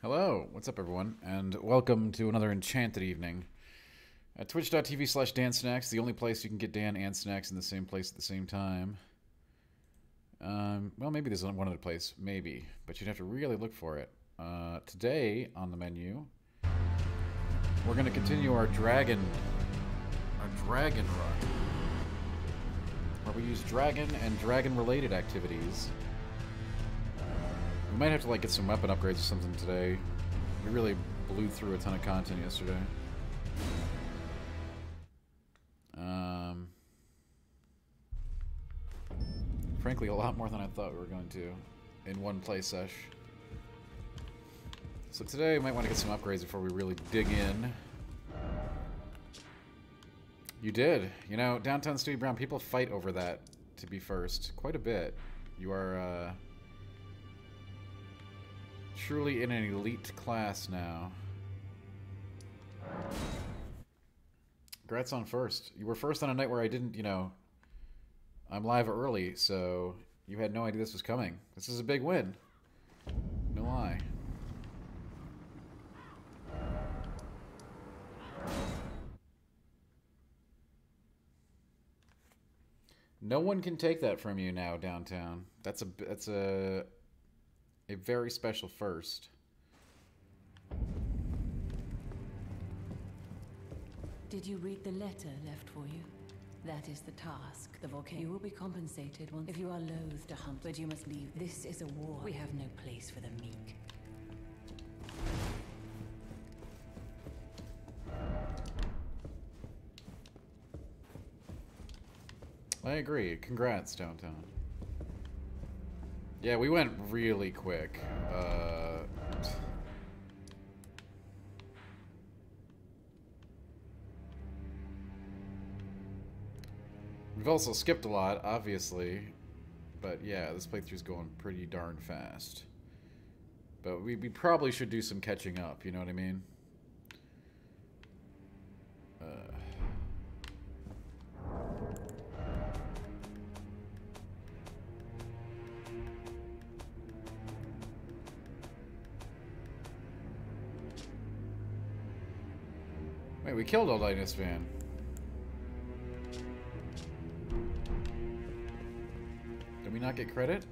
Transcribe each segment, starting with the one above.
Hello, what's up everyone, and welcome to another enchanted evening at twitch.tv/DanSnacks, the only place you can get Dan and Snacks in the same place at the same time. Well, maybe there's one other place, maybe, but you'd have to really look for it. Today, on the menu, we're going to continue our dragon run, where we use dragon and dragon-related activities. We might have to like get some weapon upgrades or something today. We really blew through a ton of content yesterday. Frankly, a lot more than I thought we were going to in one play sesh. So today we might want to get some upgrades before we really dig in. You did. You know, Downtown Stevie Brown, people fight over that to be first. Quite a bit. You are, truly in an elite class now. Congrats on first. You were first on a night where I didn't, you know... I'm live early, so you had no idea this was coming. This is a big win. No lie. No one can take that from you now, Downtown. That's a very special first. Did you read the letter left for you? That is the task. The volcano. You will be compensated once if you are loath to hunt, but you must leave. This is a war. We have no place for the meek. I agree. Congrats, Downtown. Yeah, we went really quick. We've also skipped a lot, obviously. But yeah, this playthrough's going pretty darn fast. But we probably should do some catching up, you know what I mean? Wait, we killed Old Ignis Van. Did we not get credit?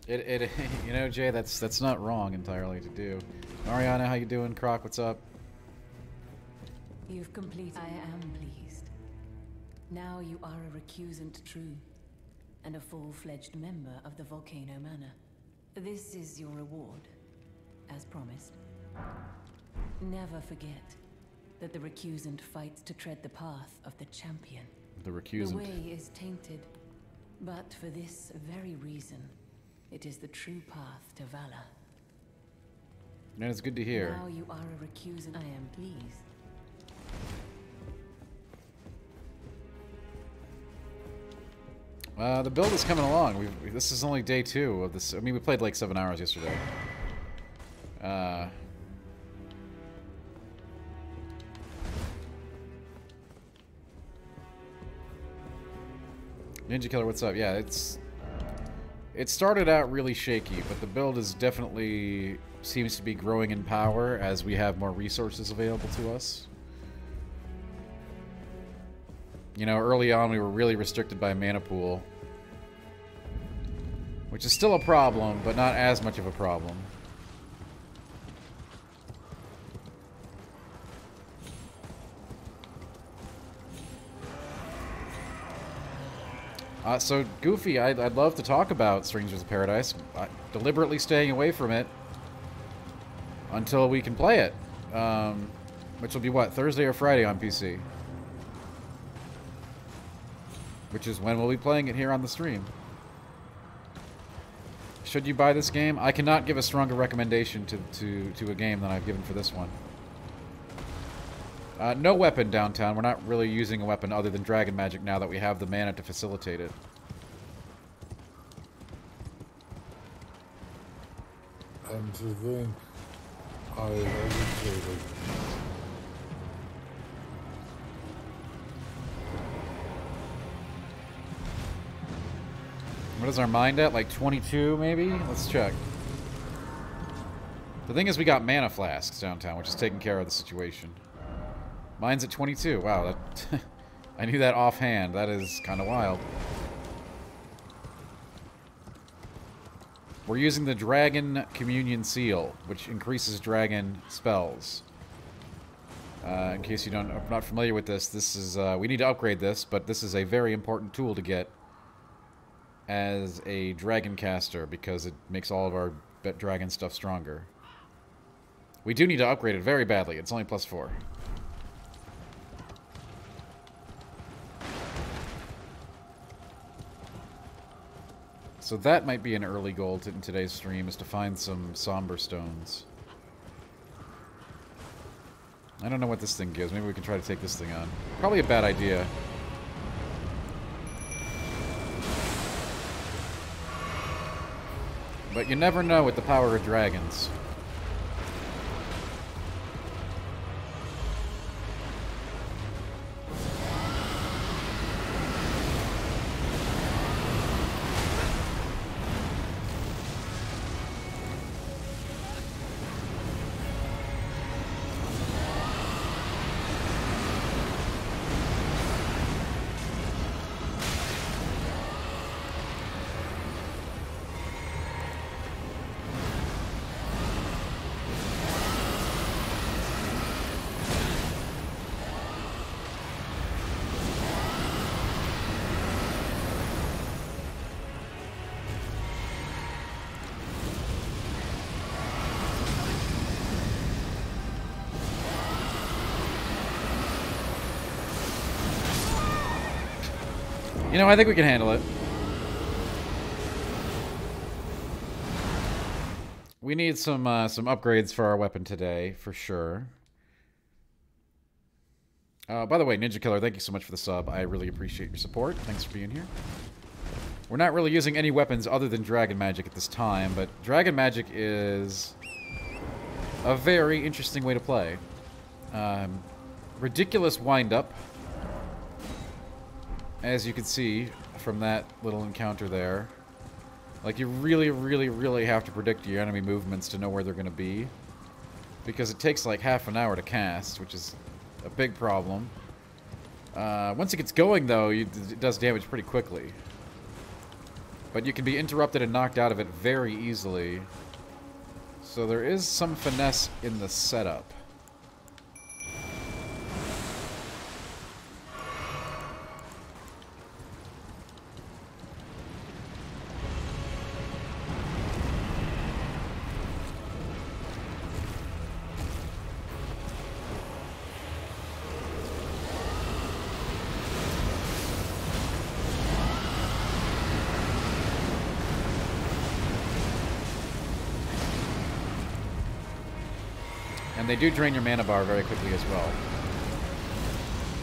It you know, Jay, that's not wrong entirely to do. Mariana, how you doing? Croc, what's up? You've completed. I am pleased. Now you are a recusant true, and a full-fledged member of the Volcano Manor. This is your reward, as promised. Never forget that the recusant fights to tread the path of the champion. The recusant. The way is tainted, but for this very reason, it is the true path to valor. And it's good to hear. Now you are a recusant. I am pleased. The build is coming along. This is only day 2 of this. I mean, we played like 7 hours yesterday. Ninja Killer, what's up? Yeah, it started out really shaky, but the build is definitely seems to be growing in power as we have more resources available to us. You know, early on we were really restricted by mana pool, which is still a problem, but not as much of a problem. So, Goofy, I'd love to talk about Strangers of Paradise. Deliberately staying away from it until we can play it. Which will be, what, Thursday or Friday on PC? Which is when we'll be playing it here on the stream. Should you buy this game? I cannot give a stronger recommendation to a game than I've given for this one. No weapon downtown. We're not really using a weapon other than dragon magic now that we have the mana to facilitate it. And to think I hesitated. What is our mind at? Like 22, maybe? Let's check. The thing is, we got mana flasks downtown, which is taking care of the situation. Mine's at 22. Wow, that I knew that offhand. That is kind of wild. We're using the Dragon Communion Seal, which increases dragon spells. In case you are not familiar with this, this is we need to upgrade this, but this is a very important tool to get as a dragon caster because it makes all of our dragon stuff stronger. We do need to upgrade it very badly. It's only +4. So that might be an early goal in today's stream, is to find some somber stones. I don't know what this thing gives. Maybe we can try to take this thing on. Probably a bad idea. But you never know with the power of dragons. You know, I think we can handle it. We need some upgrades for our weapon today, for sure. By the way, Ninja Killer, thank you so much for the sub. I really appreciate your support. Thanks for being here. We're not really using any weapons other than Dragon Magic at this time, but Dragon Magic is a very interesting way to play. Ridiculous wind-up. As you can see from that little encounter there. Like, you really, really, really have to predict your enemy movements to know where they're going to be. Because it takes like half an hour to cast, which is a big problem. Once it gets going, though, it does damage pretty quickly. But you can be interrupted and knocked out of it very easily. So there is some finesse in the setup. And they do drain your mana bar very quickly as well.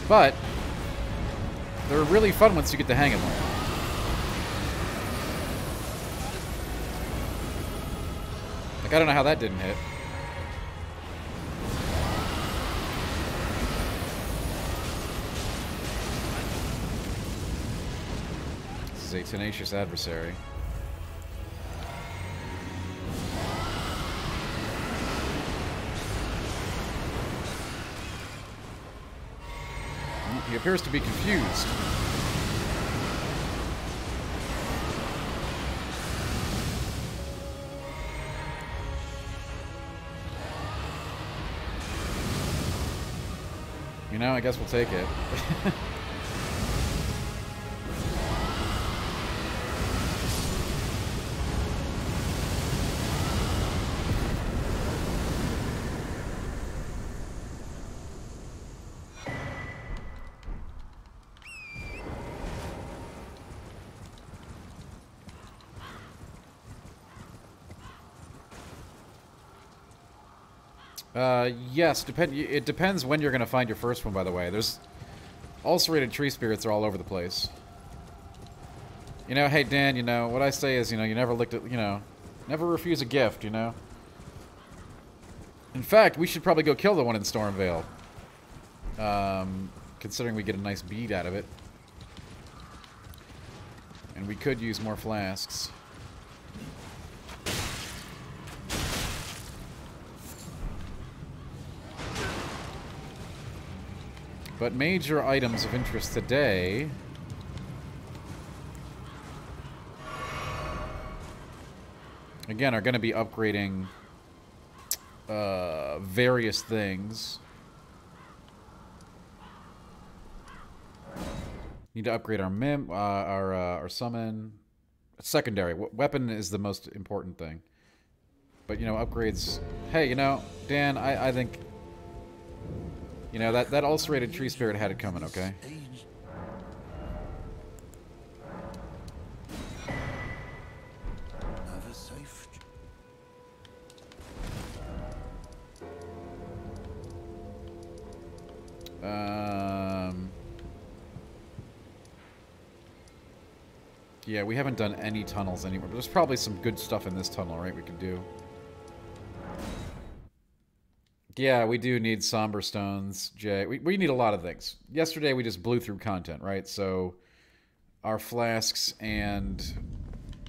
But they're really fun once you get the hang of them. Like, I don't know how that didn't hit. This is a tenacious adversary. He appears to be confused. You know, I guess we'll take it. Yes, it depends when you're going to find your first one, by the way. There's ulcerated tree spirits are all over the place. You know, hey, Dan, you know, what I say is, you know, you never looked at, you know, never refuse a gift, you know? In fact, we should probably go kill the one in Stormvale. Considering we get a nice bead out of it. And we could use more flasks. But major items of interest today... Again, are going to be upgrading various things. Need to upgrade our our summon. Secondary. Weapon is the most important thing. But, you know, upgrades... Hey, you know, Dan, I think... You know, that ulcerated tree spirit had it coming, okay? Yeah, we haven't done any tunnels anywhere, but there's probably some good stuff in this tunnel, right, we can do. Yeah, we do need somber stones, Jay. We need a lot of things. Yesterday we just blew through content, right? So our flasks and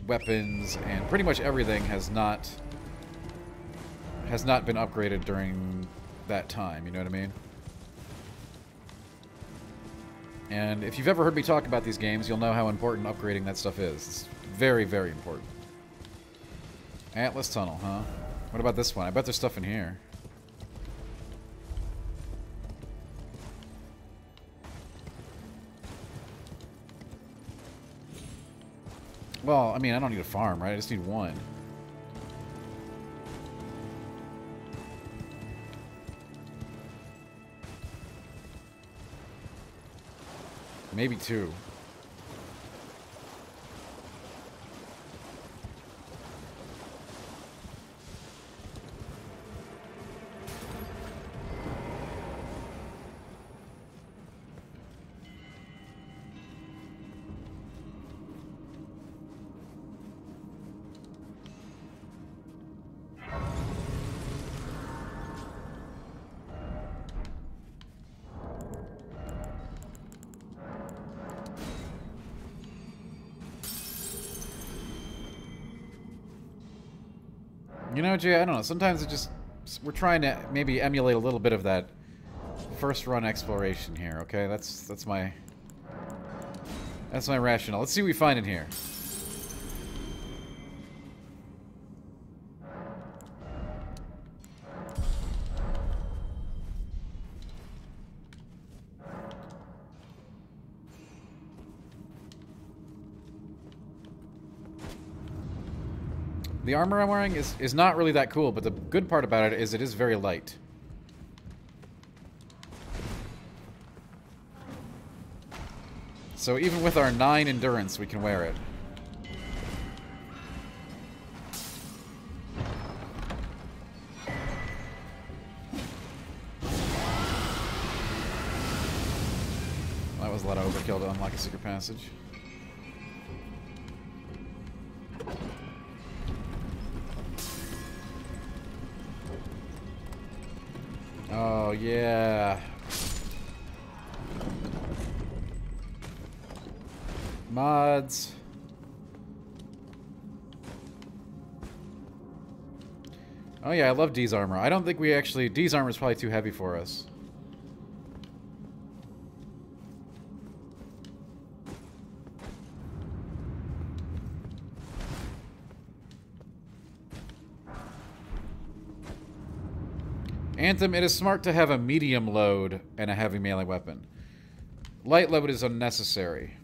weapons and pretty much everything has not been upgraded during that time, you know what I mean? And if you've ever heard me talk about these games, you'll know how important upgrading that stuff is. It's very, very important. Atlas Tunnel, huh? What about this one? I bet there's stuff in here. Well, I mean, I don't need a farm, right? I just need one. Maybe two. You know, Jay, I don't know. Sometimes it just... We're trying to maybe emulate a little bit of that first run exploration here, okay? That's my rationale. Let's see what we find in here. The armor I'm wearing is not really that cool, but the good part about it is very light. So even with our 9 endurance, we can wear it. That was a lot of overkill to unlock a secret passage. Oh, yeah. Mods. Oh, yeah, I love D's armor. I don't think we actually... D's armor is probably too heavy for us. Anthem, it is smart to have a medium load and a heavy melee weapon. Light load is unnecessary.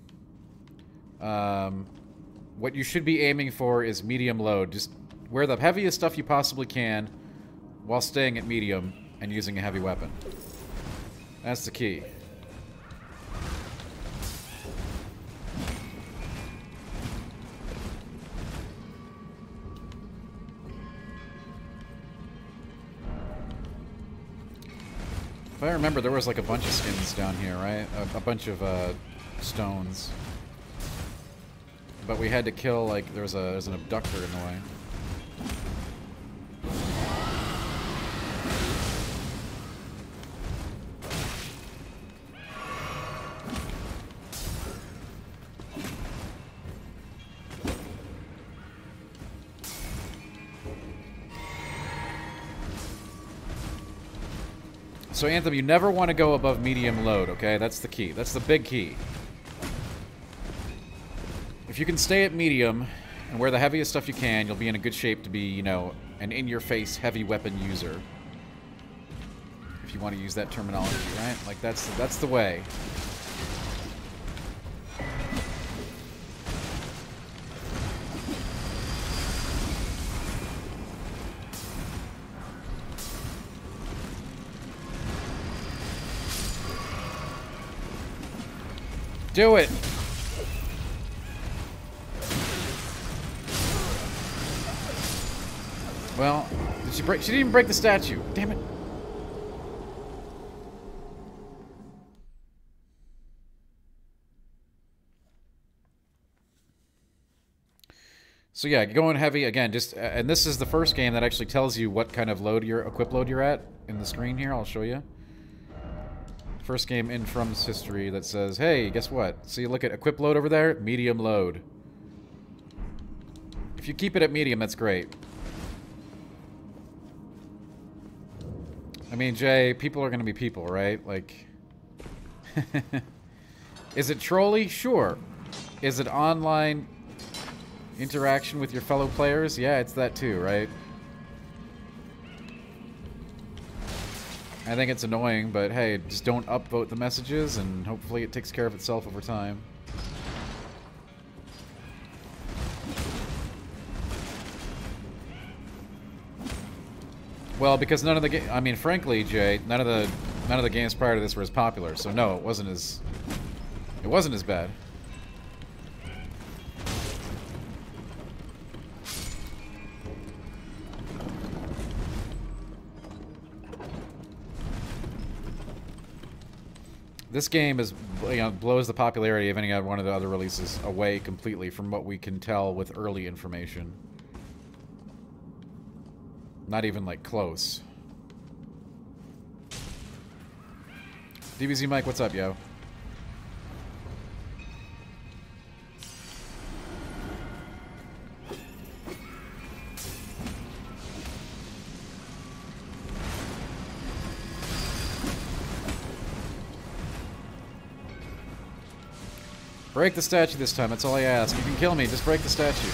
What you should be aiming for is medium load. Just wear the heaviest stuff you possibly can while staying at medium and using a heavy weapon. That's the key. If I remember, there was like a bunch of skins down here, right? A bunch of stones. But we had to kill, like, there's an abductor in the way. So, Anthem, you never want to go above medium load, okay? That's the key. That's the big key. If you can stay at medium and wear the heaviest stuff you can, you'll be in a good shape to be, you know, an in-your-face heavy weapon user. If you want to use that terminology, right? Like, that's the way. Do it! Well, did she break? She didn't even break the statue. Damn it. So yeah, going heavy again. Just and this is the first game that actually tells you what kind of load equip load you're at in the screen here. I'll show you. First game in From's history that says, hey, guess what? See, look at equip load over there? Medium load. If you keep it at medium, that's great. I mean, Jay, people are going to be people, right? Like, is it trolly? Sure. Is it online interaction with your fellow players? Yeah, it's that too, right? I think it's annoying, but hey, just don't upvote the messages, and hopefully it takes care of itself over time. Well, because none of the I mean, frankly, Jay, none of the games prior to this were as popular, so no, it wasn't as bad. This game is, you know, blows the popularity of any one of the other releases away completely from what we can tell with early information. Not even, like, close. DBZ Mike, what's up, yo? Break the statue this time, that's all I ask. You can kill me, just break the statue.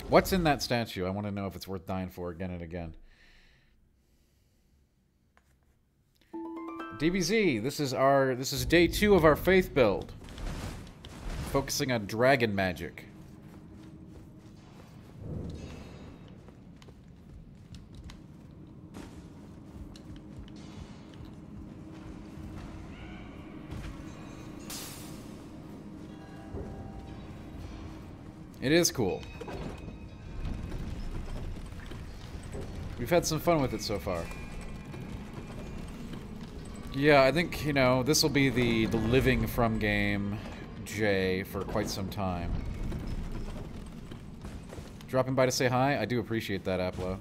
What's in that statue? I want to know if it's worth dying for again and again. DBZ, this is day 2 of our faith build. Focusing on dragon magic. It is cool. We've had some fun with it so far. Yeah, I think, you know, this will be the living from game Jay for quite some time. Dropping by to say hi? I do appreciate that, Aplo.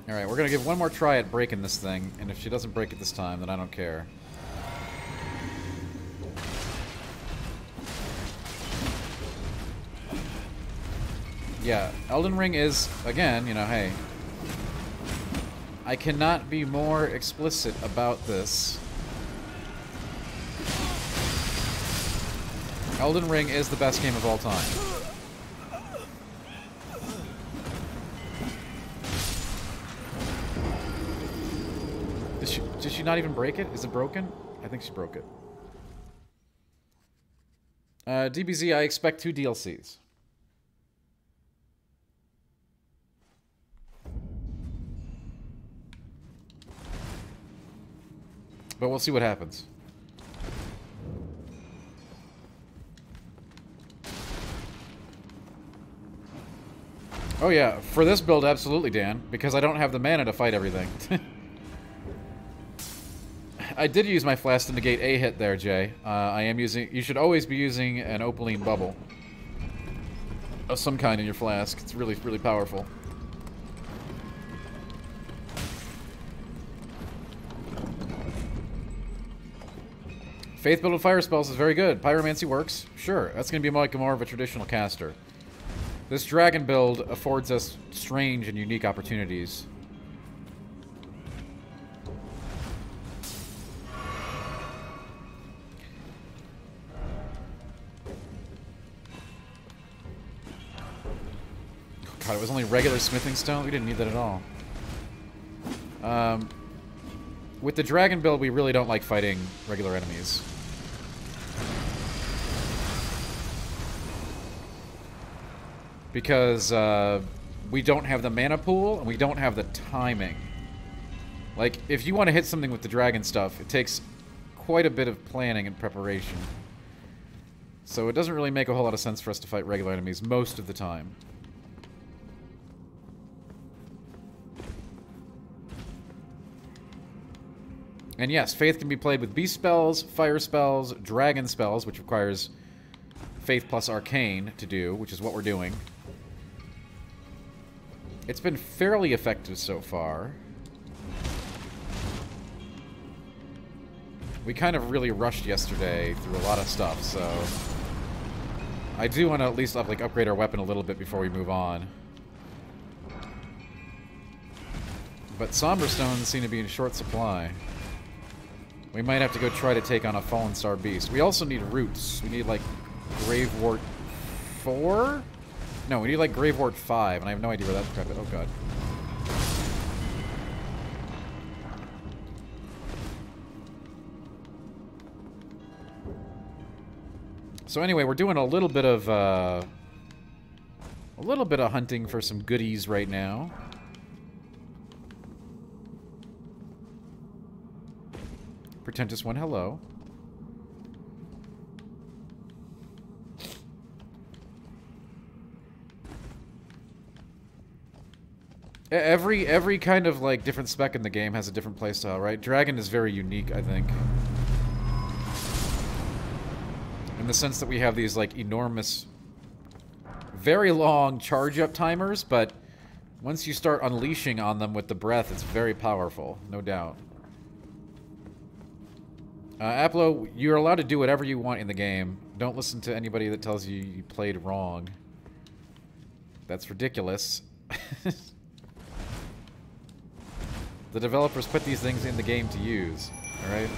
Alright, we're gonna give one more try at breaking this thing, and if she doesn't break it this time, then I don't care. Yeah, Elden Ring is, again, you know, hey, I cannot be more explicit about this. Elden Ring is the best game of all time. Did she not even break it? Is it broken? I think she broke it. DBZ, I expect 2 DLCs. But we'll see what happens. Oh yeah, for this build, absolutely, Dan. Because I don't have the mana to fight everything. I did use my flask to negate a hit there, Jay. I am using... You should always be using an opaline bubble. of some kind in your flask. It's really, really powerful. Faith build with fire spells is very good. Pyromancy works. Sure, that's going to be like more of a traditional caster. This dragon build affords us strange and unique opportunities. God, it was only regular smithing stone? We didn't need that at all. With the dragon build, we really don't like fighting regular enemies. Because we don't have the mana pool, and we don't have the timing. Like, if you want to hit something with the dragon stuff, it takes quite a bit of planning and preparation. So it doesn't really make a whole lot of sense for us to fight regular enemies most of the time. And yes, Faith can be played with beast spells, fire spells, dragon spells, which requires Faith plus Arcane to do, which is what we're doing. It's been fairly effective so far. We kind of really rushed yesterday through a lot of stuff, so I do want to at least upgrade our weapon a little bit before we move on. But Somber Stones seem to be in short supply. We might have to go try to take on a Fallen Star Beast. We also need roots. We need, like, Gravewort 4? No, we need, like, Gravewort 5, and I have no idea where that's crap. Oh, God. So anyway, we're doing a little bit of hunting for some goodies right now. Pretentious one, hello. Every kind of, like, different spec in the game has a different playstyle, right? Dragon is very unique, I think. In the sense that we have these, like, enormous, very long charge-up timers, but once you start unleashing on them with the breath, it's very powerful, no doubt. Aplo, you're allowed to do whatever you want in the game. Don't listen to anybody that tells you you played wrong. That's ridiculous. The developers put these things in the game to use, alright?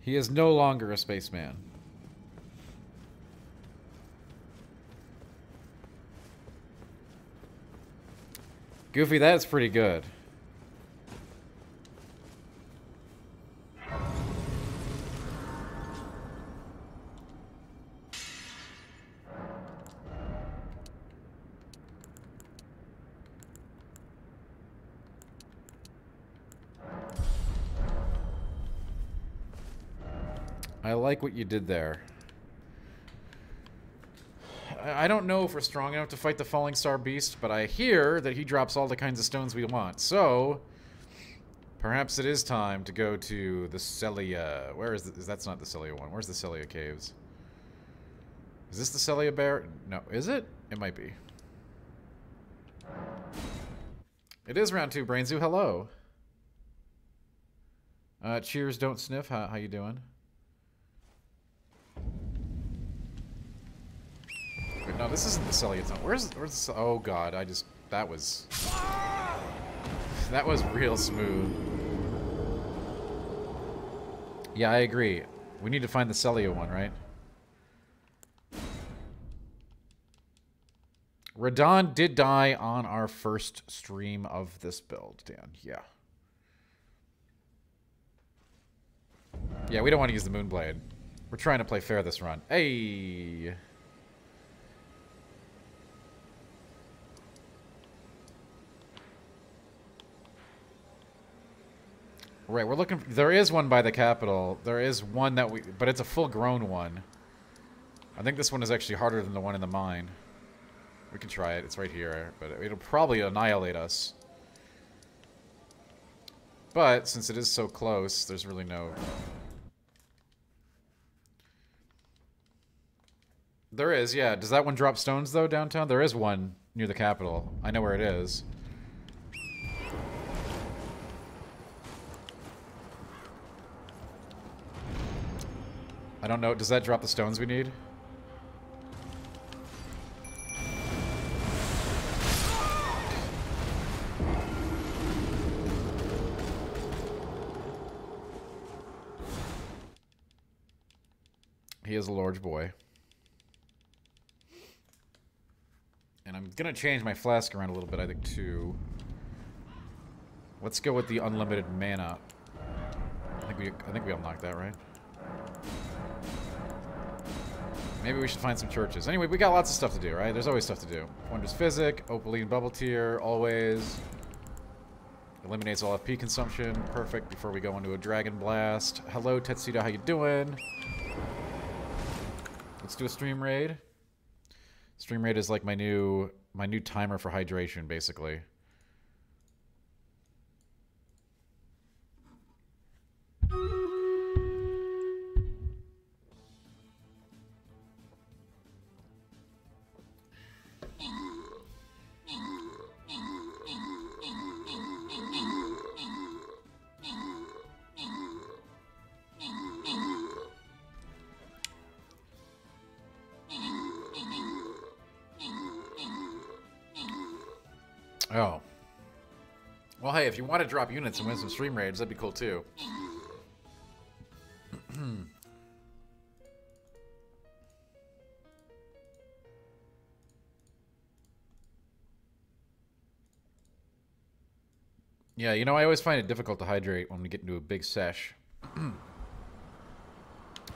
He is no longer a spaceman. Goofy, that's pretty good. I like what you did there. I don't know if we're strong enough to fight the Falling Star Beast, but I hear that he drops all the kinds of stones we want. So, perhaps it is time to go to the Celia. Where is that's not the Celia one. Where's the Celia Caves? Is this the Celia Bear? No, is it? It might be. It is round 2, Brainzoo. Hello. Cheers, don't sniff. How you doing? this isn't the Celia zone. Where's the... Oh, God. That was... That was real smooth. Yeah, I agree. We need to find the Celia one, right? Radon did die on our first stream of this build, Dan. Yeah. Yeah, we don't want to use the Moonblade. We're trying to play fair this run. Hey! Right, we're looking... There is one by the Capitol. There is one that we... But it's a full-grown one. I think this one is actually harder than the one in the mine. We can try it. It's right here. But it'll probably annihilate us. But, since it is so close, there's really no... There is, yeah. Does that one drop stones, though, downtown? There is one near the Capitol. I know where it is. I don't know. Does that drop the stones we need? He is a large boy. And I'm gonna change my flask around a little bit, I think, too. Let's go with the unlimited mana. I think we unlocked that, right? Maybe we should find some churches. Anyway, we got lots of stuff to do, right? There's always stuff to do. Wondrous Physic, Opaline Bubble Tier, always. Eliminates all FP consumption. Perfect before we go into a Dragon Blast. Hello, Tetsuda, how you doing? Let's do a stream raid. Stream raid is like my new timer for hydration, basically. Oh. Well, hey, if you want to drop units and win some stream raids, that'd be cool, too. Yeah, you know, I always find it difficult to hydrate when we get into a big sesh.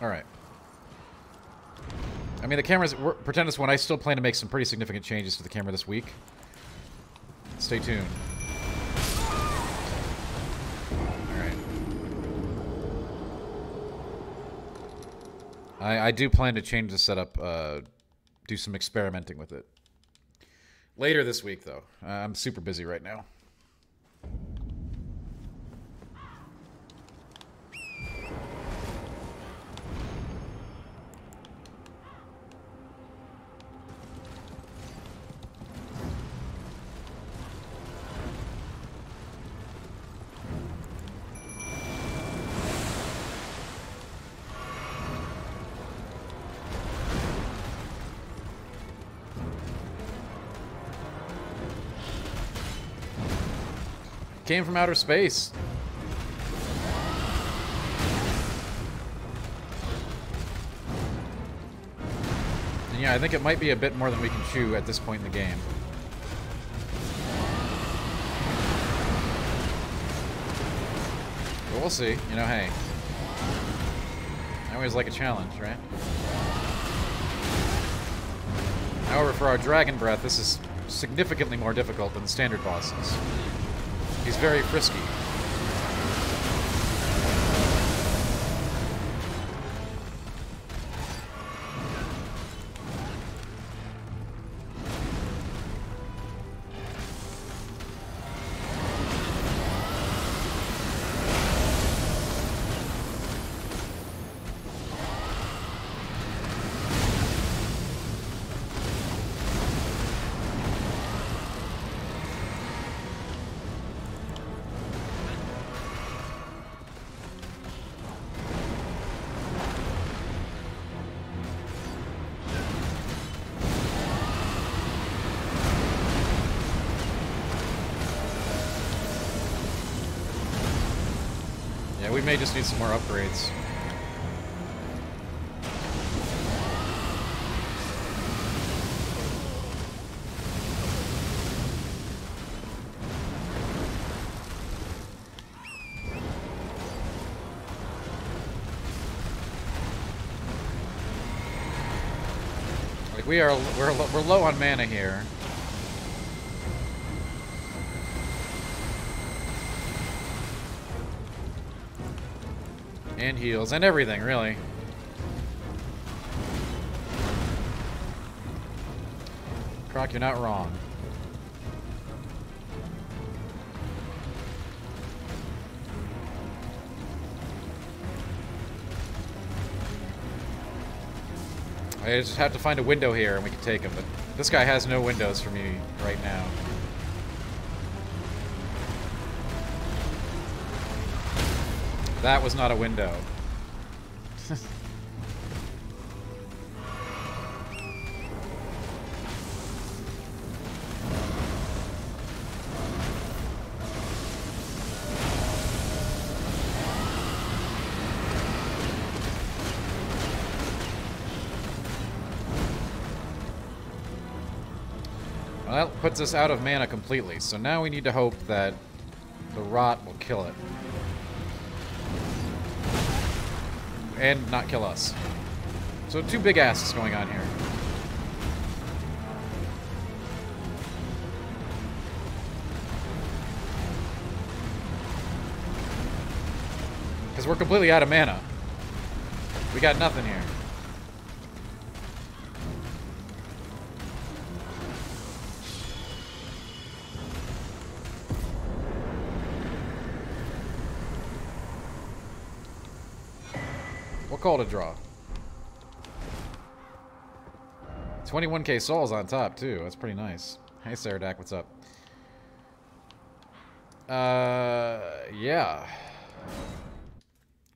Alright. I mean, the cameras... Pretend this one, I still plan to make some pretty significant changes to the camera this week. Stay tuned. Alright. I do plan to change the setup, do some experimenting with it. Later this week, though. I'm super busy right now. Came from outer space. And yeah, I think it might be a bit more than we can chew at this point in the game. But we'll see. You know, hey. I always like a challenge, right? However, for our Dragon Breath, this is significantly more difficult than the standard bosses. He's very frisky. we may just need some more upgrades. Like we're low on mana here. And heals, and everything, really. Croc, you're not wrong. I just have to find a window here and we can take him, but this guy has no windows for me right now. That was not a window. Well, that puts us out of mana completely, so now we need to hope that the rot will kill it. And not kill us. So two big asses going on here. Because we're completely out of mana. We got nothing here. We'll call it a draw. 21k souls on top, too. That's pretty nice. Hey, Saradak, what's up? Yeah.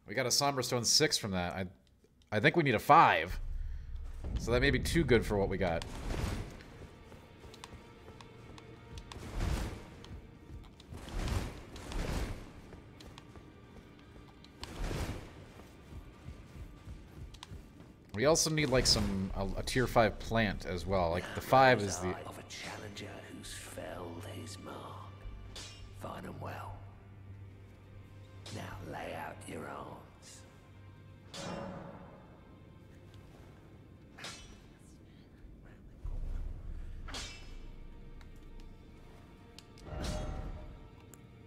We got a Somber Stone 6 from that. I think we need a 5. So that may be too good for what we got. We also need like a tier 5 plant as well. Like the 5 is the of a challenger who's felled his mark. Find him well. Now lay out your arms.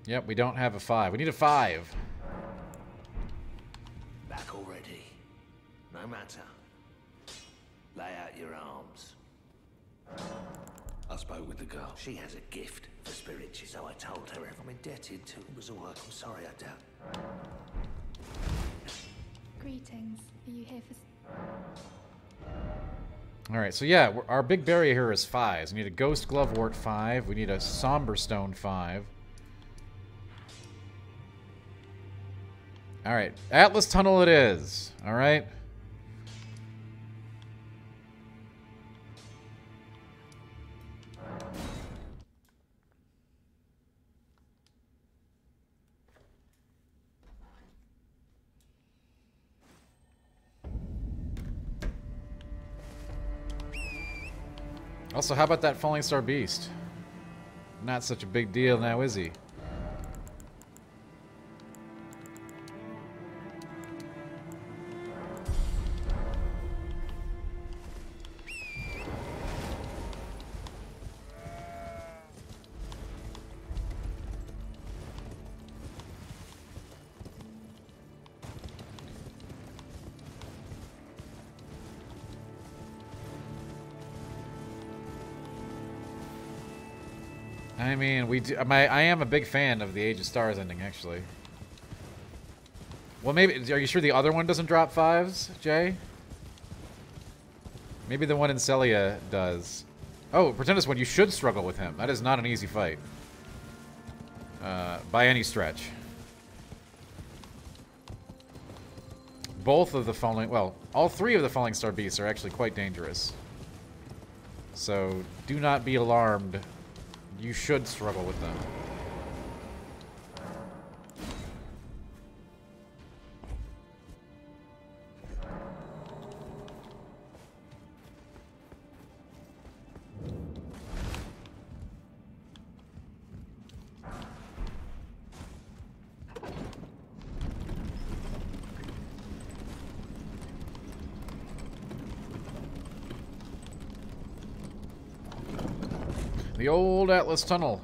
Yep, we don't have a 5. We need a 5. Back already. No matter. Lay out your arms. I spoke with the girl. She has a gift for spirits, so I told her if I'm indebted to it was all right. I'm sorry, I doubt. Greetings. Are you here for... Alright, so yeah, our big barrier here is 5s. We need a Ghost Glovewort 5. We need a Somber Stone 5. Alright, Atlas Tunnel it is. Alright. Also, how about that Falling Star Beast? Not such a big deal now, is he? I mean, I am a big fan of the Age of Stars ending, actually. Well, maybe... Are you sure the other one doesn't drop 5s, Jay? Maybe the one in Celia does. Oh, Pretendus one, you should struggle with him. That is not an easy fight. By any stretch. Both of the Falling... Well, all 3 of the Falling Star Beasts are actually quite dangerous. So, do not be alarmed. You should struggle with them. The old Atlas Tunnel.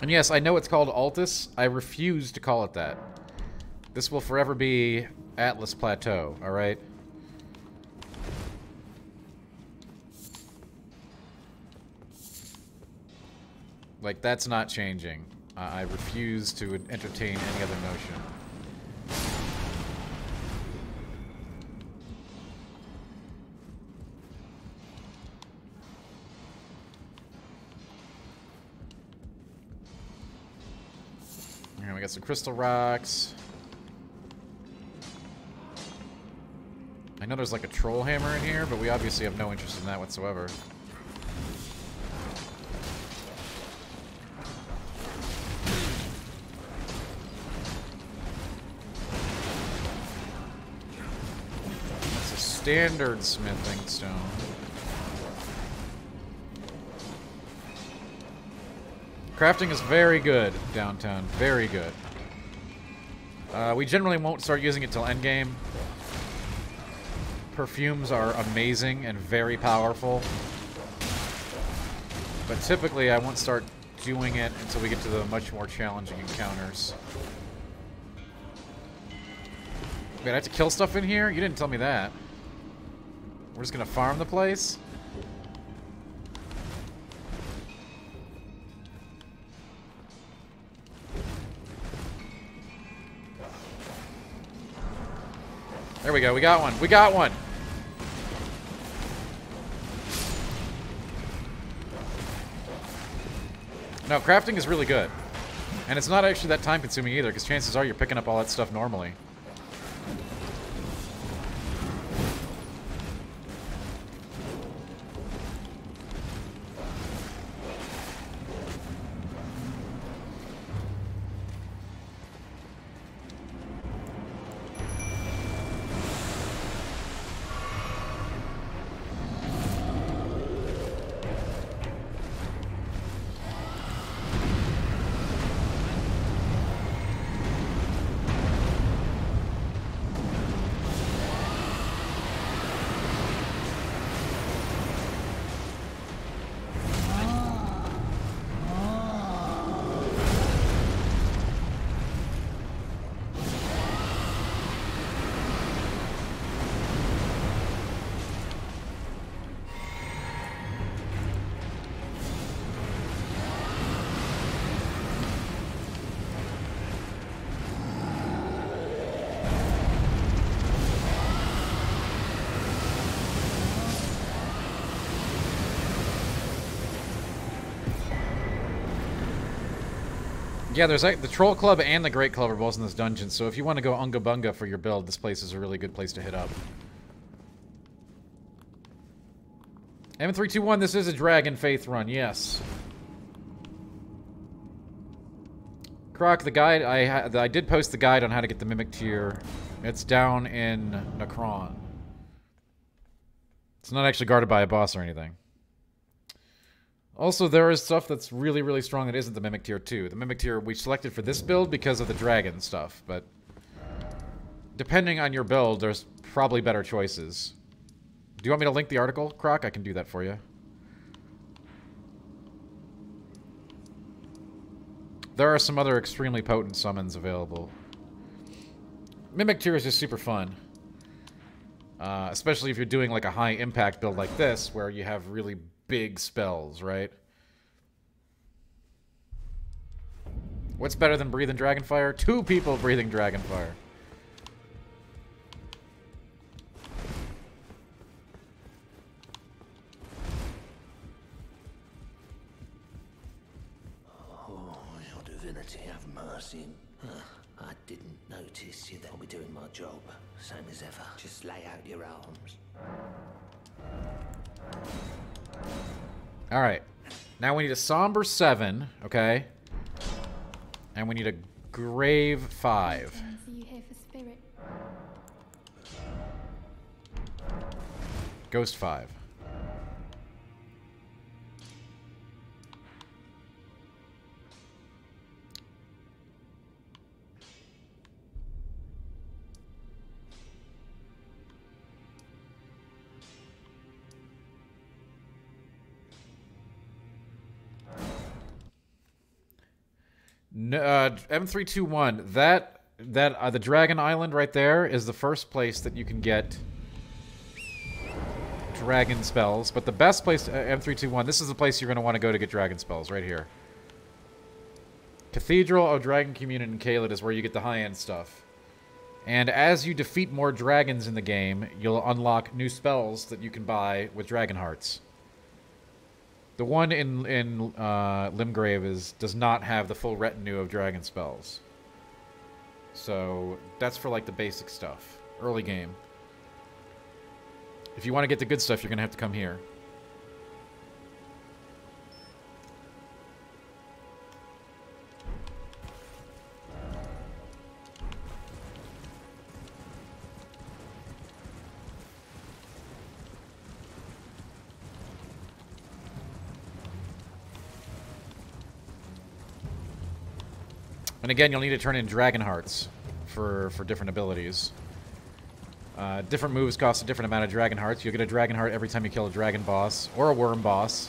And yes, I know it's called Altus. I refuse to call it that. This will forever be Atlas Plateau, alright? Like, that's not changing. I refuse to entertain any other notion. And we got some crystal rocks. I know there's like a troll hammer in here, but we obviously have no interest in that whatsoever. That's a standard smithing stone. Crafting is very good downtown. Very good. We generally won't start using it till endgame. Perfumes are amazing and very powerful. But typically I won't start doing it until we get to the much more challenging encounters. Wait, I have to kill stuff in here? You didn't tell me that. We're just gonna farm the place? There we go, we got one. We got one! No, crafting is really good. And it's not actually that time consuming either, because chances are you're picking up all that stuff normally. Yeah, there's like the Troll Club and the Great Club are both in this dungeon, so if you want to go Unga Bunga for your build, this place is a really good place to hit up. M321, this is a Dragon Faith run, yes. Croc, the guide, I did post the guide on how to get the Mimic Tier. It's down in Necron. It's not actually guarded by a boss or anything. Also, there is stuff that's really, really strong that isn't the Mimic Tier 2. The Mimic Tier we selected for this build because of the dragon stuff, but depending on your build, there's probably better choices. Do you want me to link the article, Croc? I can do that for you. There are some other extremely potent summons available. Mimic Tier is just super fun. Especially if you're doing like a high impact build like this, where you have really big spells, right? What's better than breathing Dragonfire? 2 people breathing Dragonfire. Oh, your divinity have mercy. I didn't notice you. I'll be doing my job, same as ever. Just lay out your arms. Alright. Now we need a Somber 7, okay? And we need a Grave 5. Are you here for spirit? Ghost 5. No, M321. The Dragon Island right there is the first place that you can get dragon spells. But the best place, M321, this is the place you're going to want to go to get dragon spells, right here. Cathedral of Dragon Communion in Caelid is where you get the high-end stuff. And as you defeat more dragons in the game, you'll unlock new spells that you can buy with dragon hearts. The one in Limgrave does not have the full retinue of dragon spells. So that's for like the basic stuff. Early game. If you want to get the good stuff, you're going to have to come here. And again, you'll need to turn in dragon hearts for different abilities. Different moves cost a different amount of dragon hearts. You'll get a dragon heart every time you kill a dragon boss or a worm boss.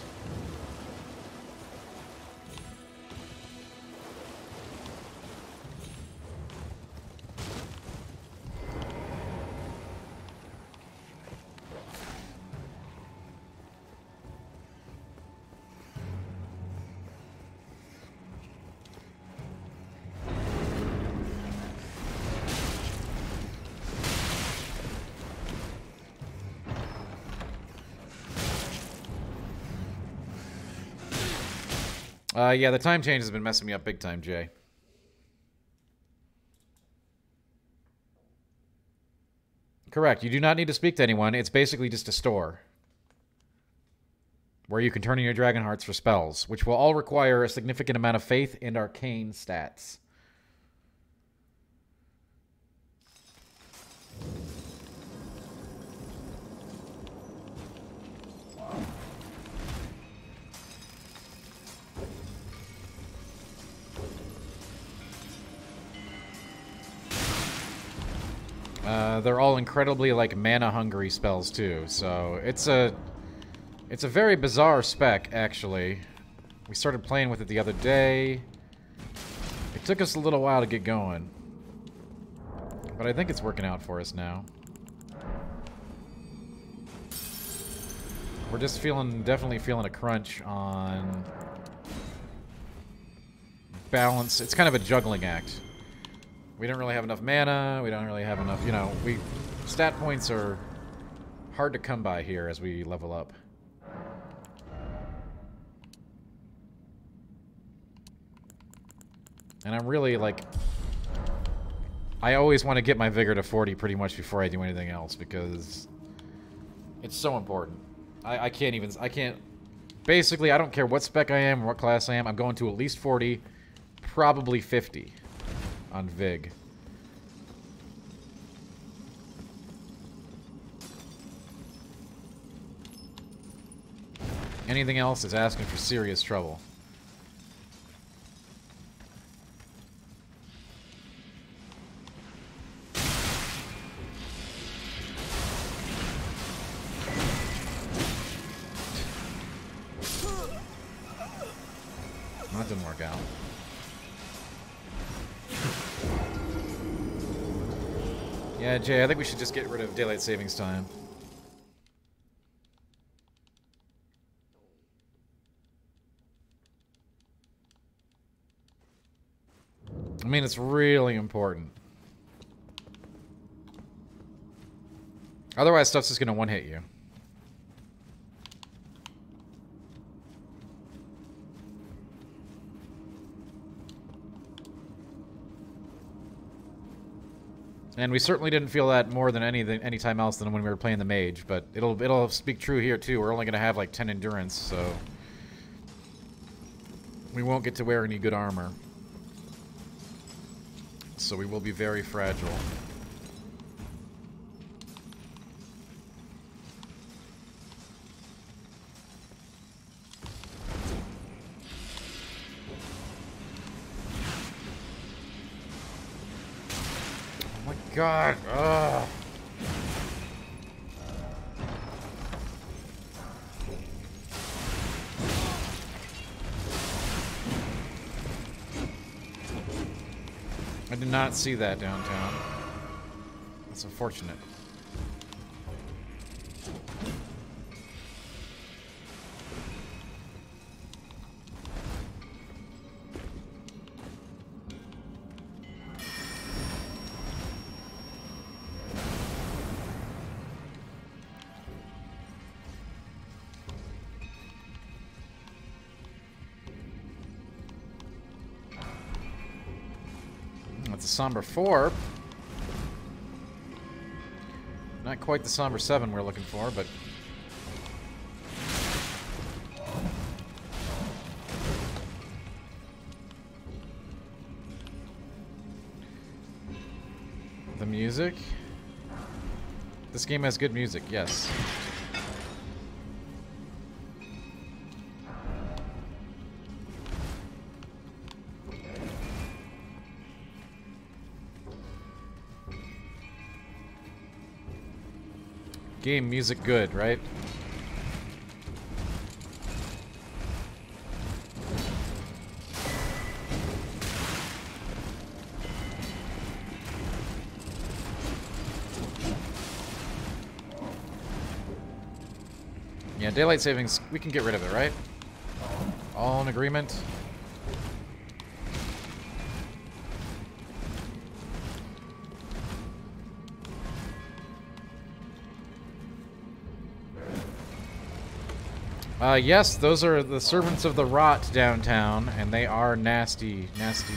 Yeah, the time change has been messing me up big time, Jay. Correct. You do not need to speak to anyone. It's basically just a store where you can turn in your dragon hearts for spells, which will all require a significant amount of faith and arcane stats. They're all incredibly, like, mana-hungry spells, too. So, it's a very bizarre spec, actually. We started playing with it the other day. It took us a little while to get going. But I think it's working out for us now. We're just definitely feeling a crunch on balance. It's kind of a juggling act. We don't really have enough mana, we don't really have enough, you know, stat points are hard to come by here as we level up. And I'm really, like, I always want to get my vigor to 40 pretty much before I do anything else, because it's so important. I can't, basically, I don't care what spec I am or what class I am, I'm going to at least 40, probably 50. On Vig. Anything else is asking for serious trouble. That didn't work out. Yeah, Jay, I think we should just get rid of daylight savings time. I mean, it's really important. Otherwise, stuff's just gonna one-hit you. And we certainly didn't feel that more than any time else than when we were playing the mage, but it'll speak true here too. We're only gonna have like 10 endurance, so we won't get to wear any good armor. So we will be very fragile. God, ugh. I did not see that downtown. That's unfortunate. That's a somber 4. Not quite the somber 7 we're looking for, but the music. This game has good music, yes. Game music good, right? Yeah, daylight savings, we can get rid of it, right? All in agreement? Yes, those are the servants of the rot downtown, and they are nasty, nasty.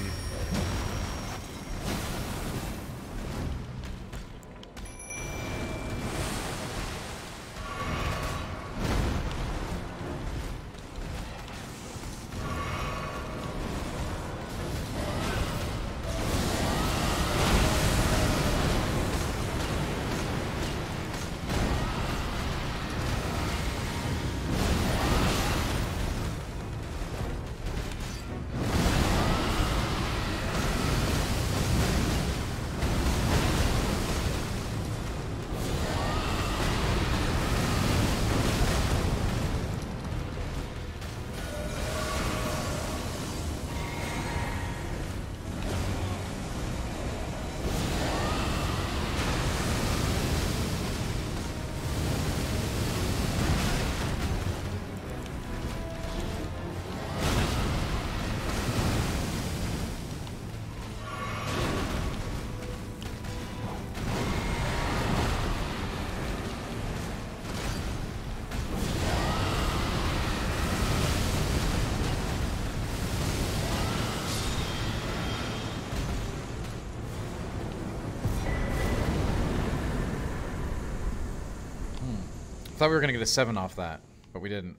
I thought we were going to get a 7 off that, but we didn't.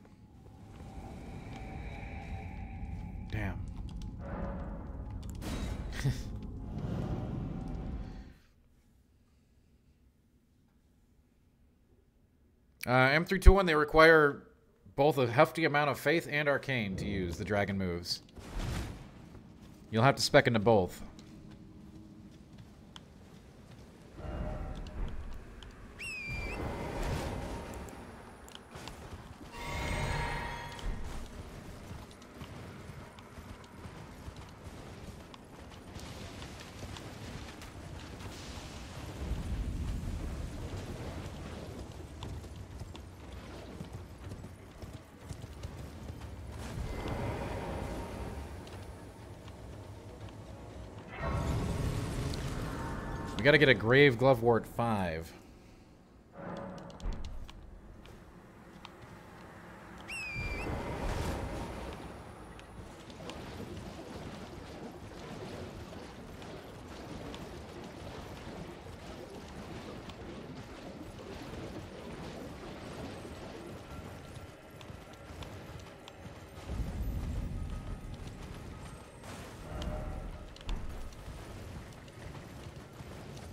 Damn. M321, they require both a hefty amount of faith and arcane to use the dragon moves. You'll have to spec into both. We gotta get a Grave Glovewort 5.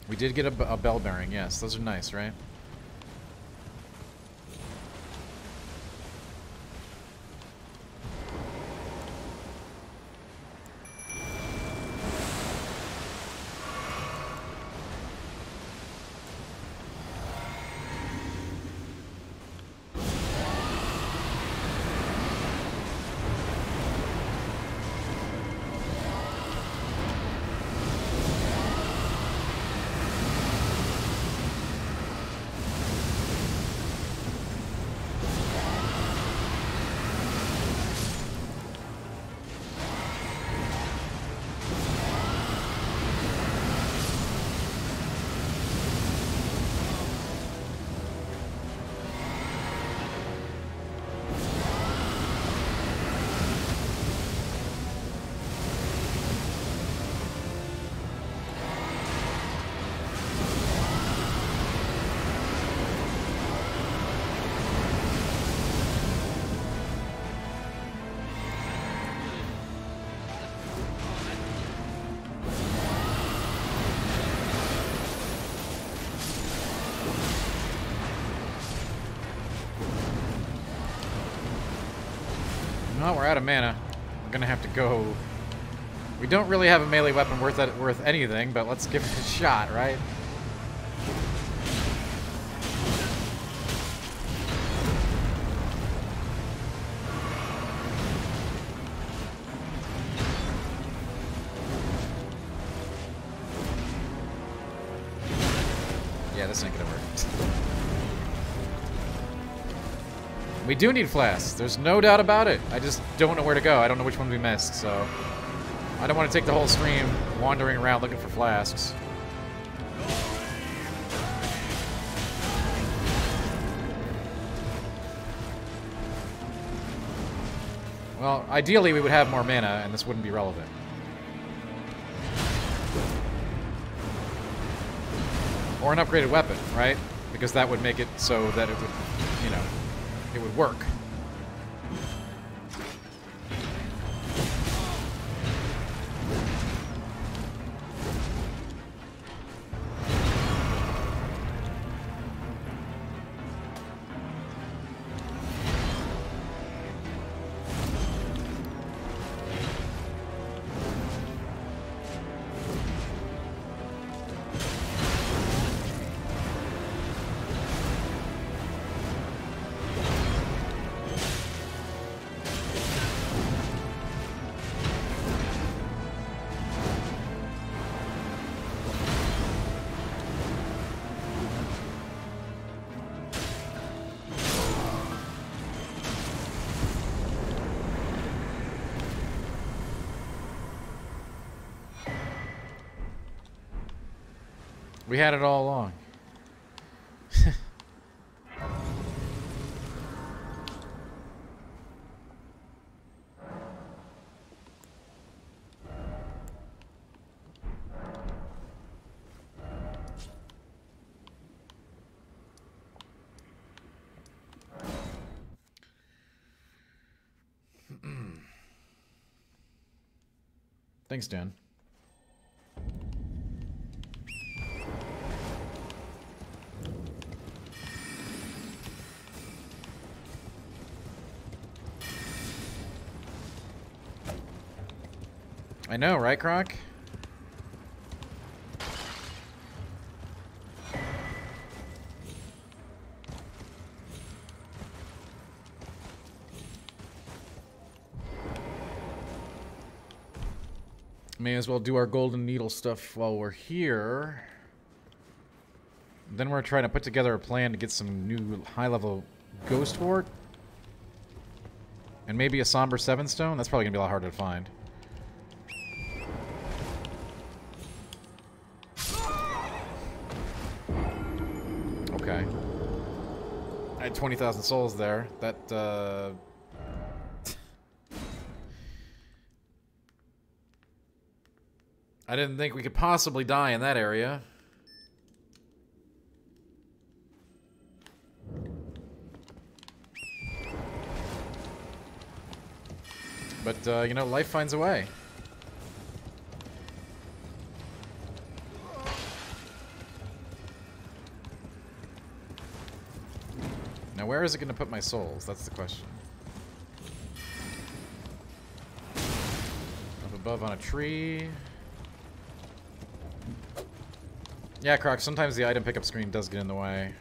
We did get a bell bearing, yes. Those are nice, right? Oh, we're out of mana. We're gonna have to go. We don't really have a melee weapon worth anything, but let's give it a shot, right? Yeah, this ain't gonna work. We do need flasks. There's no doubt about it. I just don't know where to go. I don't know which one we missed, so I don't want to take the whole stream wandering around looking for flasks. Well, ideally we would have more mana, and this wouldn't be relevant. Or an upgraded weapon, right? Because that would make it so that it would, you know, it would work. We had it all along. Thanks, Dan. I know, right, Croc? May as well do our golden needle stuff while we're here. Then we're trying to put together a plan to get some new high-level ghost wart. And maybe a somber 7 stone? That's probably going to be a lot harder to find. Okay. I had 20,000 souls there. That, I didn't think we could possibly die in that area. But, you know, life finds a way. Now, where is it going to put my souls? That's the question. Up above on a tree. Yeah, Croc, sometimes the item pickup screen does get in the way.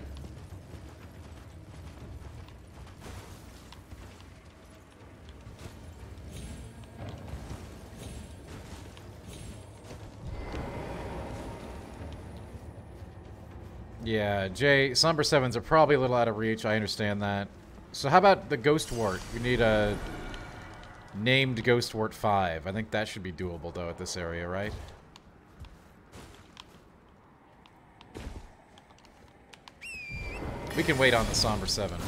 Yeah, Jay, Somber 7s are probably a little out of reach, I understand that. So how about the Ghost Wart? We need a named Ghost Wart 5. I think that should be doable, though, at this area, right? We can wait on the Somber 7.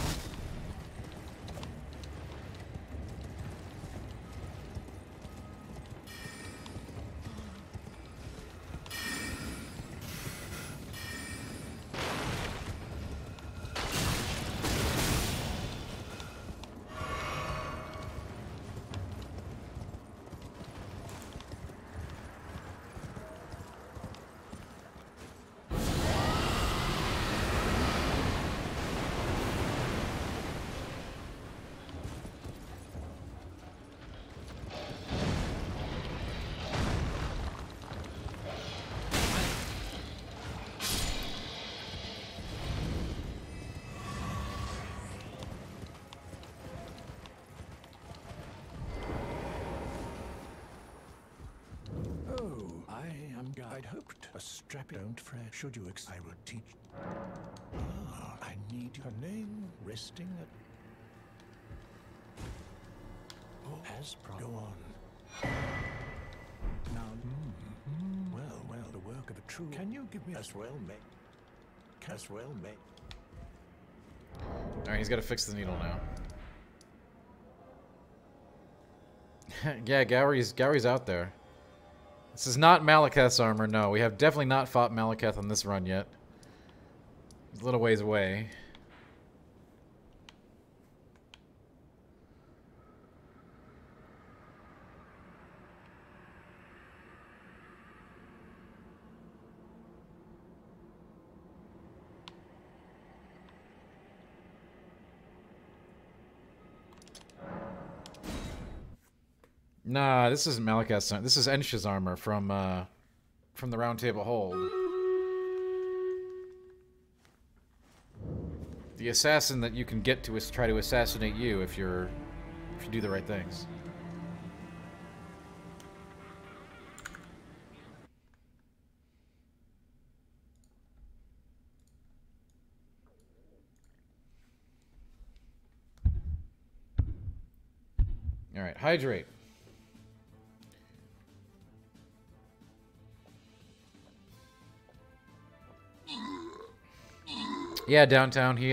I'd hoped a strapping. Don't fret. Should you I will teach. I need her name resting at. Oh, as go on. Now, well, the work of a true. Can you give me as well, mate? As well, mate. All right, he's got to fix the needle now. Yeah, Gowry's out there. This is not Malekith's armor. No, we have definitely not fought Malekith on this run yet. He's a little ways away. Nah, this isn't Malekith's armor. This is Ensha's armor from the Round Table Hold. The assassin that you can get to try to assassinate you if you do the right things. All right, hydrate. Yeah, downtown. He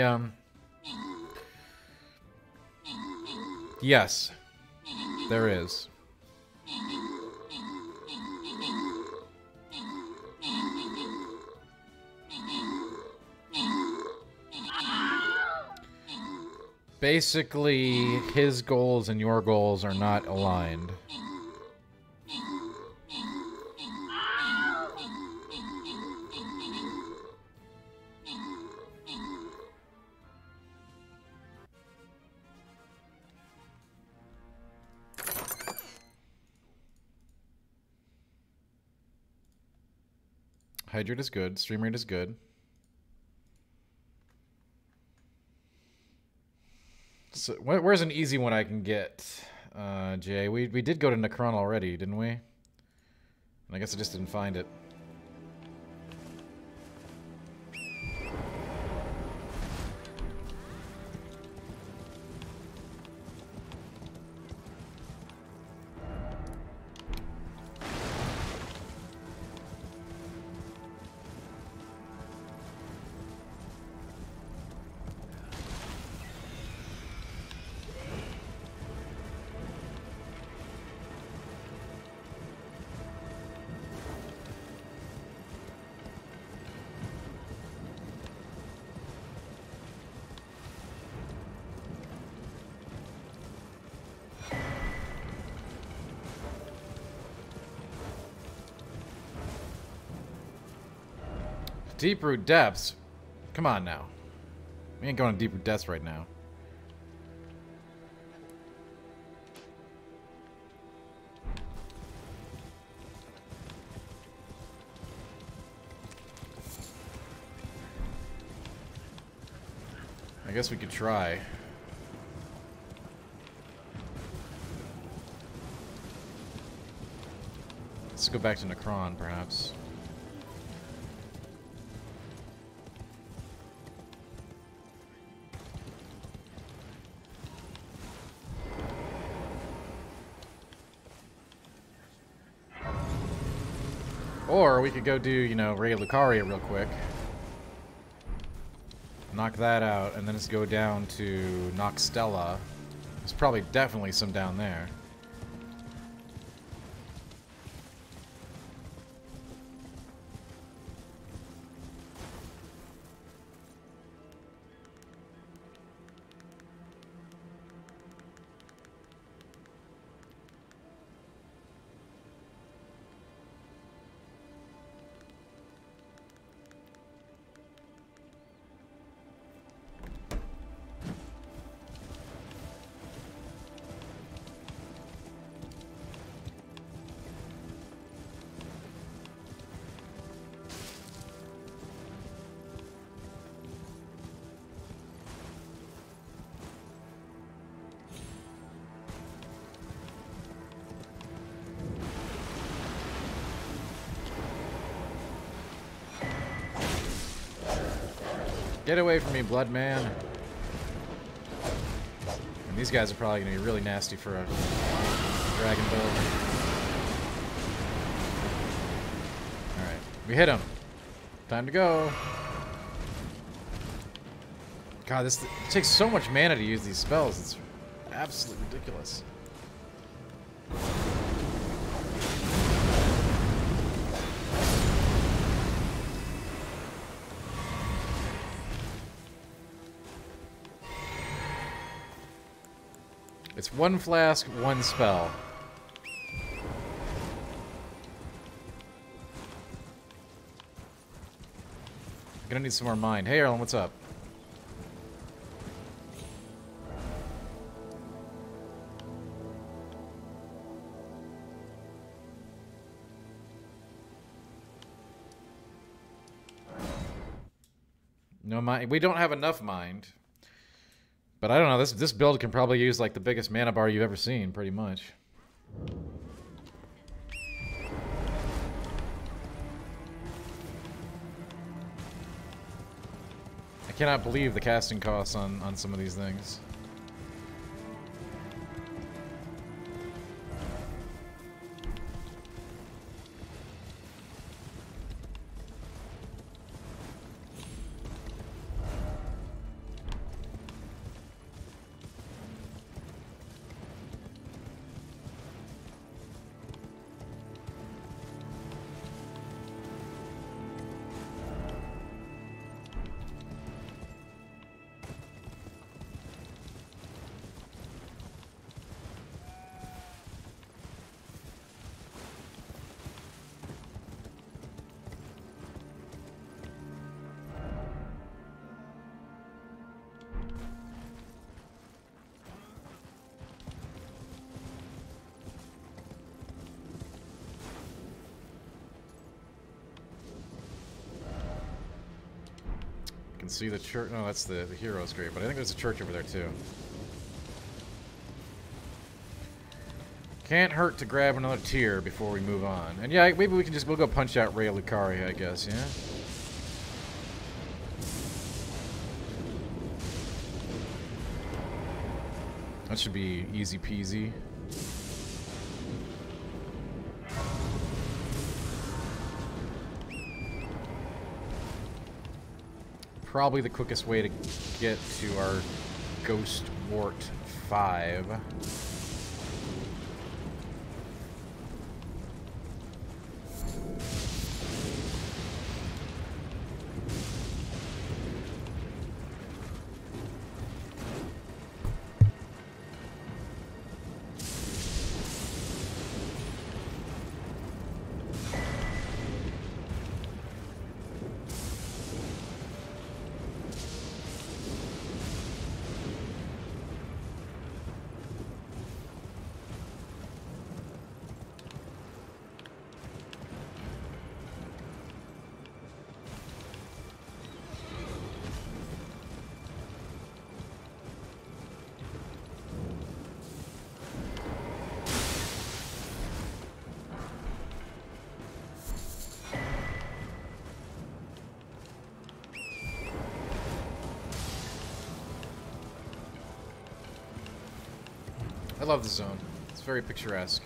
yes, there is. Basically, his goals and your goals are not aligned. Hydrate is good. Stream rate is good. So, where's an easy one I can get, Jay? We did go to Necron already, didn't we? And I guess I just didn't find it. Deep root depths? Come on now. We ain't going to deep root depths right now. I guess we could try. Let's go back to Necron, perhaps. Or we could go do, you know, Ray Lucaria real quick. Knock that out, and then just go down to Noxtella. There's probably definitely some down there. Get away from me, blood man. And these guys are probably going to be really nasty for a dragon build. Alright, we hit him. Time to go. God, it takes so much mana to use these spells. It's absolutely ridiculous. It's one flask, one spell. Gonna need some more mind. Hey, Erlen, what's up? No mind. We don't have enough mind. But I don't know, this build can probably use like the biggest mana bar you've ever seen, pretty much. I cannot believe the casting costs on some of these things. Can see the church. No, that's the hero's grave, but I think there's a church over there too. Can't hurt to grab another tier before we move on. And yeah, maybe we'll go punch out Rhea Lucari, I guess, yeah? That should be easy peasy. Probably the quickest way to get to our Ghost Wart 5. I love the zone. It's very picturesque.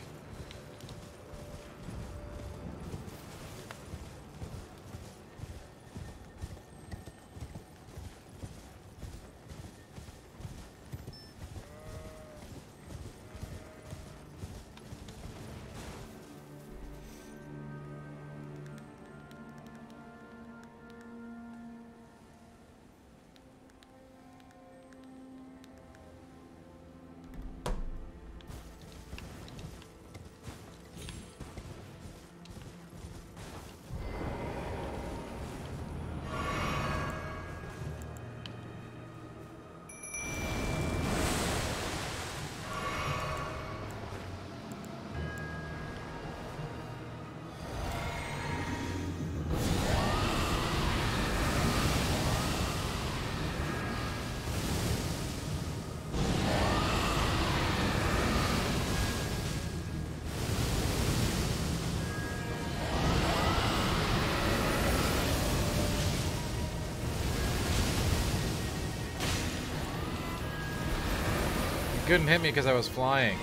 couldn't hit me because I was flying.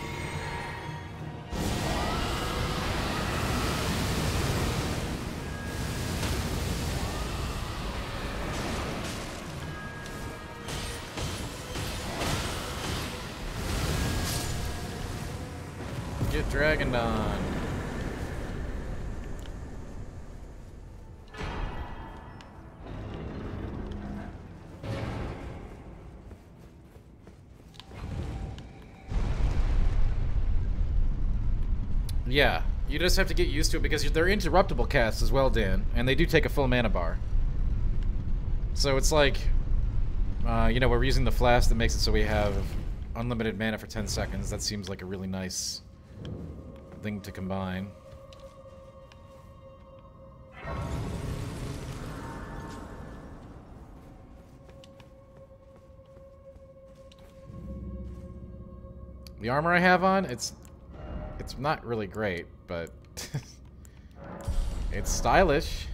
Get Dragon on. Yeah, you just have to get used to it because they're interruptible casts as well, Dan, and they do take a full mana bar. So it's like, you know, we're using the flask that makes it so we have unlimited mana for 10 seconds. That seems like a really nice thing to combine. The armor I have on, it's not really great, but it's stylish.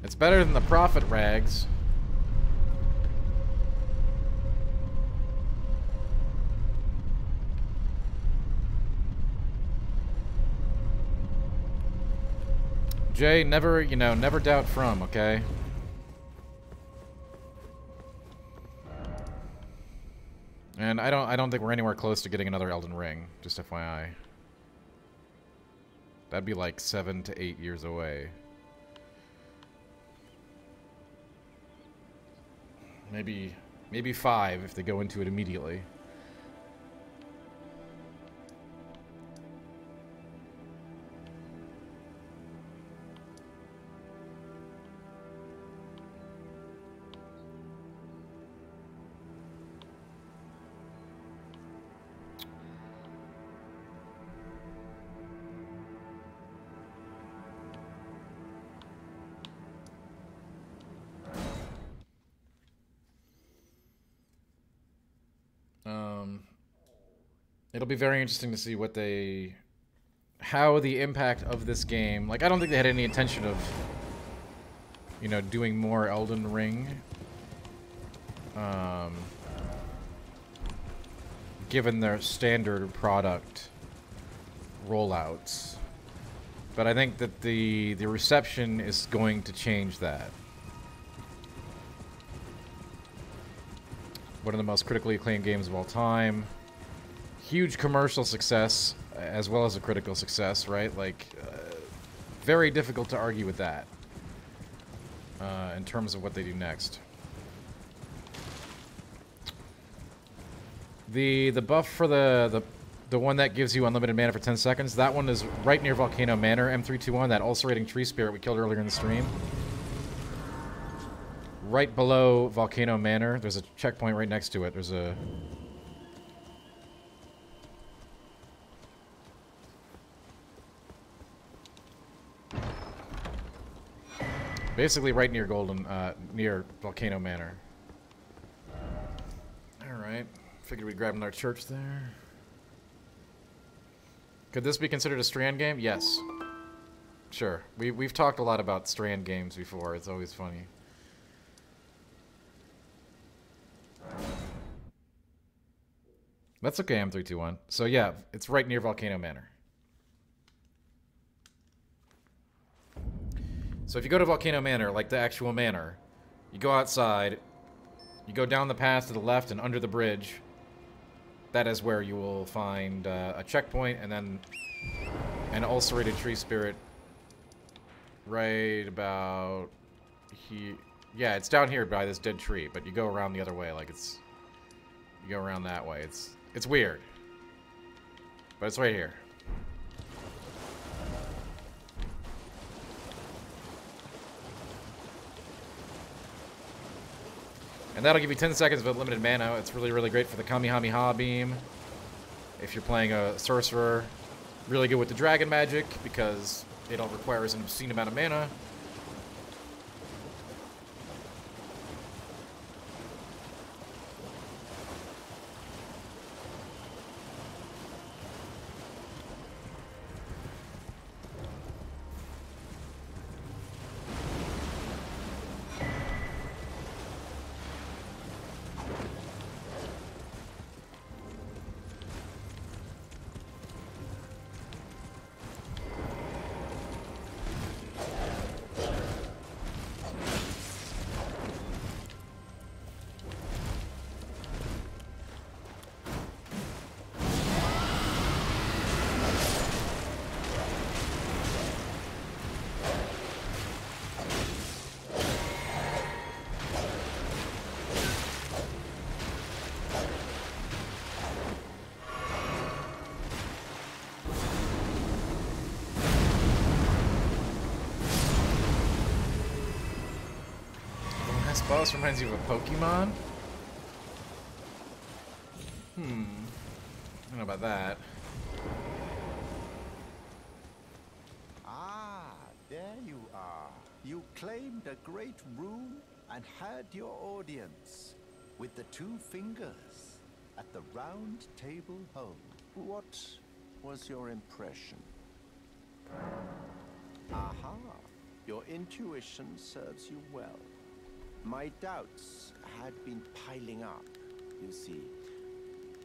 It's better than the Prophet rags. Jay, never, you know, never doubt from, okay? And I don't think we're anywhere close to getting another Elden Ring, just FYI. That'd be like 7 to 8 years away. Maybe 5 if they go into it immediately. It'll be very interesting to see what how the impact of this game, like I don't think they had any intention of, you know, doing more Elden Ring, given their standard product rollouts. But I think that the reception is going to change that. One of the most critically acclaimed games of all time. Huge commercial success, as well as a critical success, right? Like, very difficult to argue with that in terms of what they do next. The buff for the one that gives you unlimited mana for 10 seconds, that one is right near Volcano Manor, M321, that ulcerating tree spirit we killed earlier in the stream. Right below Volcano Manor, there's a checkpoint right next to it. There's a... basically right near near Volcano Manor. Alright. Figured we'd grab another church there. Could this be considered a Strand game? Yes. Sure. We've talked a lot about Strand games before. It's always funny. That's okay, M321. So yeah, it's right near Volcano Manor. So if you go to Volcano Manor, like the actual manor, you go outside, you go down the path to the left and under the bridge. That is where you will find a checkpoint and then an ulcerated tree spirit right about here. Yeah, it's down here by this dead tree, but you go around the other way, like it's... you go around that way. It's weird. But it's right here. And that'll give you 10 seconds of unlimited mana. It's really, really great for the Kamehameha beam. If you're playing a sorcerer. Really good with the dragon magic because it all requires an obscene amount of mana. boss reminds you of a Pokemon? I don't know about that. Ah, there you are. You claimed a great room and had your audience with the two fingers at the round table home. What was your impression? Aha, your intuition serves you well. My doubts had been piling up, you see.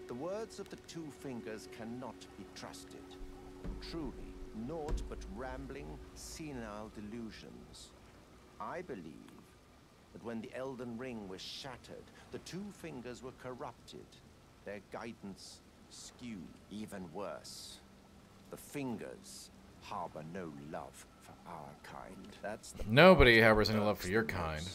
The words of the two fingers cannot be trusted. Truly, naught but rambling, senile delusions. I believe that when the Elden Ring was shattered, the two fingers were corrupted, their guidance skewed. Even worse, the fingers harbor no love for our kind. That's the Nobody harbors any love for your kind.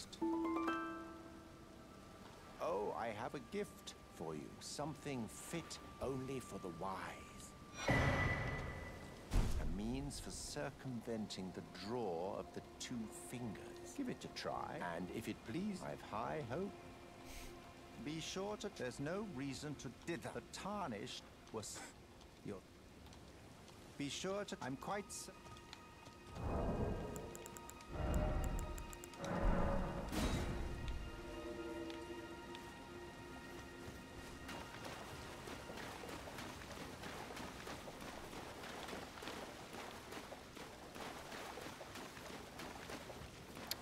Oh, I have a gift for you. Something fit only for the wise. A means for circumventing the draw of the two fingers. Give it a try, and if it please, I've high hope. Be sure to... There's no reason to dither. The tarnished was your... Be sure to... I'm quite...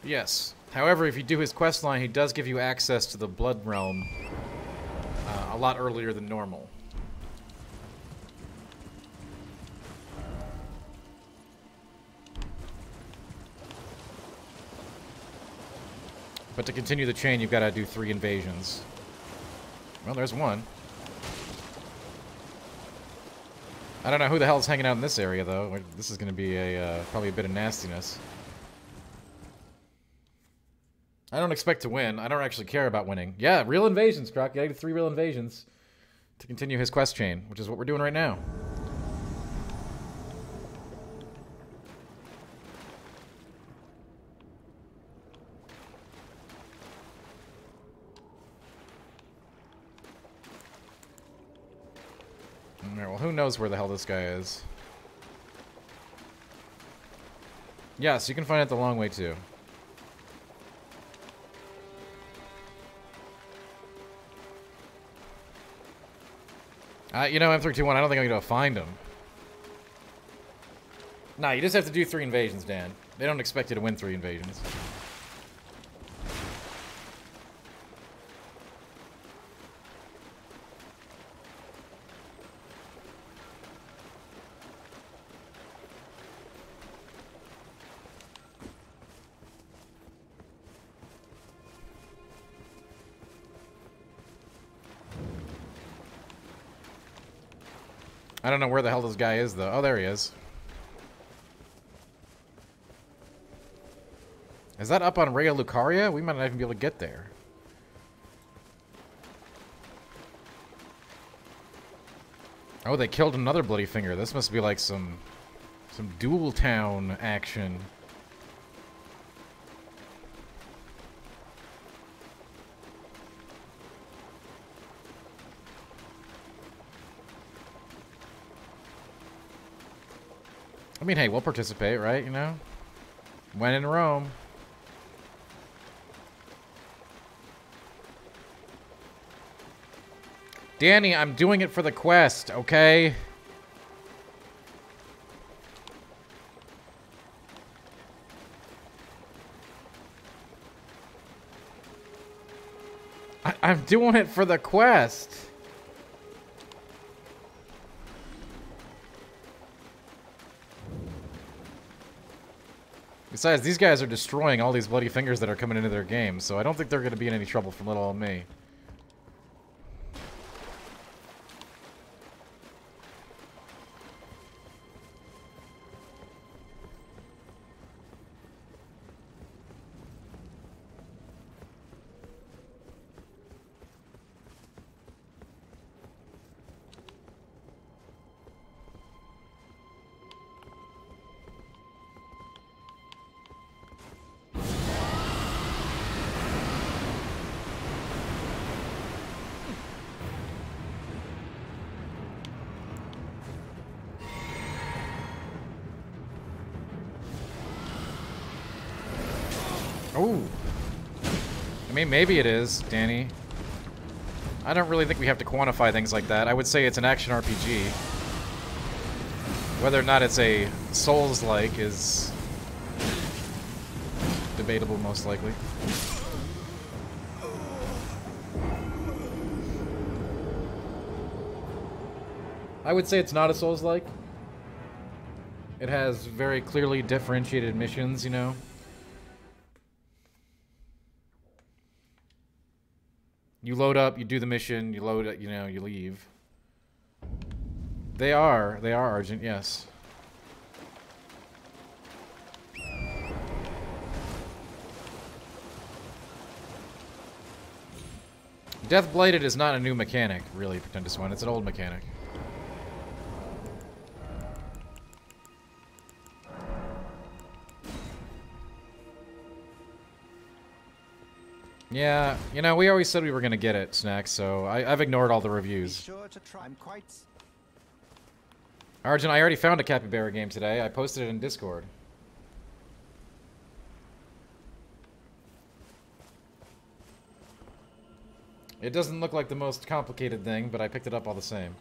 Yes. However, if you do his quest line, he does give you access to the Blood Realm a lot earlier than normal. But to continue the chain, you've got to do 3 invasions. Well, there's one. I don't know who the hell's hanging out in this area, though. This is going to be probably a bit of nastiness. I don't expect to win. I don't actually care about winning. Yeah, real invasions, Croc. Yeah, 3 real invasions to continue his quest chain, which is what we're doing right now. Alright, well, who knows where the hell this guy is? Yes, you can find it the long way, too. You know, M321, I don't think I'm going to find him. Nah, you just have to do 3 invasions, Dan. They don't expect you to win 3 invasions. I don't know where the hell this guy is, though. Oh, there he is. Is that up on Raya Lucaria? We might not even be able to get there. Oh, they killed another Bloody Finger. This must be like some Dual Town action. I mean, hey, we'll participate, right? You know? When in Rome. Danny, I'm doing it for the quest, okay? I'm doing it for the quest. Besides, these guys are destroying all these Bloody Fingers that are coming into their game, so I don't think they're going to be in any trouble from little old me. Oh. I mean, maybe it is, Danny. I don't really think we have to quantify things like that. I would say it's an action RPG. Whether or not it's a Souls-like is debatable, most likely. I would say it's not a Souls-like. It has very clearly differentiated missions, you know? You load up, you do the mission, you load it, you know, you leave. They are Argent, yes. Death Bladed is not a new mechanic, really, Pretend to Swan. It's an old mechanic. Yeah, you know, we always said we were going to get it, Snack, so I've ignored all the reviews. Sure to try. I'm quite... Arjun, I already found a Capybara game today. I posted it in Discord. It doesn't look like the most complicated thing, but I picked it up all the same.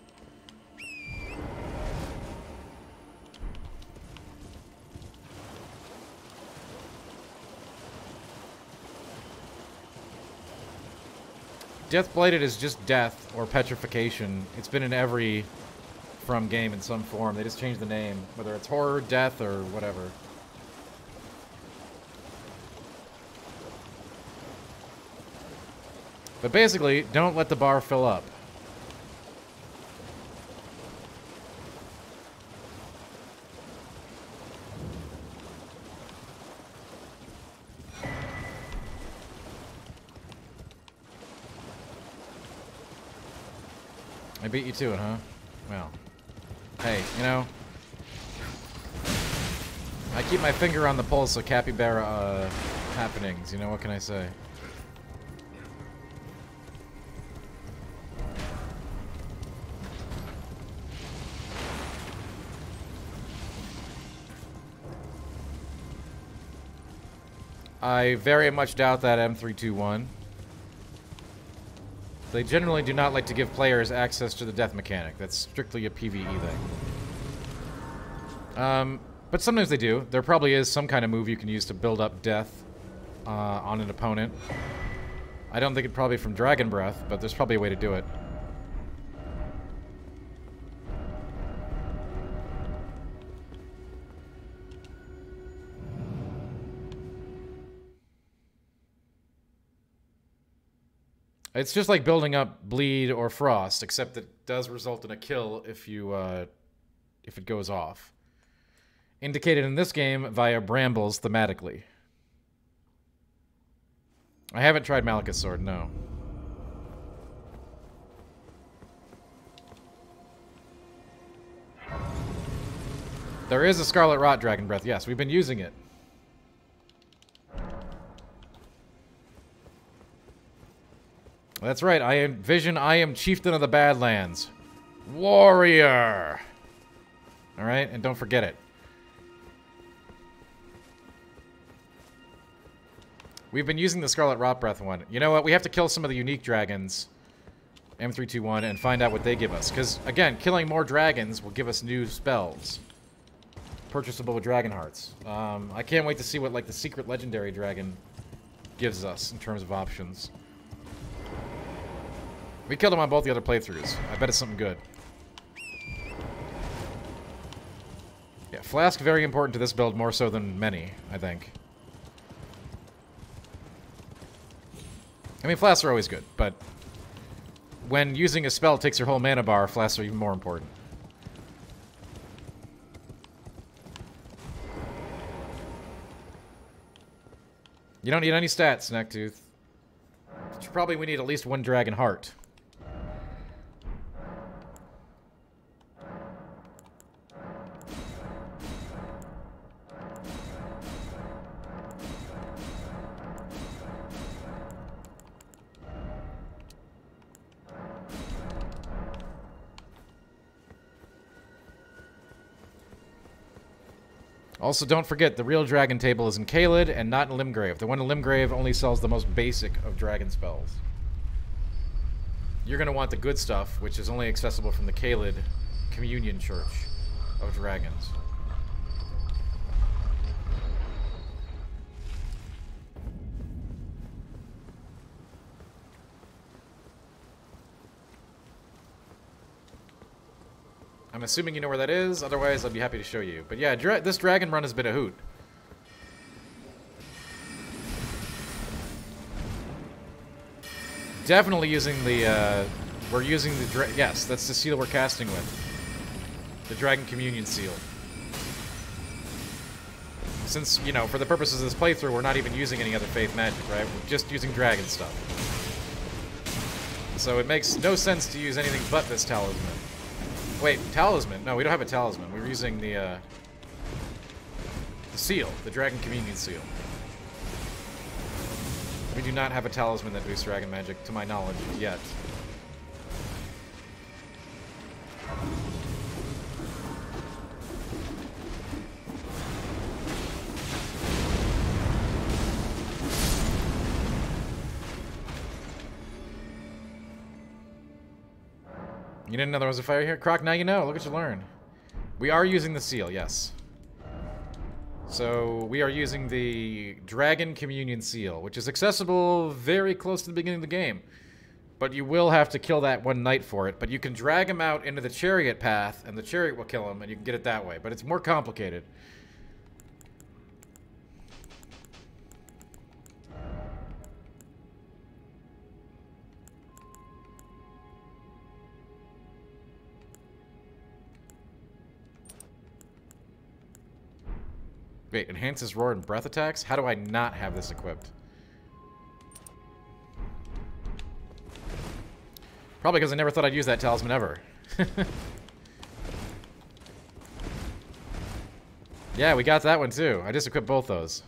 Death Bladed is just death or petrification. It's been in every From game in some form. They just changed the name, whether it's horror, death, or whatever. But basically, don't let the bar fill up. I beat you to it, huh? Well. Hey, you know, I keep my finger on the pulse of Capybara happenings, you know, what can I say? I very much doubt that M321. They generally do not like to give players access to the death mechanic. That's strictly a PvE thing. But sometimes they do. There probably is some kind of move you can use to build up death on an opponent. I don't think it's probably from Dragon Breath, but there's probably a way to do it. It's just like building up Bleed or Frost, except it does result in a kill if you, if it goes off. Indicated in this game via brambles thematically. I haven't tried Malachus Sword, no. There is a Scarlet Rot Dragon Breath, yes, we've been using it. That's right, I am Vision, I am Chieftain of the Badlands. Warrior! Alright, and don't forget it. We've been using the Scarlet Rot Breath one. You know what, we have to kill some of the unique dragons, M321, and find out what they give us. Because, again, killing more dragons will give us new spells. Purchasable with Dragon Hearts. I can't wait to see what, like, the secret legendary dragon gives us in terms of options. We killed him on both the other playthroughs. I bet it's something good. Yeah, Flask very important to this build, more so than many, I think. I mean, Flasks are always good, but when using a spell takes your whole mana bar, Flasks are even more important. You don't need any stats, Snacktooth. Probably we need at least one Dragon Heart. Also, don't forget, the real dragon table is in Caelid and not in Limgrave. The one in Limgrave only sells the most basic of dragon spells. You're going to want the good stuff, which is only accessible from the Caelid Communion Church of Dragons. I'm assuming you know where that is, otherwise I'd be happy to show you. But yeah, this dragon run has been a hoot. Definitely using the, we're using the, yes, that's the seal we're casting with. The Dragon Communion Seal. Since, you know, for the purposes of this playthrough, we're not even using any other faith magic, right? We're just using dragon stuff. So it makes no sense to use anything but this talisman. Wait, talisman? No, we don't have a talisman. We're using the seal, the Dragon Communion Seal. We do not have a talisman that boosts dragon magic, to my knowledge, yet. You didn't know there was a fire here? Croc, now you know. Look what you learned. We are using the seal, yes. So, we are using the Dragon Communion Seal, which is accessible very close to the beginning of the game. But you will have to kill that one knight for it. But you can drag him out into the chariot path, and the chariot will kill him, and you can get it that way. But it's more complicated. Wait, enhances roar and breath attacks? How do I not have this equipped? Probably because I never thought I'd use that talisman ever. Yeah, we got that one too. I just equipped both those.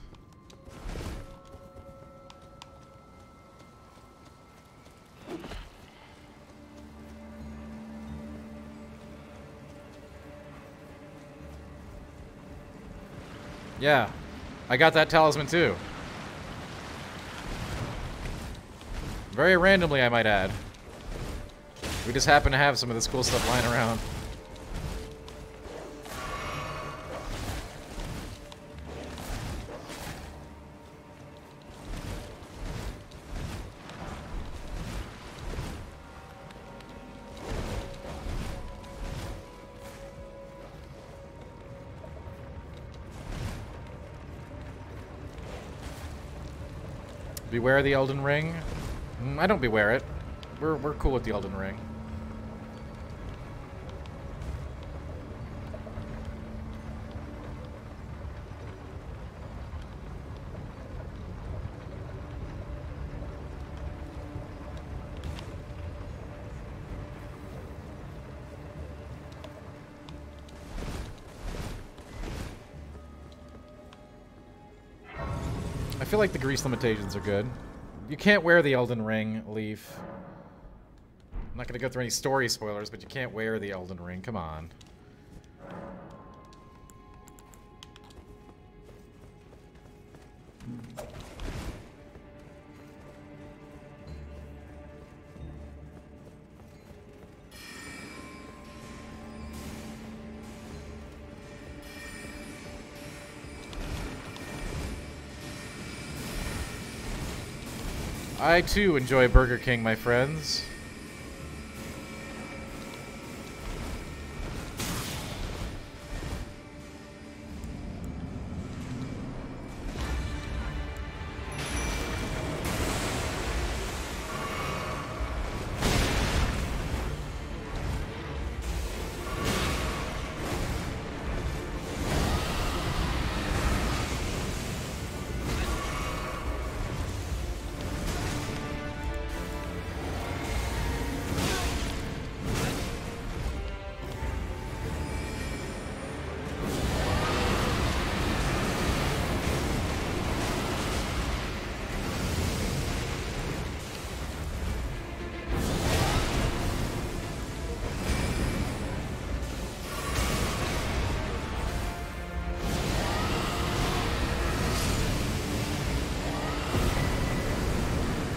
Yeah, I got that talisman too. Very randomly, I might add. We just happen to have some of this cool stuff lying around. Beware the Elden Ring? I don't beware it. We're cool with the Elden Ring. I feel like the grease limitations are good. You can't wear the Elden Ring, Leaf. I'm not going to go through any story spoilers, but you can't wear the Elden Ring. Come on. I too enjoy Burger King, my friends.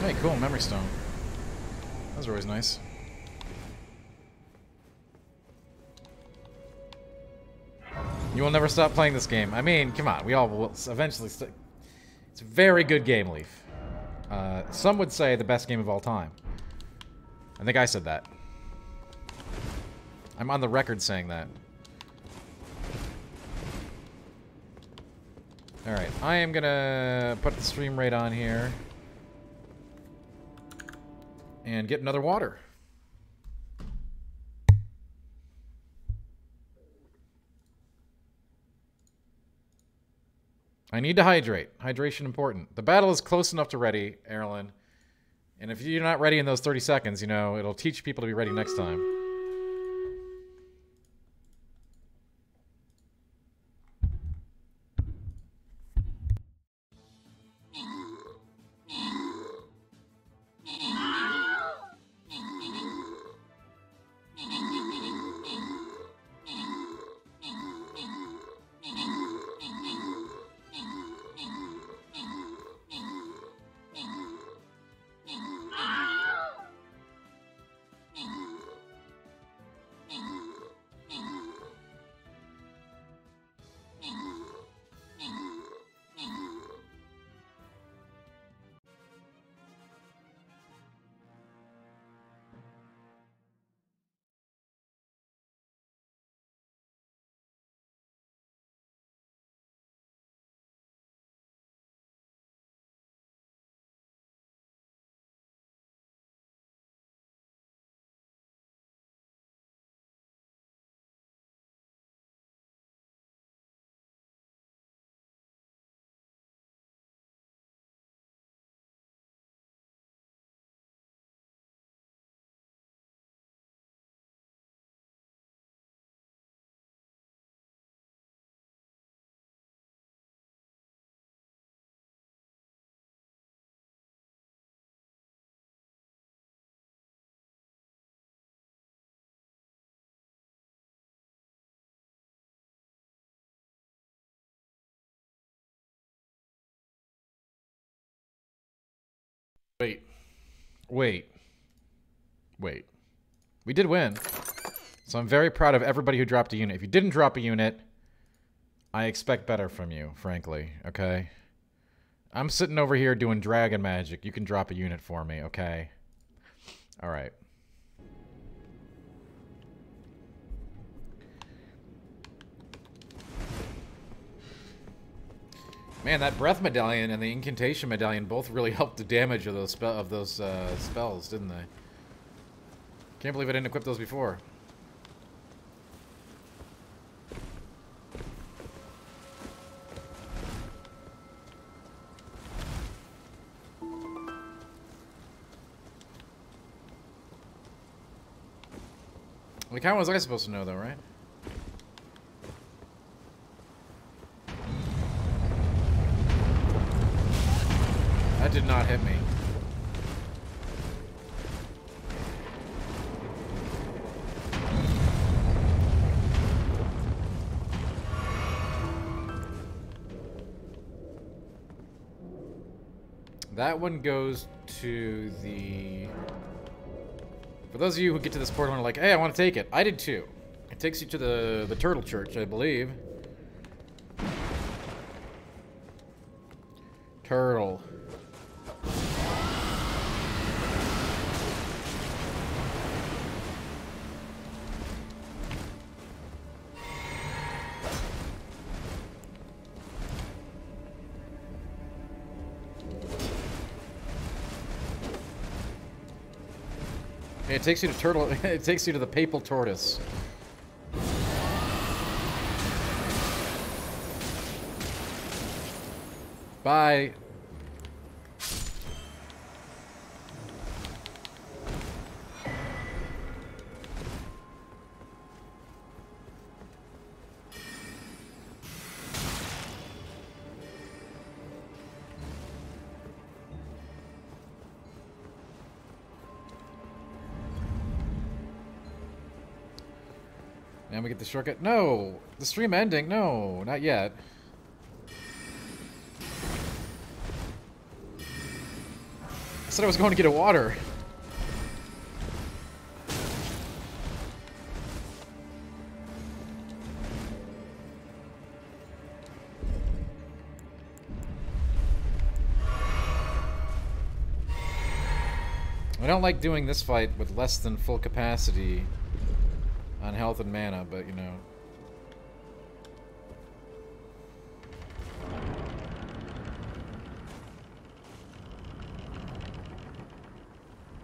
Hey, cool, memory stone. Those are always nice. You will never stop playing this game. I mean, come on, we all will eventually. It's a very good game, Leaf. Some would say the best game of all time. I think I said that. I'm on the record saying that. Alright, I am gonna put the stream rate on here. And get another water. I need to hydrate. Hydration important. The battle is close enough to ready, Erlen. And if you're not ready in those 30 seconds, you know, it'll teach people to be ready next time. Wait. Wait. Wait. We did win. So I'm very proud of everybody who dropped a unit. If you didn't drop a unit, I expect better from you, frankly, okay? I'm sitting over here doing dragon magic. You can drop a unit for me, okay? Alright. Man, that breath medallion and the incantation medallion both really helped the damage of those spells, didn't they? Can't believe I didn't equip those before. Like, how was I supposed to know, though, right? That did not hit me. That one goes to the... For those of you who get to this portal and are like, hey, I want to take it. I did too. It takes you to the Turtle Church, I believe. Turtle. It takes you to Turtle. It takes you to the Papal Tortoise. Bye. And we get the shortcut. No! The stream ending? No, not yet. said I was going to get a water. I don't like doing this fight with less than full capacity on health and mana, but you know.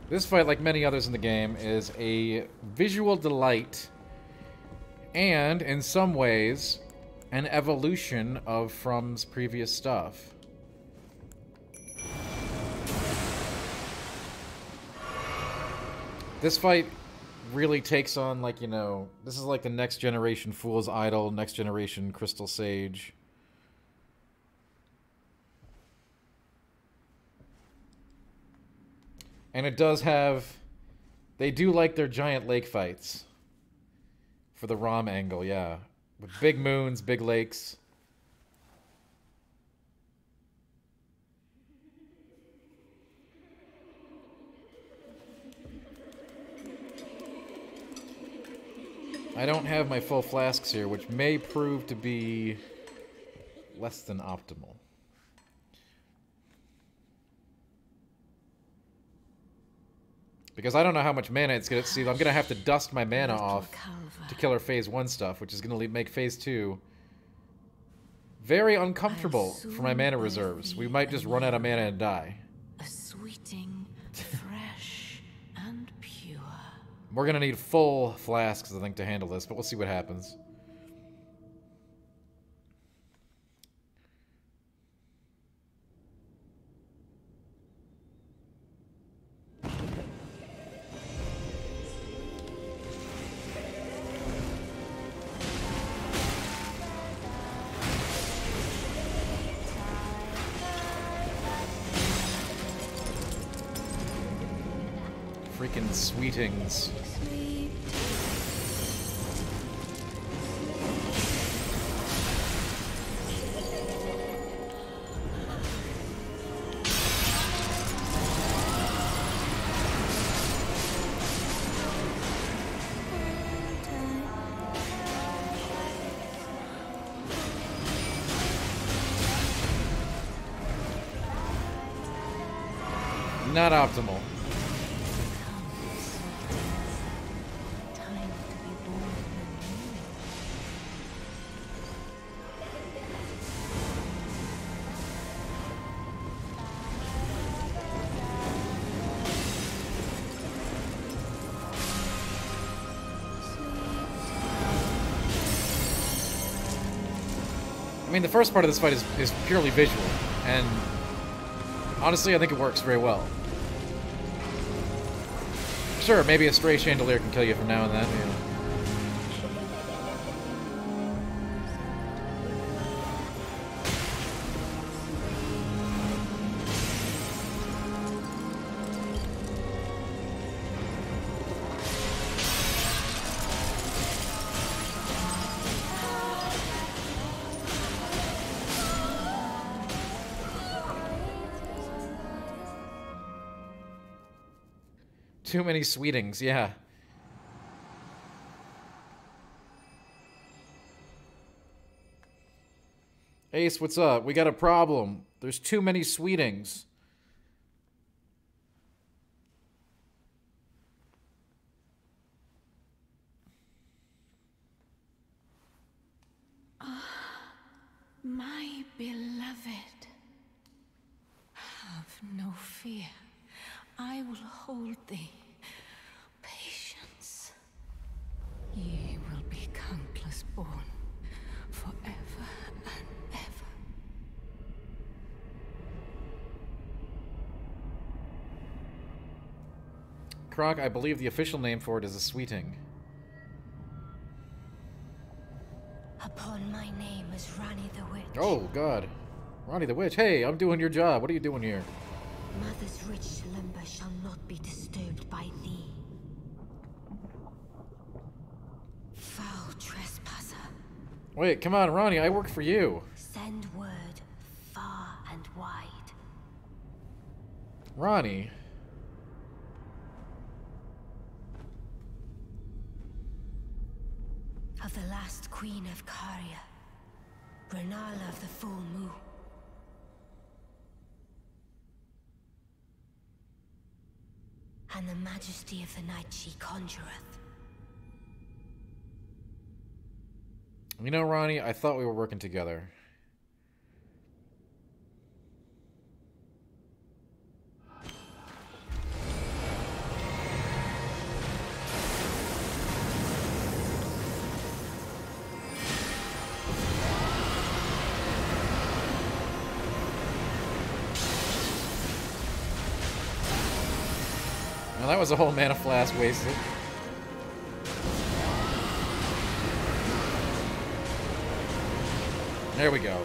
This fight, like many others in the game, is a visual delight and, in some ways, an evolution of From's previous stuff. This fight really takes on, like, you know, this is like the next generation Fool's Idol, next generation Crystal Sage. And it does have, they do like their giant lake fights. For the ROM angle, yeah. With big moons, big lakes. I don't have my full flasks here, which may prove to be less than optimal. Because I don't know how much mana it's gonna see. I'm gonna have to dust my mana off to kill her phase 1 stuff, which is gonna make phase 2 very uncomfortable for my mana reserves. We might just run out of mana and die. A sweeting, fresh and pure. We're gonna need full flasks, I think, to handle this, but we'll see what happens. Freaking sweetings. Not optimal. I mean, the first part of this fight is purely visual, and honestly, I think it works very well. Sure, maybe a stray chandelier can kill you from now and then, you know. Too many sweetings, yeah. Ace, what's up? We got a problem. There's too many sweetings. My beloved, have no fear. I will hold thee. Patience. Ye will be countless born, forever and ever. Croc, I believe the official name for it is a sweeting. Upon my name is Rani the Witch. Oh, God. Ronnie the Witch, hey, I'm doing your job. What are you doing here? Mother's rich limber shall not be disturbed by thee. Foul trespasser. Wait, come on, Ronnie, I work for you. Send word far and wide. Ronnie. of the last queen of Caria, Renala of the full moon. And the majesty of the night she conjureth. You know, Ronnie, I thought we were working together. Well, that was a whole mana flask wasted. There we go.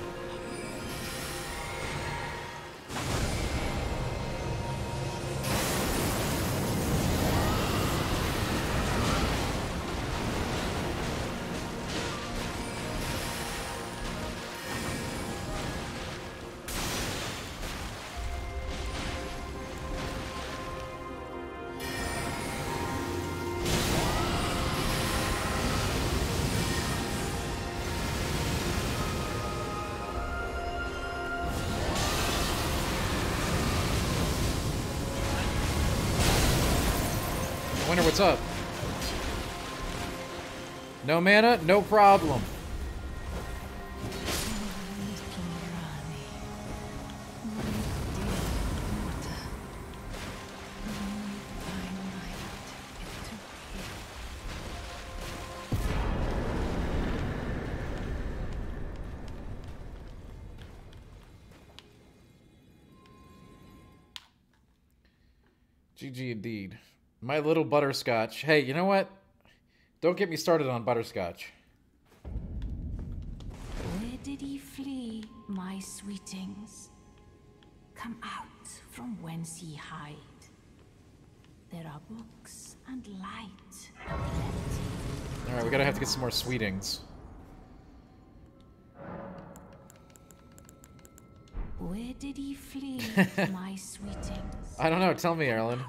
Wonder what's up. No mana? No problem. GG indeed. My little butterscotch. Hey, you know what? Don't get me started on butterscotch. Where did he flee, my sweetings? Come out from whence ye hide. There are books and light aplenty. Alright, we gotta have to get some more sweetings. Where did he flee, my sweetings? I don't know. Tell me, Erlen.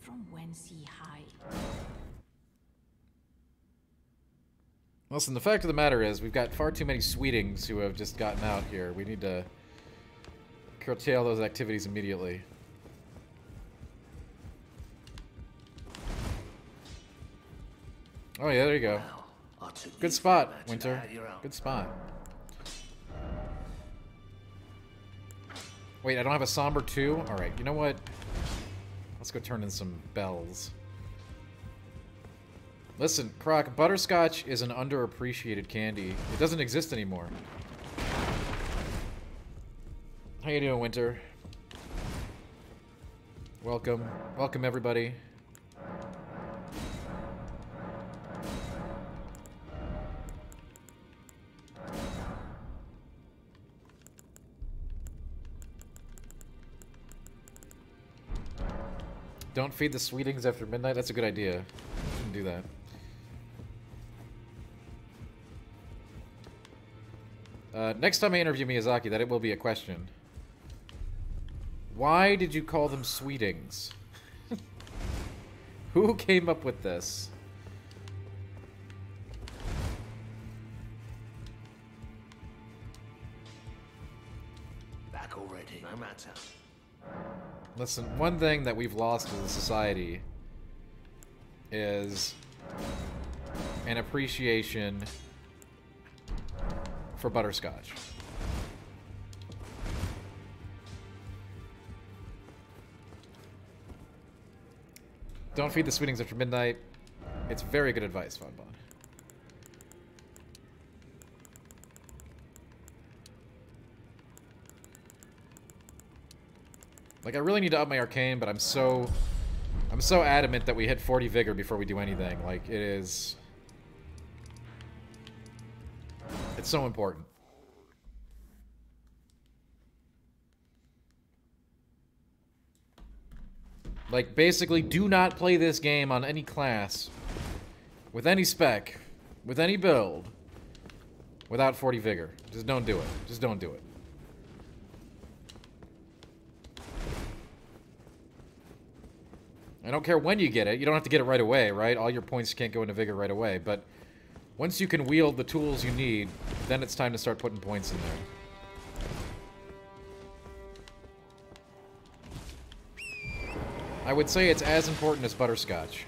From whence ye hide. Listen, the fact of the matter is, we've got far too many sweetings who have just gotten out here. We need to curtail those activities immediately. Oh yeah, there you go. Good spot, Winter. Good spot. Wait, I don't have a somber too? Alright, you know what? Let's go turn in some bells. Listen, Croc, butterscotch is an underappreciated candy. It doesn't exist anymore. How you doing, Winter? Welcome. Welcome, everybody. Don't feed the sweetings after midnight? That's a good idea. Shouldn't do that. Next time I interview Miyazaki, that it will be a question. Why did you call them sweetings? Who came up with this? Back already, no matter. Listen, one thing that we've lost as a society is an appreciation for butterscotch. Don't feed the sweetings after midnight. It's very good advice, Fonbon. Like, I really need to up my arcane, but I'm so adamant that we hit 40 vigor before we do anything. Like, it is... It's so important. Like, basically, do not play this game on any class, with any spec, with any build, without 40 vigor. Just don't do it. Just don't do it. I don't care when you get it. You don't have to get it right away, right? All your points can't go into vigor right away, but Once you can wield the tools you need, then it's time to start putting points in there. I would say it's as important as butterscotch.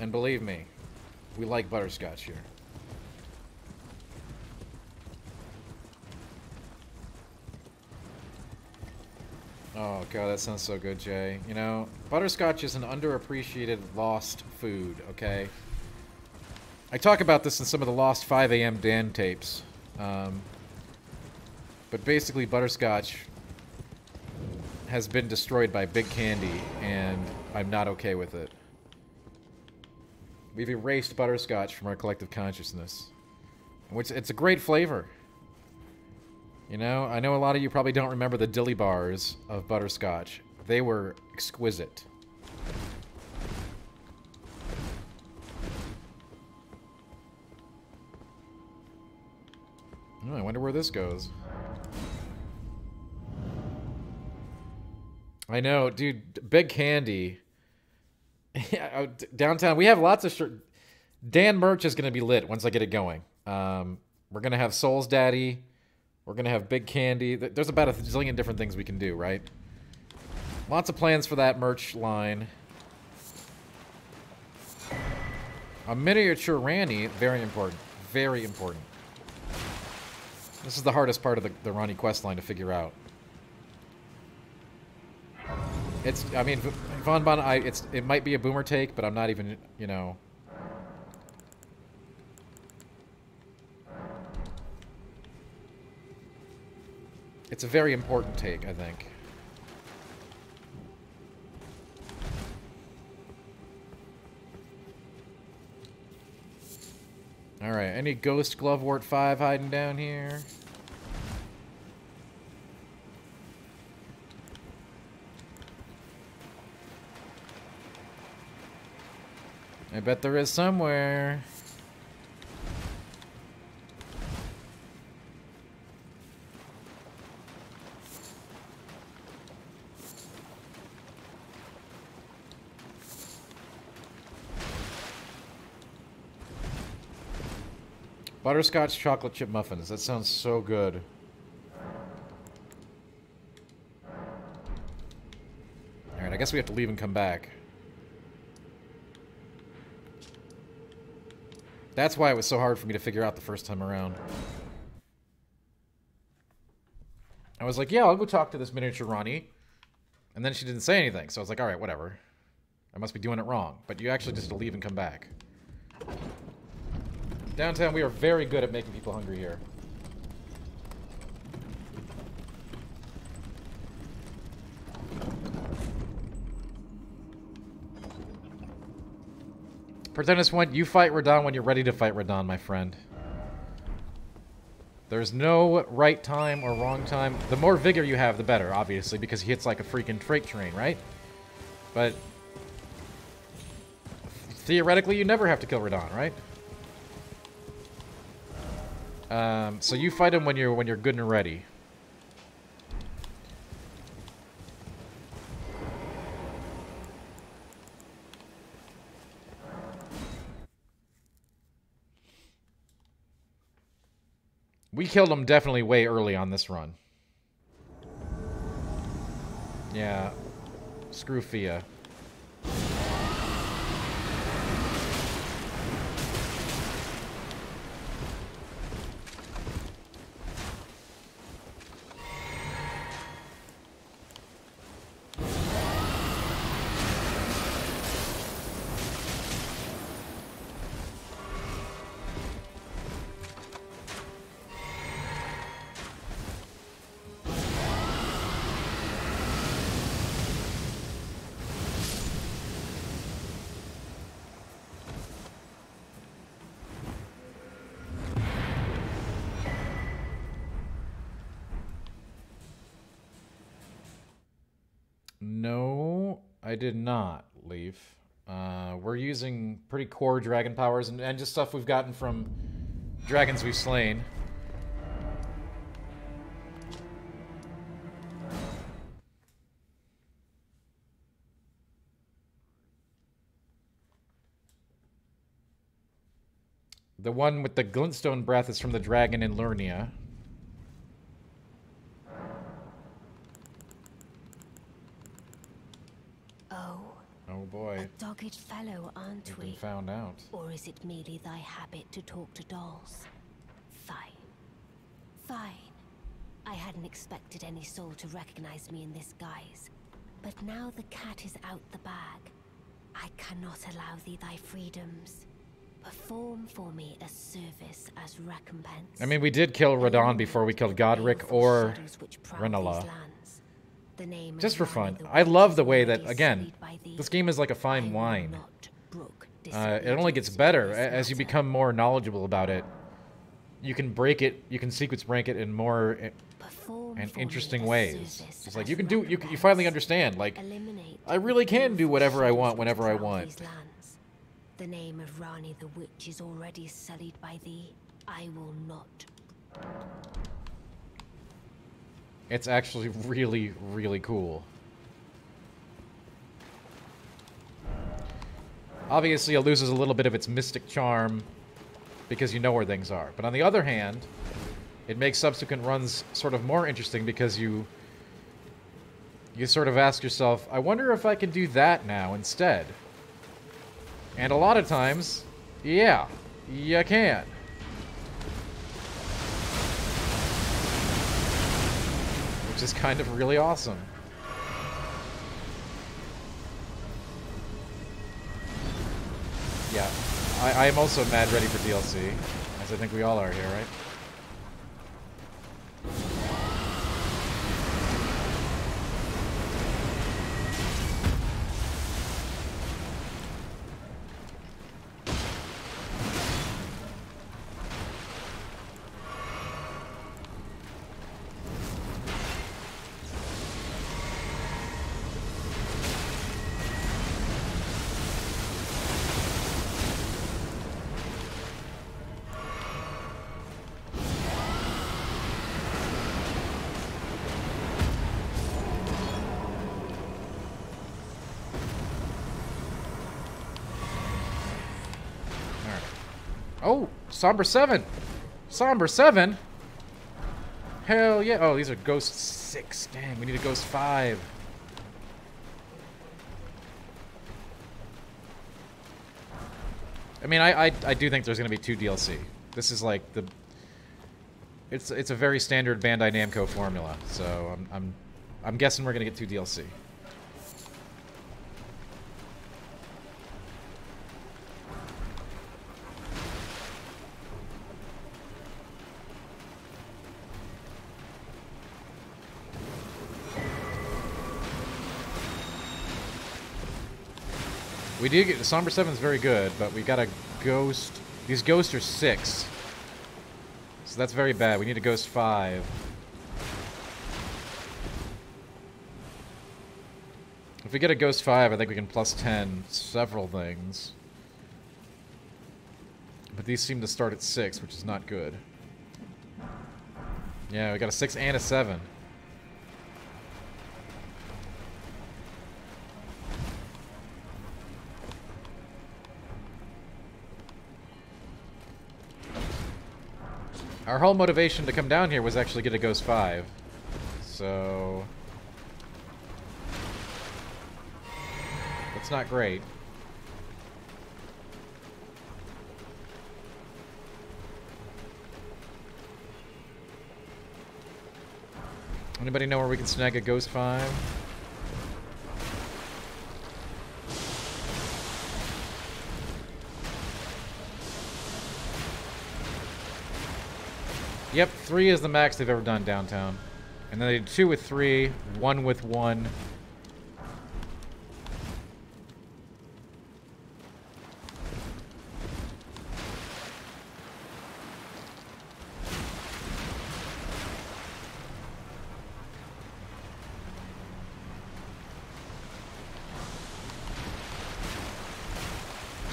And believe me, we like butterscotch here. Oh god, that sounds so good, Jay. You know, butterscotch is an underappreciated lost food, okay? I talk about this in some of the lost 5 a.m. Dan tapes. But basically, butterscotch has been destroyed by Big Candy, and I'm not okay with it. We've erased butterscotch from our collective consciousness. Which, it's a great flavor. You know, I know a lot of you probably don't remember the dilly bars of butterscotch. They were exquisite. Oh, I wonder where this goes. I know, dude, Big Candy. Downtown, we have lots of shirts. Dan merch is going to be lit once I get it going. We're going to have Soul's Daddy. We're going to have Big Candy. There's about a zillion different things we can do, right? Lots of plans for that merch line. A miniature Ranny, very important. Very important. This is the hardest part of the Ronnie quest line to figure out. It's, I mean, Von Bon, it might be a boomer take, but I'm not even, you know. It's a very important take, I think. Alright, any Ghost Glovewort 5 hiding down here? I bet there is somewhere. Butterscotch chocolate chip muffins. That sounds so good. Alright, I guess we have to leave and come back. That's why it was so hard for me to figure out the first time around. I was like, yeah, I'll go talk to this miniature Ronnie. And then she didn't say anything, so I was like, alright, whatever. I must be doing it wrong. But you actually just have to leave and come back. Downtown, we are very good at making people hungry here. Pretendus went, you fight Radon when you're ready to fight Radon, my friend. There's no right time or wrong time. The more vigor you have, the better, obviously, because he hits like a freaking freight train, right? But theoretically, you never have to kill Radon, right? So you fight him when you're good and ready. We killed him definitely way early on this run. Yeah. Screw Fia. No, I did not leave. We're using pretty core dragon powers and just stuff we've gotten from dragons we've slain. The one with the glintstone breath is from the dragon in Lernia. Oh, Oh boy, a dogged fellow, aren't we've been we? found out. Or is it merely thy habit to talk to dolls? Fine. Fine. I hadn't expected any soul to recognize me in this guise. But now the cat is out the bag. I cannot allow thee thy freedoms. Perform for me a service as recompense. I mean, we did kill Radon before we killed Godric or Renala. Just for fun. I love the way that, again, this game is like a fine wine. It only gets better as you become more knowledgeable about it. You can break it, you can sequence break it in more and interesting ways. It's like you can do, you finally understand, like, I really can do whatever I want whenever I want. The name of Rani the Witch is already sullied by thee. I will not. It's actually really, really cool. Obviously, it loses a little bit of its mystic charm because you know where things are. But on the other hand, it makes subsequent runs sort of more interesting because you sort of ask yourself, I wonder if I can do that now instead. And a lot of times, yeah, you can. Which is kind of really awesome. Yeah, I am also mad ready for DLC, as I think we all are here, right? Oh, Somber 7. Somber 7? Hell yeah. Oh, these are Ghost 6. Dang, we need a Ghost 5. I mean, I do think there's going to be 2 DLC. This is like the... It's a very standard Bandai Namco formula, so I'm guessing we're going to get 2 DLC. We did get Somber 7 is very good, but we got a Ghost. These Ghosts are 6. So that's very bad. We need a Ghost 5. If we get a Ghost 5, I think we can plus 10 several things. But these seem to start at 6, which is not good. Yeah, we got a 6 and a 7. Our whole motivation to come down here was actually get a Ghost 5. So... that's not great. Anybody know where we can snag a Ghost 5? Yep, 3 is the max they've ever done downtown. And then they did 2 with 3, 1 with 1.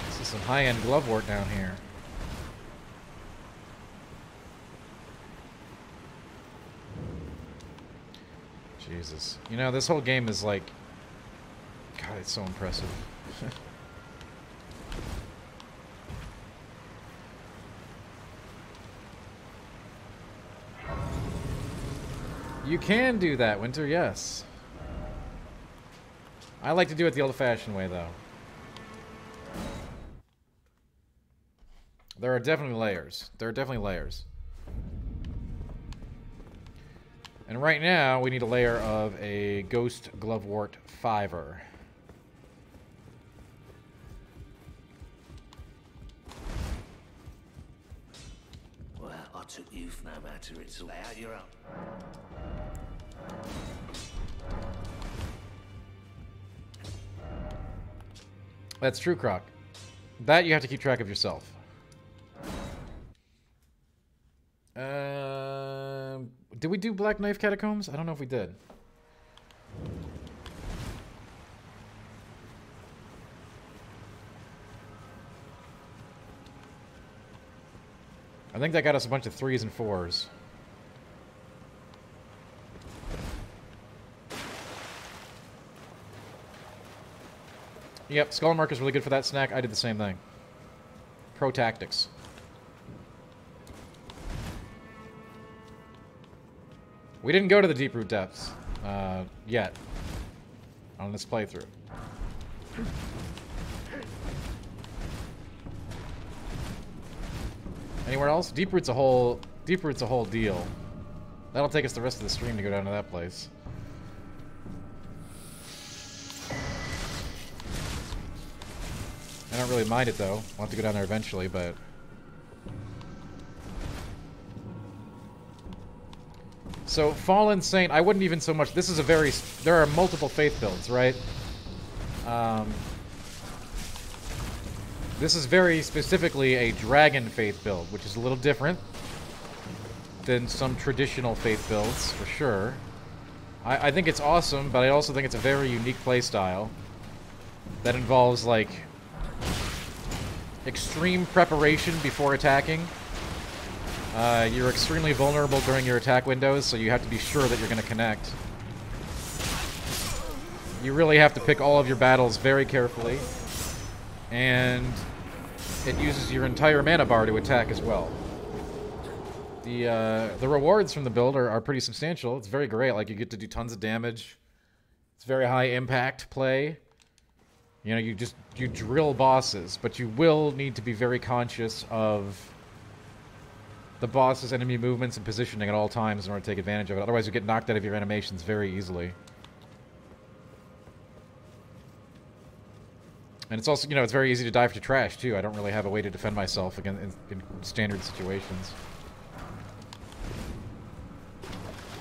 This is some high-end glovewort down here. Jesus. You know, this whole game is like... God, it's so impressive. You can do that, Winter, yes. I like to do it the old-fashioned way, though. There are definitely layers. There are definitely layers. And right now, we need a layer of a Ghost Glovewort Fiver. Well, I took you for no matter. It's lay out your own. That's true, Croc. That you have to keep track of yourself. Did we do Black Knife Catacombs? I don't know if we did. I think that got us a bunch of 3s and 4s. Yep, Skull Mark is really good for that snack. I did the same thing. Pro tactics. We didn't go to the deep root depths yet on this playthrough. Anywhere else? Deep root's a whole deal. That'll take us the rest of the stream to go down to that place. I don't really mind it though. I'll have to go down there eventually, but so, Fallen Saint, I wouldn't even so much... This is a very... There are multiple faith builds, right? This is very specifically a dragon faith build, which is a little different than some traditional faith builds, for sure. I think it's awesome, but I also think it's a very unique playstyle that involves, like, extreme preparation before attacking. You're extremely vulnerable during your attack windows, so you have to be sure that you're going to connect. You really have to pick all of your battles very carefully. And it uses your entire mana bar to attack as well. The rewards from the build are pretty substantial. It's very great. Like, you get to do tons of damage. It's very high impact play. You know, you drill bosses, but you will need to be very conscious of the boss's enemy movements and positioning at all times in order to take advantage of it. Otherwise, you get knocked out of your animations very easily. And it's also, you know, it's very easy to dive to trash, too. I don't really have a way to defend myself against in standard situations.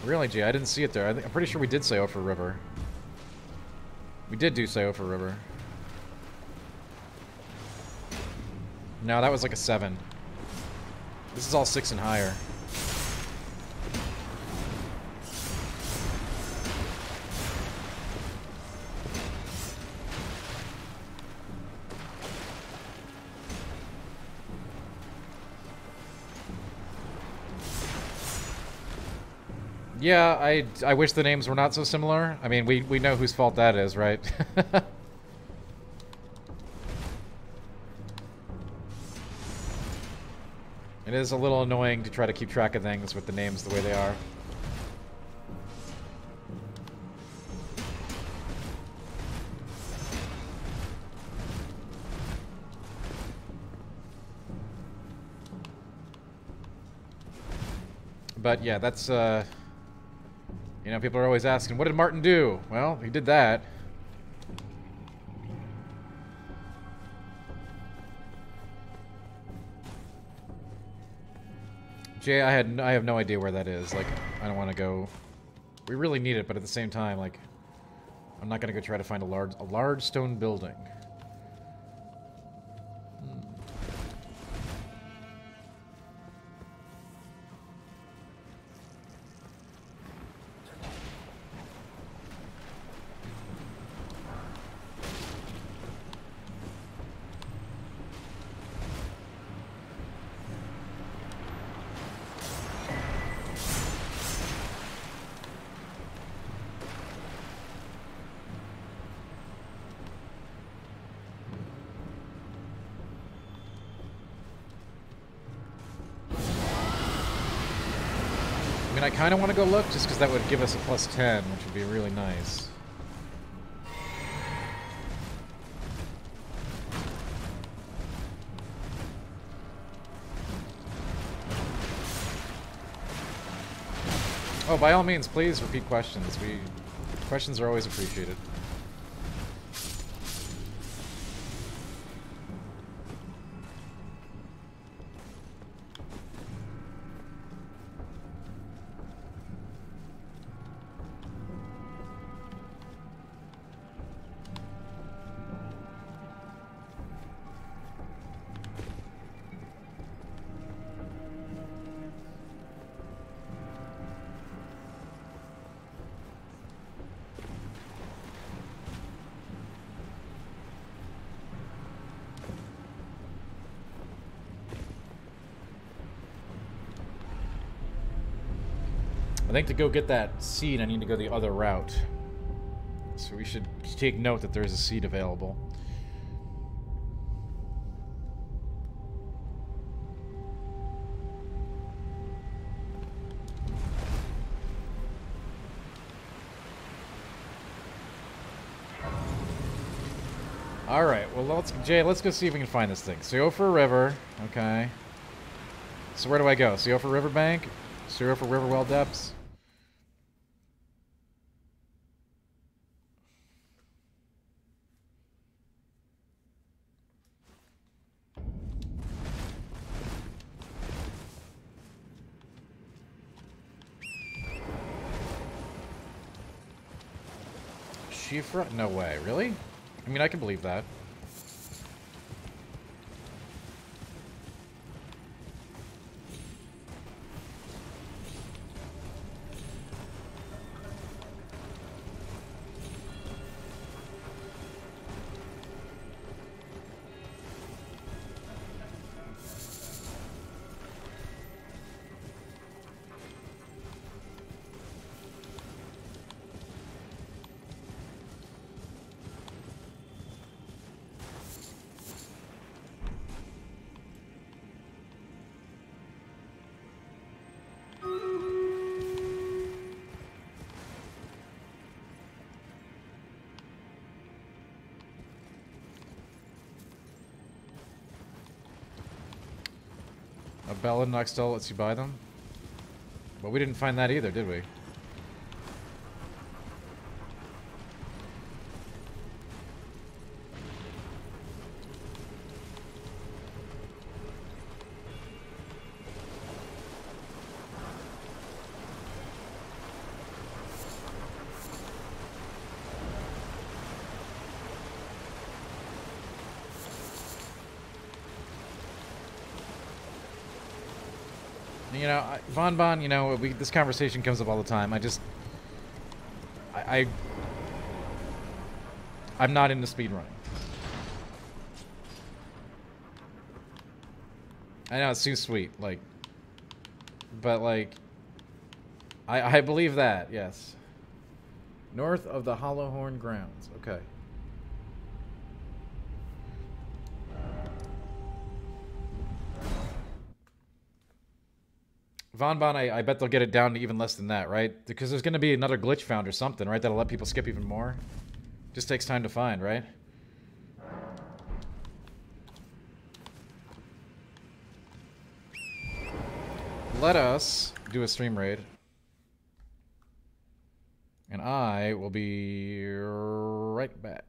Really, Jay? I didn't see it there. I'm pretty sure we did say Ophir River. We did do say Ophir River. No, that was like a 7. This is all 6 and higher. Yeah, I wish the names were not so similar. I mean, we know whose fault that is, right? It is a little annoying to try to keep track of things with the names the way they are. But yeah, that's, you know, people are always asking, what did Martin do? Well, he did that. Jay, I have no idea where that is. Like, I don't want to go. We really need it, but at the same time, like, I'm not gonna go try to find a large stone building. I kind of want to go look just because that would give us a +10, which would be really nice. Oh, by all means, please repeat questions. Questions are always appreciated. I think to go get that seed, I need to go the other route. So we should take note that there's a seed available. Alright, well, Jay, let's go see if we can find this thing. So go for a river. Okay. So where do I go? So go for riverbank? So go for riverwell depths? Shifra? No way. Really? I mean, I can believe that. Bell and Noxtel lets you buy them? Well, we didn't find that either, did we? You know, Bon, you know, this conversation comes up all the time. I'm not into speedrunning. I know, it's too sweet, like, but, like, I believe that, yes. North of the Hollowhorn grounds, okay. Bon, I bet they'll get it down to even less than that, right? Because there's going to be another glitch found or something, right? That'll let people skip even more. Just takes time to find, right? Let us do a stream raid. And I will be right back.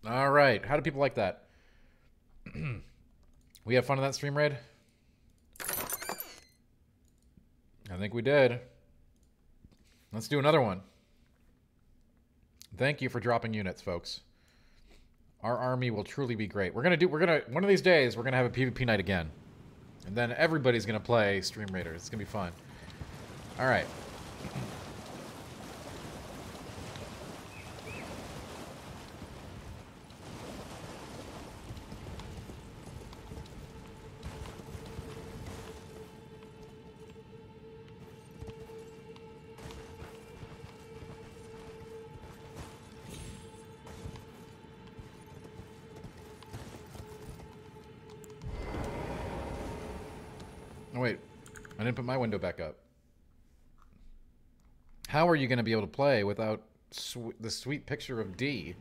All right. How do people like that? We have fun in that stream raid? I think we did. Let's do another one. Thank you for dropping units, folks. Our army will truly be great. One of these days, we're gonna have a PvP night again. And then everybody's gonna play Stream Raiders. It's gonna be fun. Alright. Oh, wait. I didn't put my window back up. How are you going to be able to play without the sweet picture of D?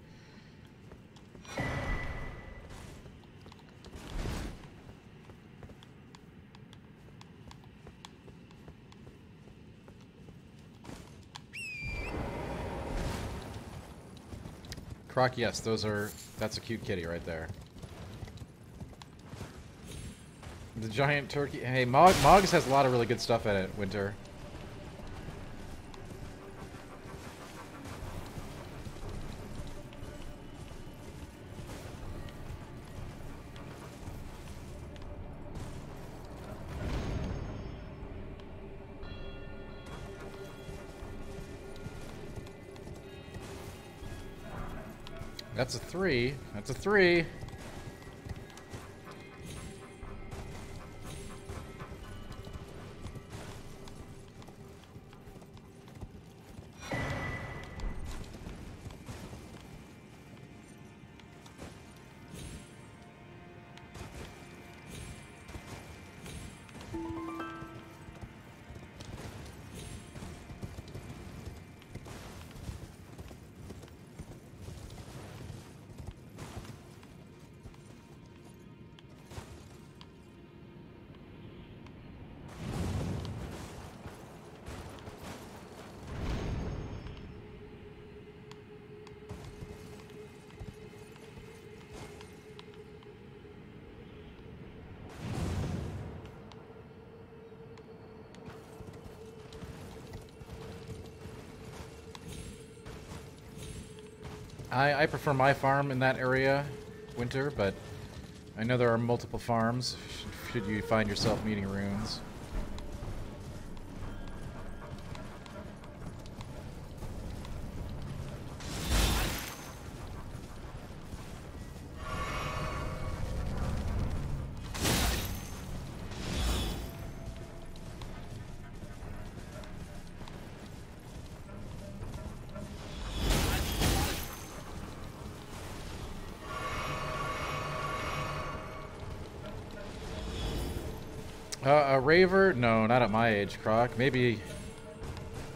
Croc, yes, that's a cute kitty right there. The giant turkey. Hey, Moggs has a lot of really good stuff in it, Winter. That's a 3. That's a 3. I prefer my farm in that area, Winter, but I know there are multiple farms should you find yourself needing runes. A raver? No, not at my age, Croc. Maybe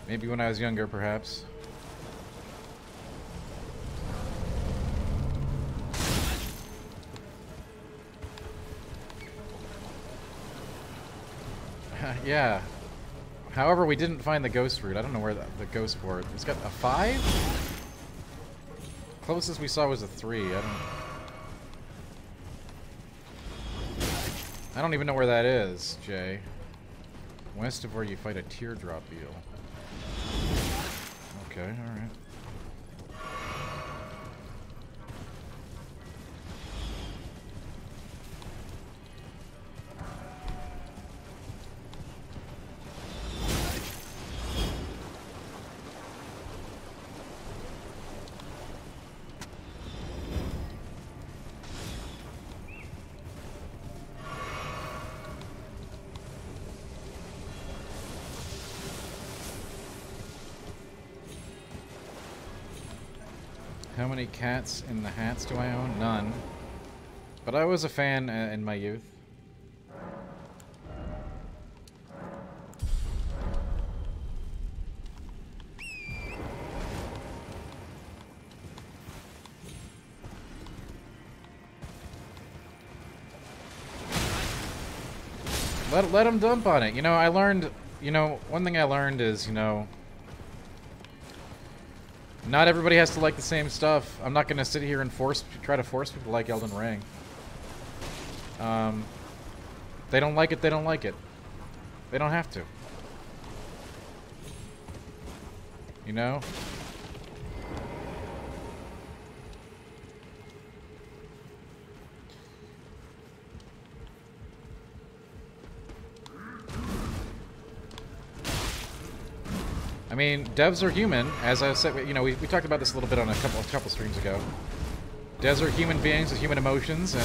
when I was younger, perhaps. Yeah. However, we didn't find the ghost route. I don't know where the ghost port. It's got a 5? Closest we saw was a 3. I don't even know where that is, Jay. West of where you fight a teardrop beetle. Okay, alright. How many cats in the hats do I own? None. But I was a fan in my youth. Let him dump on it. You know, I learned, one thing I learned is, not Not everybody has to like the same stuff. I'm not going to sit here and try to force people to like Elden Ring. They don't like it, they don't like it. They don't have to. You know? I mean, devs are human, as I said. You know, we talked about this a little bit on a couple streams ago. Devs are human beings with human emotions, and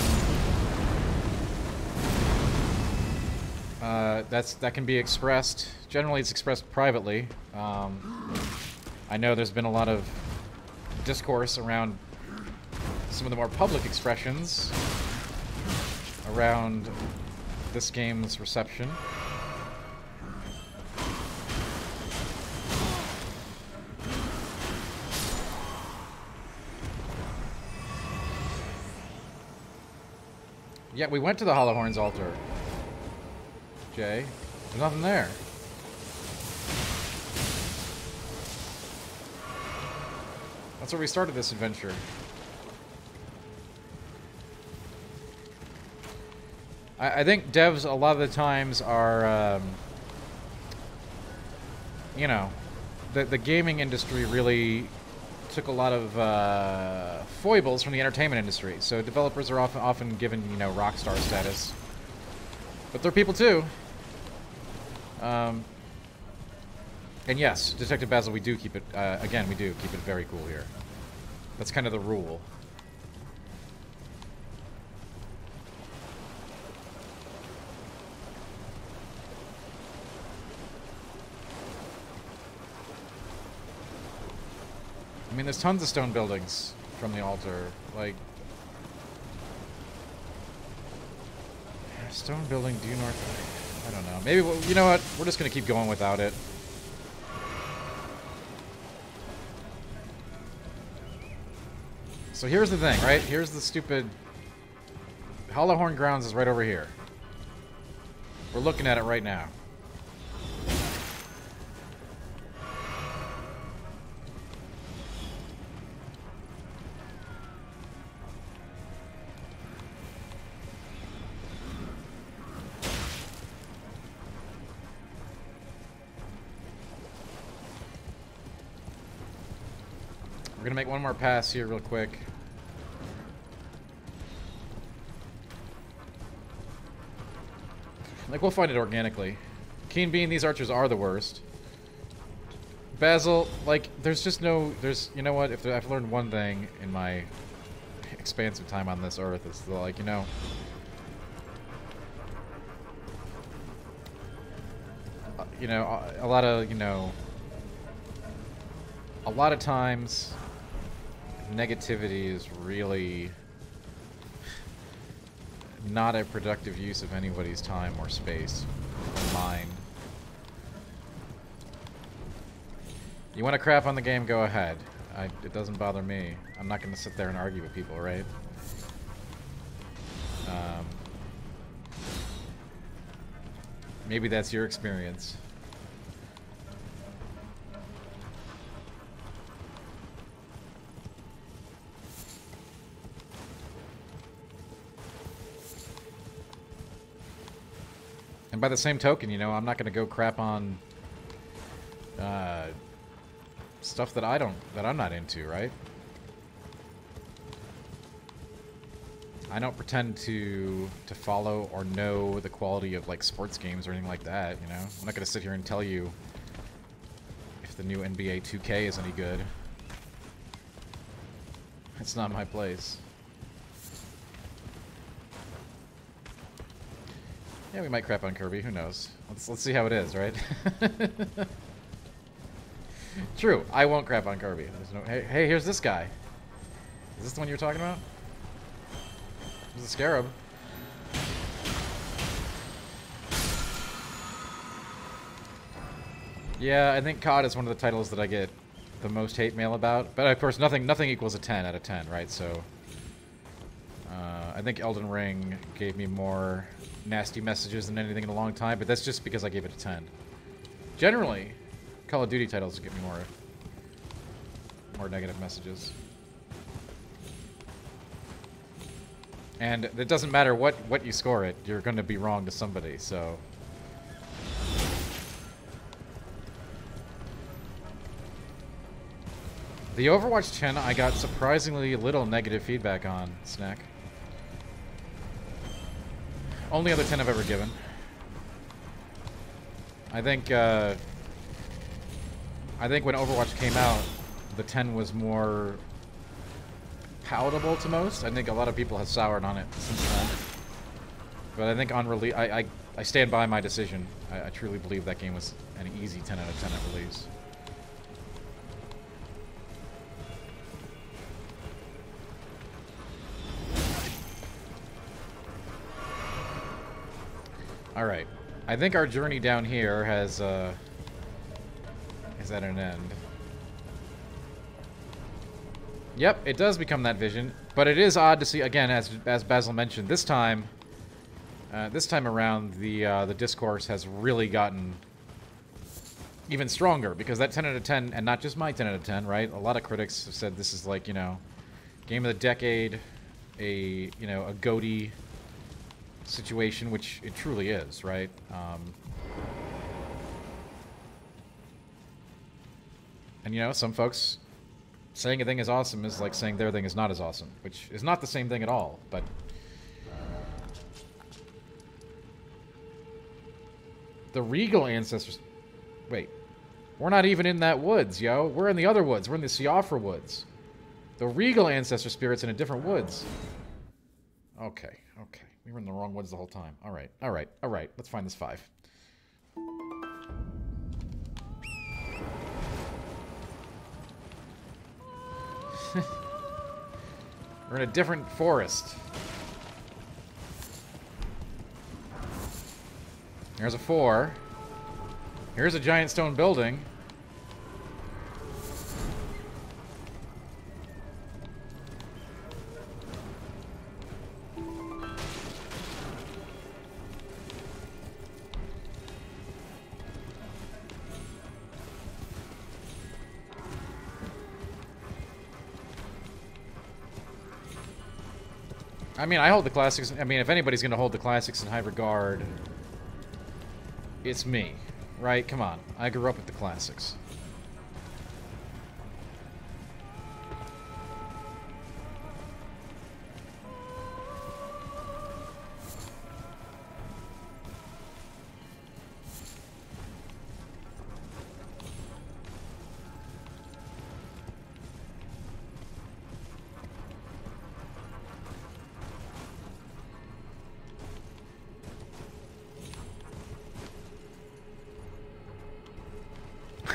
that can be expressed. Generally, it's expressed privately. I know there's been a lot of discourse around some of the more public expressions around this game's reception. Yeah, we went to the Hollowhorns altar, Jay. There's nothing there. That's where we started this adventure. I think devs a lot of the times are, you know, the gaming industry really took a lot of foibles from the entertainment industry. So developers are often given, you know, rock star status. But they're people too. And yes, Detective Basil, we do keep it, again, we do keep it very cool here. That's kind of the rule. I mean, there's tons of stone buildings from the altar. Like, stone building due north. I don't know. Maybe you know what? We're just gonna keep going without it. So here's the thing, right? Here's the stupid Hollowhorn Grounds is right over here. We're looking at it right now. We're gonna make one more pass here real quick. Like, we'll find it organically. Keen Bean, these archers are the worst. Basil, like, there's just no... you know what? If I've learned one thing in my expansive time on this earth, it's like, you know... a lot of, you know... A lot of times, negativity is really not a productive use of anybody's time or space or mind. You want to crap on the game, go ahead. It doesn't bother me. I'm not going to sit there and argue with people, right? Maybe that's your experience. And by the same token, you know, I'm not going to go crap on stuff that I'm not into, right? I don't pretend to follow or know the quality of like sports games or anything like that, you know? I'm not going to sit here and tell you if the new NBA 2K is any good. It's not my place. Yeah, we might crap on Kirby. Who knows? Let's see how it is, right? True. I won't crap on Kirby. There's no. Hey, here's this guy. Is this the one you were talking about? There's a scarab. Yeah, I think COD is one of the titles that I get the most hate mail about. But of course, nothing equals a 10 out of 10, right? So, I think Elden Ring gave me more nasty messages than anything in a long time, but that's just because I gave it a 10. Generally, Call of Duty titles get me more negative messages. And it doesn't matter what you score it, you're going to be wrong to somebody, so... The Overwatch 10 I got surprisingly little negative feedback on, Snack. Only other 10 I've ever given. I think when Overwatch came out, the 10 was more palatable to most. I think a lot of people have soured on it since then. But I think on release, I stand by my decision. I truly believe that game was an easy 10 out of 10 at release. Alright. I think our journey down here is at an end. Yep, it does become that vision, but it is odd to see, again, as Basil mentioned, this time around, the discourse has really gotten even stronger, because that 10 out of 10, and not just my 10 out of 10, right? A lot of critics have said this is like, you know, game of the decade, a GOTY situation, which it truly is, right? And you know, some folks saying a thing is awesome is like saying their thing is not as awesome, which is not the same thing at all, but the Regal ancestors... Wait. We're not even in that woods, yo. We're in the other woods. We're in the Siofra woods. The Regal ancestor spirit's in a different woods. Okay, okay. We were in the wrong woods the whole time. Alright, alright, alright. Let's find this 5. We're in a different forest. Here's a 4. Here's a giant stone building. I mean, I hold the classics. I mean, if anybody's going to hold the classics in high regard, it's me, right? Come on. I grew up with the classics.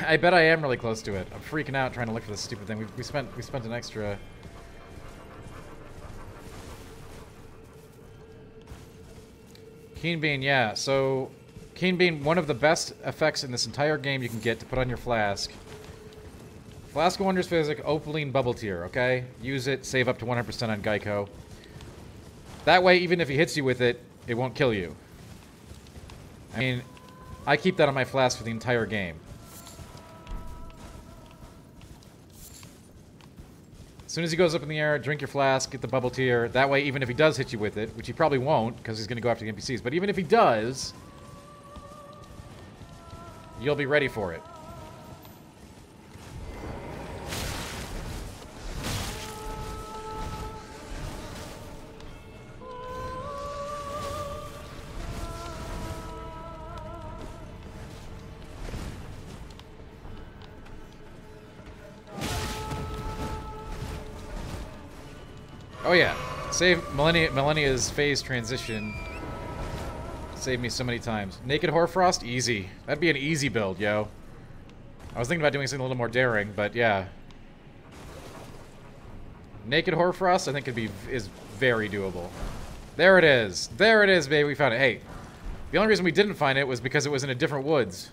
I bet I am really close to it. I'm freaking out trying to look for this stupid thing. We spent an extra... Keen Bean, yeah. So, Keen Bean, one of the best effects in this entire game you can get to put on your flask. Flask of Wonders Physic, Opaline Bubble Tier, okay? Use it, save up to 100% on Geico. That way, even if he hits you with it, it won't kill you. I mean, I keep that on my flask for the entire game. As soon as he goes up in the air, drink your flask, get the bubble tier. That way, even if he does hit you with it, which he probably won't, because he's going to go after the NPCs, but even if he does, you'll be ready for it. Oh yeah, save Millennia's phase transition. Saved me so many times. Naked Hoarfrost, easy. That'd be an easy build, yo. I was thinking about doing something a little more daring, but yeah. Naked Hoarfrost, I think is very doable. There it is. There it is, baby. We found it. Hey, the only reason we didn't find it was because it was in a different woods.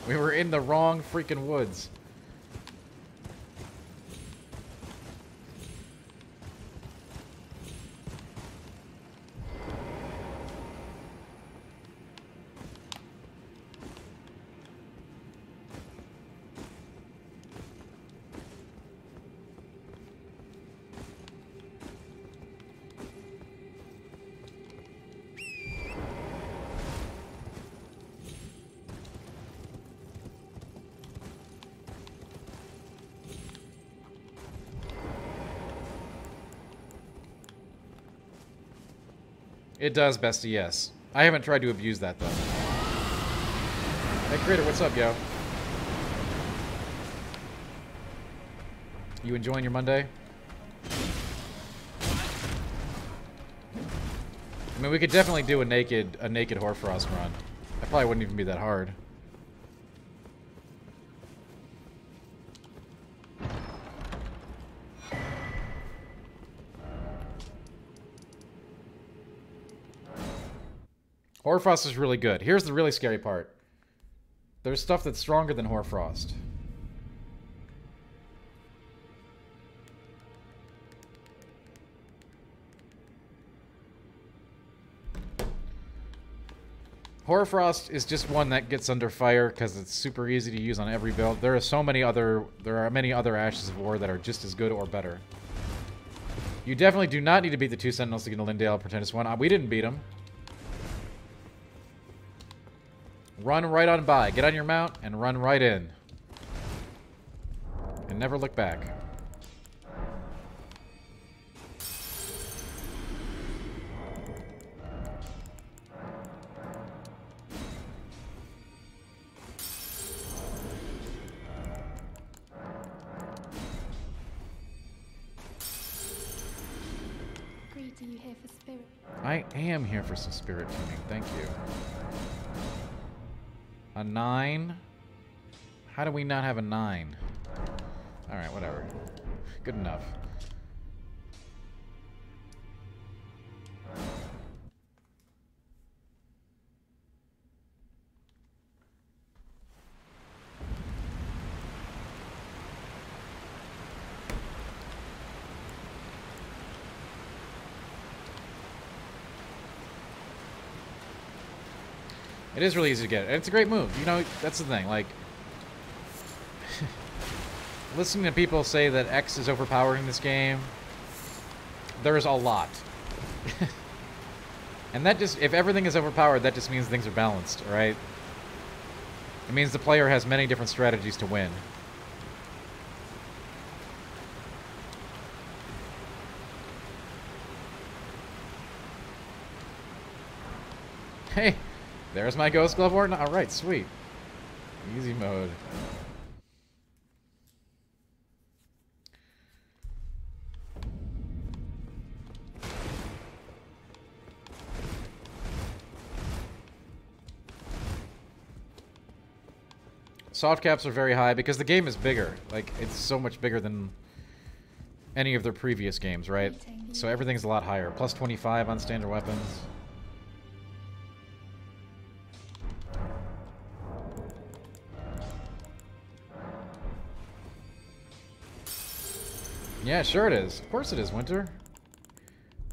We were in the wrong freaking woods. It does, Bestie, yes. I haven't tried to abuse that, though. Hey, Critter, what's up, yo? You enjoying your Monday? I mean, we could definitely do a naked Hoarfrost run. That probably wouldn't even be that hard. Hoarfrost is really good. Here's the really scary part. There's stuff that's stronger than Hoarfrost. Hoarfrost is just one that gets under fire because it's super easy to use on every build. There are many other Ashes of War that are just as good or better. You definitely do not need to beat the 2 Sentinels to get a Lindale Pretentious one. We didn't beat them. Run right on by. Get on your mount and run right in. And never look back. Greed, are you here for spirit? I am here for some spirit tuning. Thank you. A 9? How do we not have a 9? Alright, whatever. Good enough. It is really easy to get. And it's a great move. You know, that's the thing. Like, listening to people say that X is overpowered in this game, there's a lot. And that just, if everything is overpowered, that just means things are balanced, right? It means the player has many different strategies to win. Hey! There's my Ghost Glove Warden. Alright, sweet. Easy mode. Soft caps are very high because the game is bigger. Like, it's so much bigger than any of their previous games, right? So everything's a lot higher. Plus 25 on standard weapons. Yeah, sure it is. Of course it is, Winter.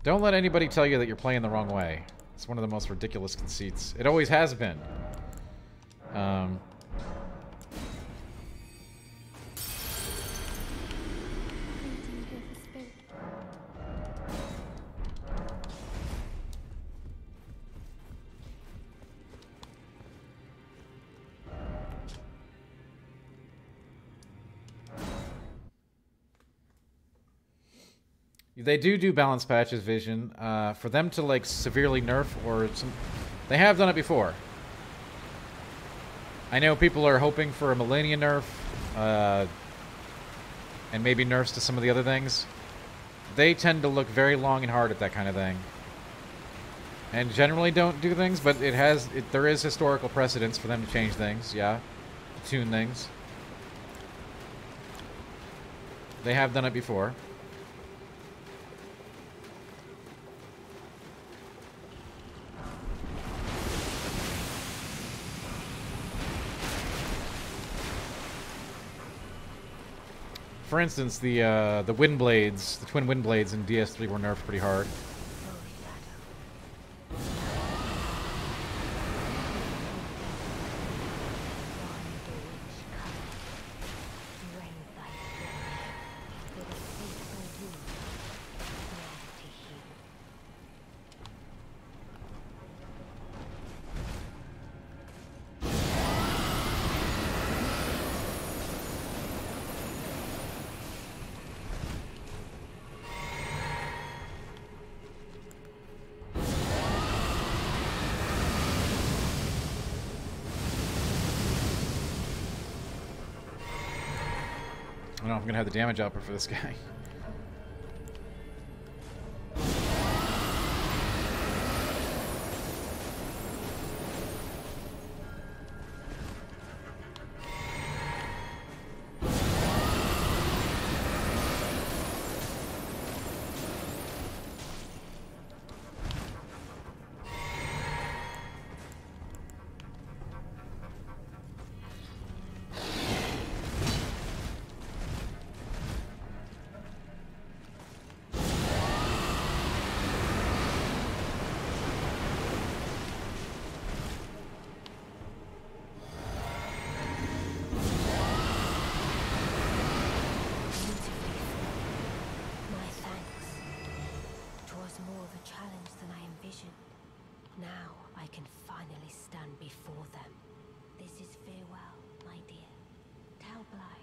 Don't let anybody tell you that you're playing the wrong way. It's one of the most ridiculous conceits. It always has been. They do balance patches, Vision. For them to, like, severely nerf or some... They have done it before. I know people are hoping for a Millennia nerf, and maybe nerfs to some of the other things. They tend to look very long and hard at that kind of thing. And generally don't do things, but there is historical precedence for them to change things, yeah. To tune things. They have done it before. For instance, the wind blades, the twin wind blades in DS3 were nerfed pretty hard. I don't know if I'm gonna have the damage output for this guy. My thanks. It was more of a challenge than I envisioned. Now I can finally stand before them. This is farewell, my dear. Tell Bly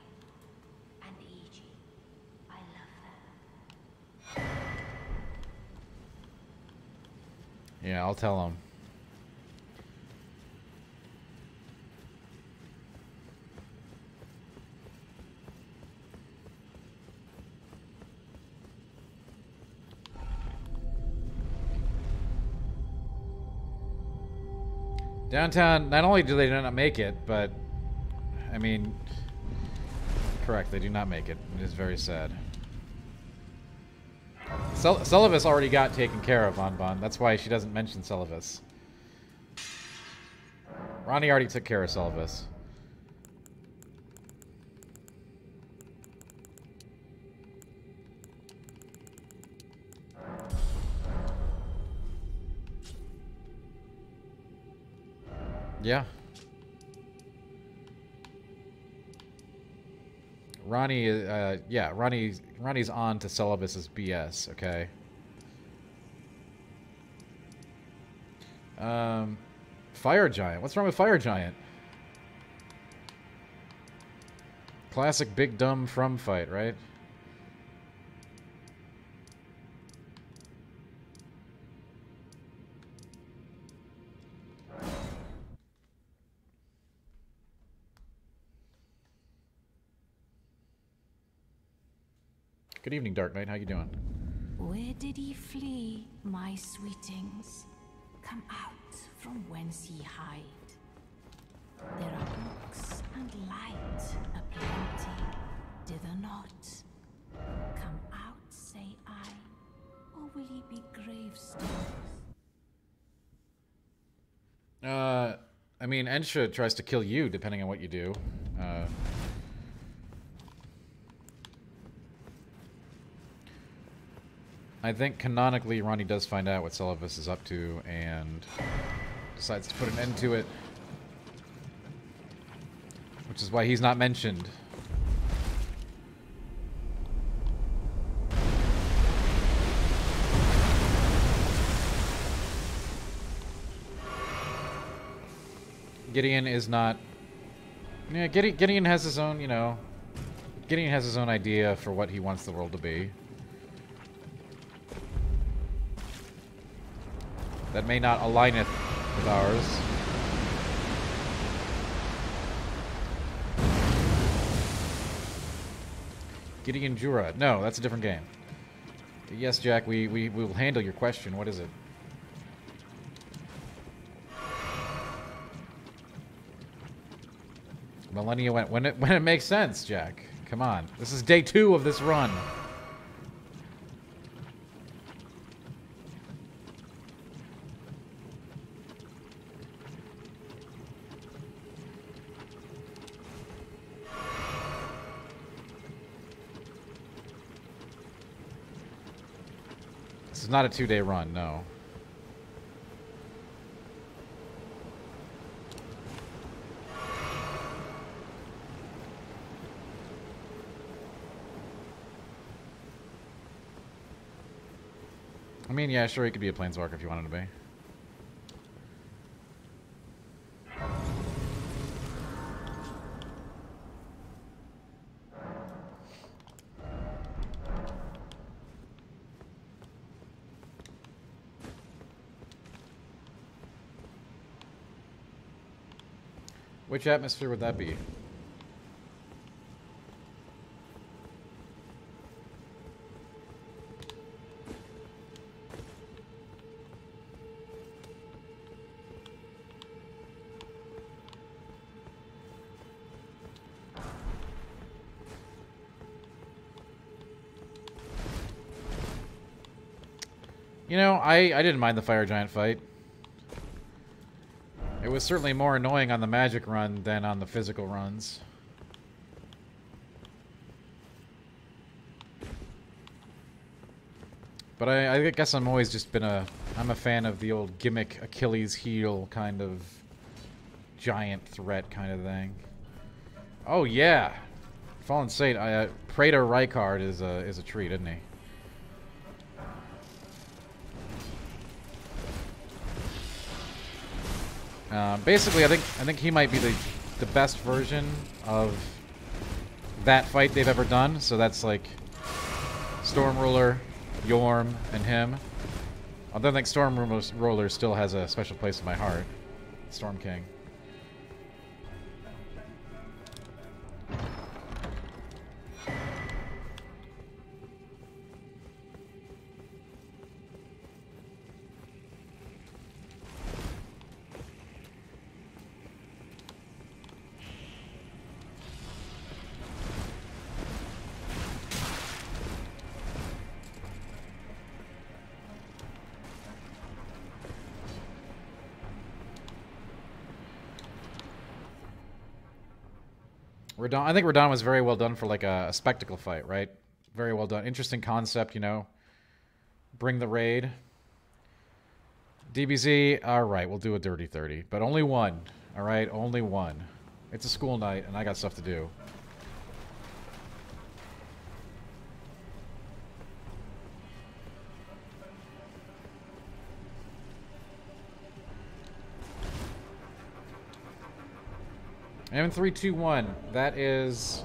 and Iji I love them. Yeah, I'll tell him. Downtown, not only do they not make it, but, I mean, correct, they do not make it. It is very sad. Sullivis already got taken care of, Bon. That's why she doesn't mention Sullivis. Ronnie already took care of Sullivis. Yeah. Ronnie, yeah, Ronnie's on to Sullivis's BS, okay? Fire Giant. What's wrong with Fire Giant? Classic big dumb from fight, right? Good evening, Dark Knight. How you doing? Where did he flee, my sweetings? Come out from whence ye hide. There are books and light aplenty, dither not. Come out, say I, or will ye be gravestones? I mean, Ensha tries to kill you, depending on what you do. I think canonically Ronnie does find out what Sullivis is up to and decides to put an end to it. Which is why he's not mentioned. Gideon is not... Yeah, Gideon has his own, you know... Gideon has his own idea for what he wants the world to be. That may not aligneth with ours. Gideon Jura. No, that's a different game. Yes, Jack, we will handle your question. What is it? Millennia went when it makes sense, Jack. Come on. This is day 2 of this run. This is not a 2-day run, no. I mean, yeah, sure, he could be a planeswalker if you wanted to be. Which atmosphere would that be? You know, I didn't mind the fire giant fight. It was certainly more annoying on the magic run than on the physical runs. But I guess I'm always just been I'm a fan of the old gimmick Achilles heel kind of giant threat kind of thing. Oh yeah, Fallen Saint. Praetor Rykard is a treat, isn't he? Basically, I think he might be the best version of that fight they've ever done. So that's like Storm Ruler, Yorm, and him. I don't think Storm Ruler still has a special place in my heart. Storm King. I think Radahn was very well done for like a spectacle fight, right? Very well done. Interesting concept, you know. Bring the raid. DBZ, alright, we'll do a dirty 30. But only one, alright? Only one. It's a school night, and I got stuff to do. M321, that is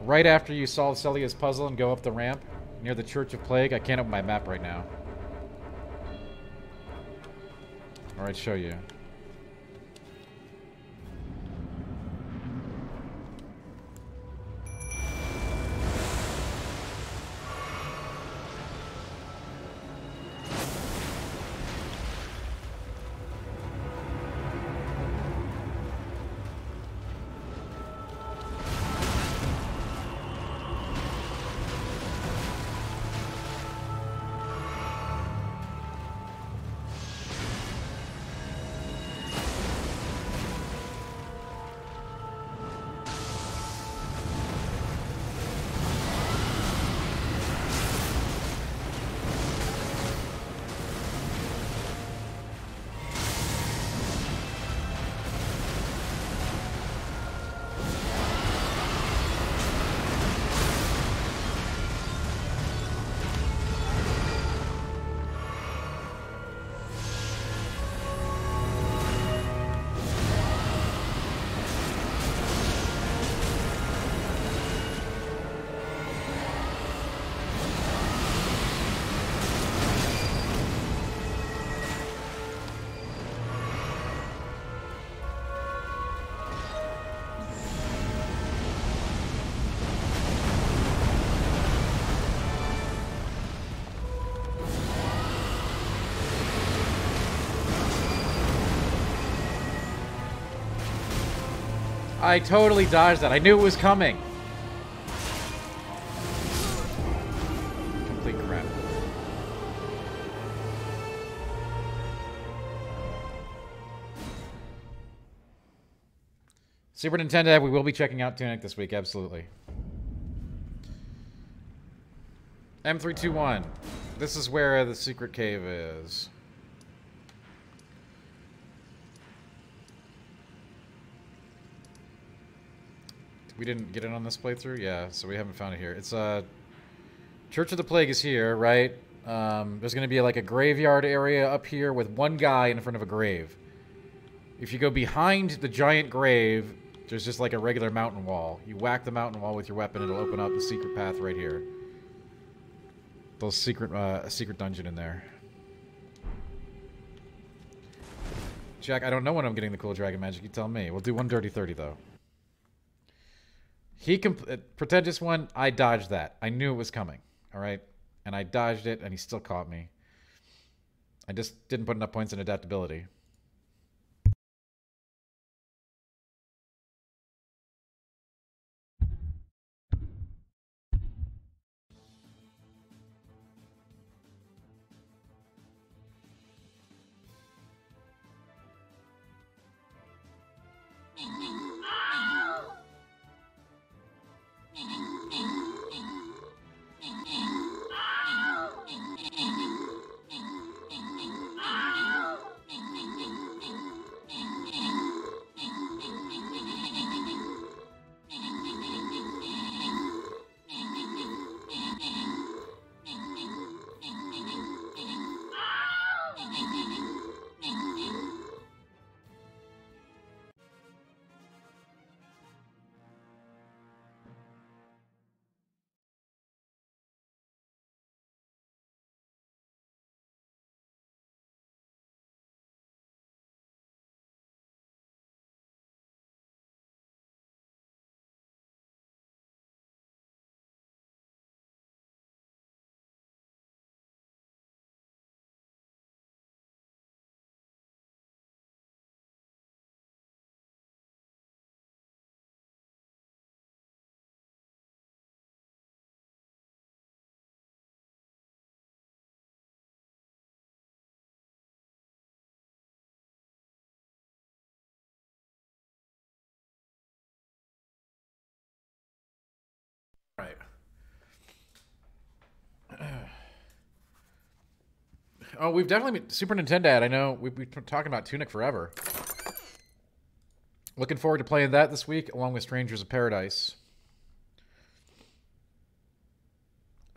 right after you solve Celia's puzzle and go up the ramp near the Church of Plague. I can't open my map right now. Alright, show you. I totally dodged that. I knew it was coming. Complete crap. Super Nintendo, we will be checking out Tunic this week, absolutely. M321. This is where the secret cave is. We didn't get it on this playthrough? Yeah, so we haven't found it here. It's, Church of the Plague is here, right? There's gonna be like a graveyard area up here with one guy in front of a grave. If you go behind the giant grave, there's just like a regular mountain wall. You whack the mountain wall with your weapon, it'll open up the secret path right here. Those secret, a secret dungeon in there. Jack, I don't know when I'm getting the cool dragon magic. You tell me. We'll do one dirty 30 though. Pretentious one, I dodged that. I knew it was coming. Alright? And I dodged it, and he still caught me. I just didn't put enough points in adaptability. Right. Oh, we've definitely been Super Nintendo. I know we've been talking about Tunic forever. Looking forward to playing that this week, along with Strangers of Paradise.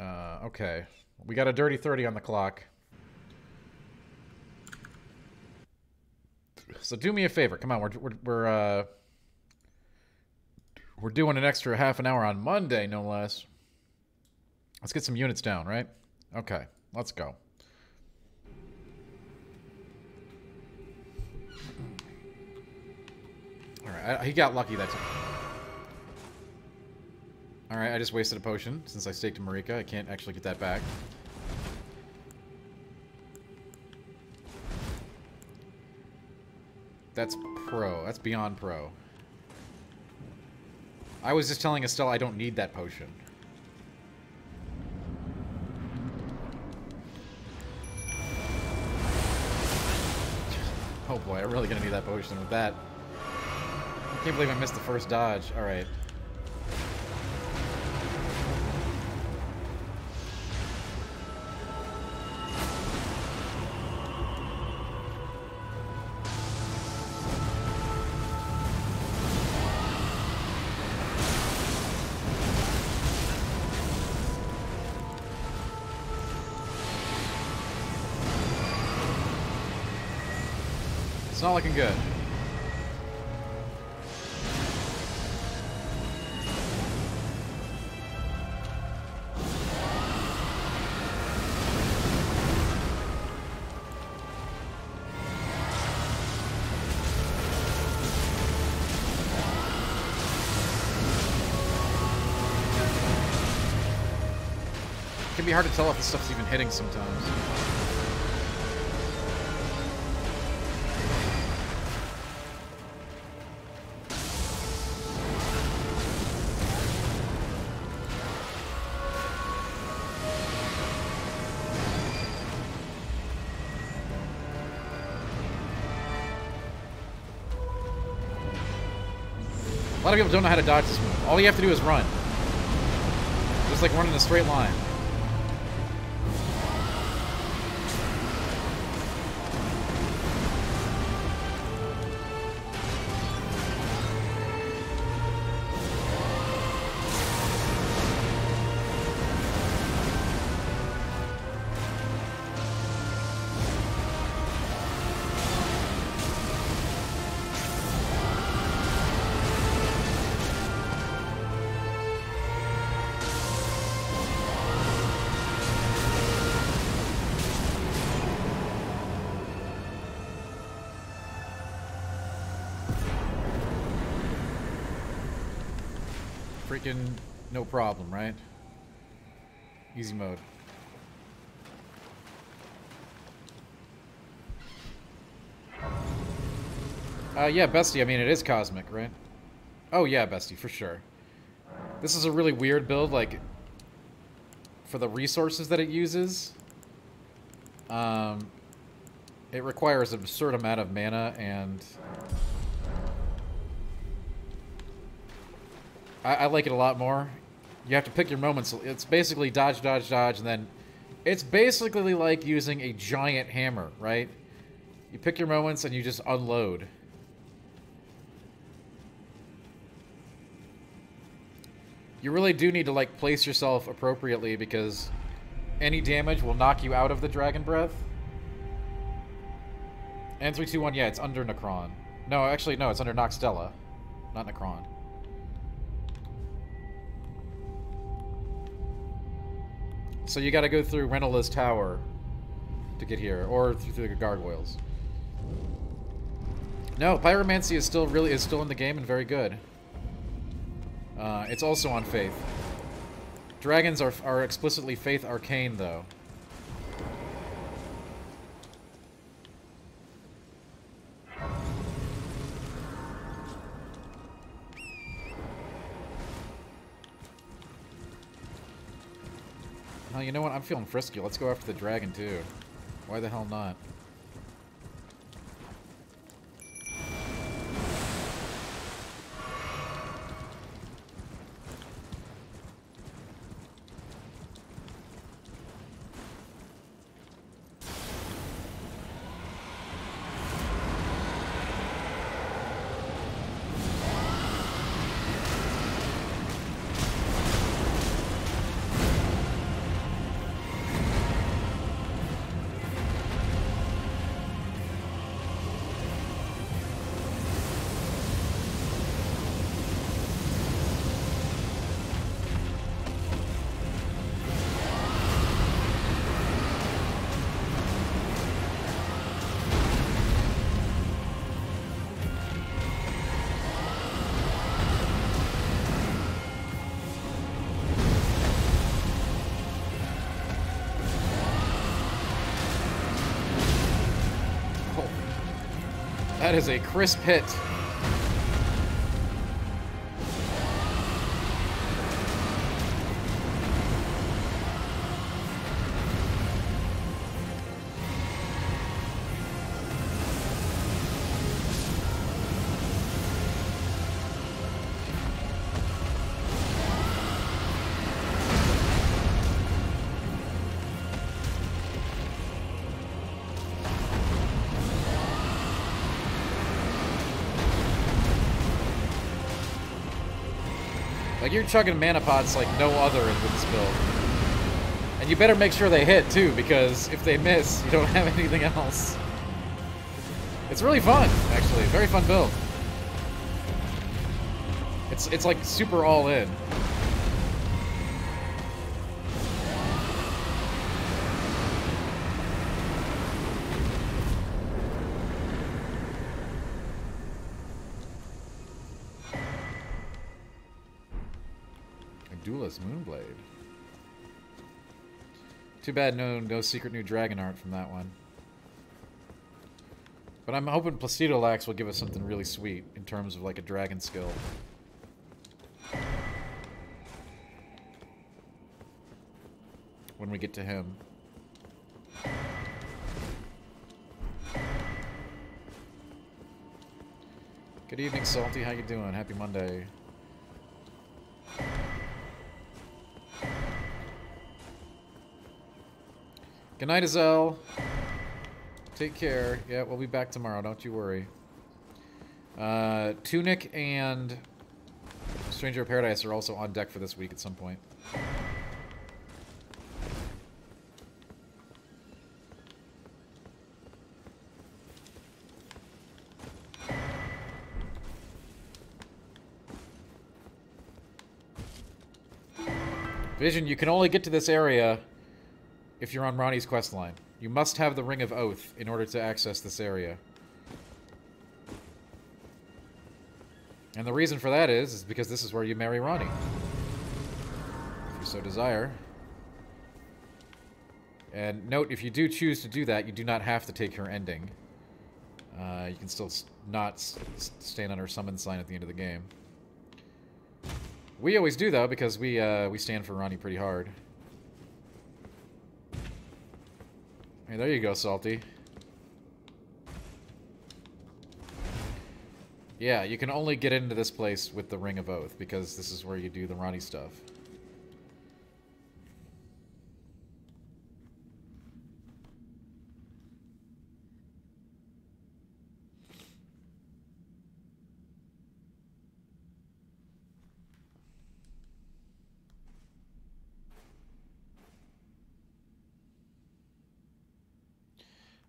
Okay. We got a dirty 30 on the clock. So do me a favor. Come on, we're doing an extra half an hour on Monday, no less. Let's get some units down, right? Okay, let's go. Alright, he got lucky that time. Alright, I just wasted a potion since I staked Marika. I can't actually get that back. That's pro. That's beyond pro. I was just telling Estelle I don't need that potion. Oh boy, I'm really gonna need that potion with that. I can't believe I missed the first dodge. Alright. It's not looking good. It can be hard to tell if this stuff's even hitting sometimes. A lot of people don't know how to dodge this move. All you have to do is run. Just like running in a straight line. Freaking no problem, right? Easy mode. Yeah, Bestie, I mean, it is cosmic, right? Oh, yeah, Bestie, for sure. This is a really weird build, like, for the resources that it uses. It requires an absurd amount of mana, and I like it a lot more. You have to pick your moments. It's basically dodge, dodge, dodge, and then it's basically like using a giant hammer, right? You pick your moments and you just unload. You really do need to, like, place yourself appropriately because any damage will knock you out of the Dragon Breath. N321, yeah, it's under Necron. No, actually, no, it's under Noxtella, not Necron. So you gotta go through Renala's tower to get here, or through the gargoyles. No, Pyromancy is still in the game and very good. It's also on Faith. Dragons are explicitly Faith Arcane, though. Oh, you know what? I'm feeling frisky. Let's go after the dragon, too. Why the hell not? That is a crisp hit. Like, you're chugging mana pots like no other with this build. And you better make sure they hit, too, because if they miss, you don't have anything else. It's really fun, actually. Very fun build. It's like super all in. Duelist Moonblade. Too bad no secret new dragon art from that one. But I'm hoping Placido Lax will give us something really sweet in terms of like a dragon skill. When we get to him. Good evening, Salty. How you doing? Happy Monday. Good night, Azelle. Take care. Yeah, we'll be back tomorrow. Don't you worry. Tunic and Stranger of Paradise are also on deck for this week at some point. Vision, you can only get to this area if you're on Ronnie's questline. You must have the Ring of Oath in order to access this area. And the reason for that is because this is where you marry Ronnie. If you so desire. And note, if you do choose to do that, you do not have to take her ending. You can still not stand on her summon sign at the end of the game. We always do, though, because we stand for Ronnie pretty hard. Hey, there you go, Salty. Yeah, you can only get into this place with the Ring of Oath, because this is where you do the Ronnie stuff.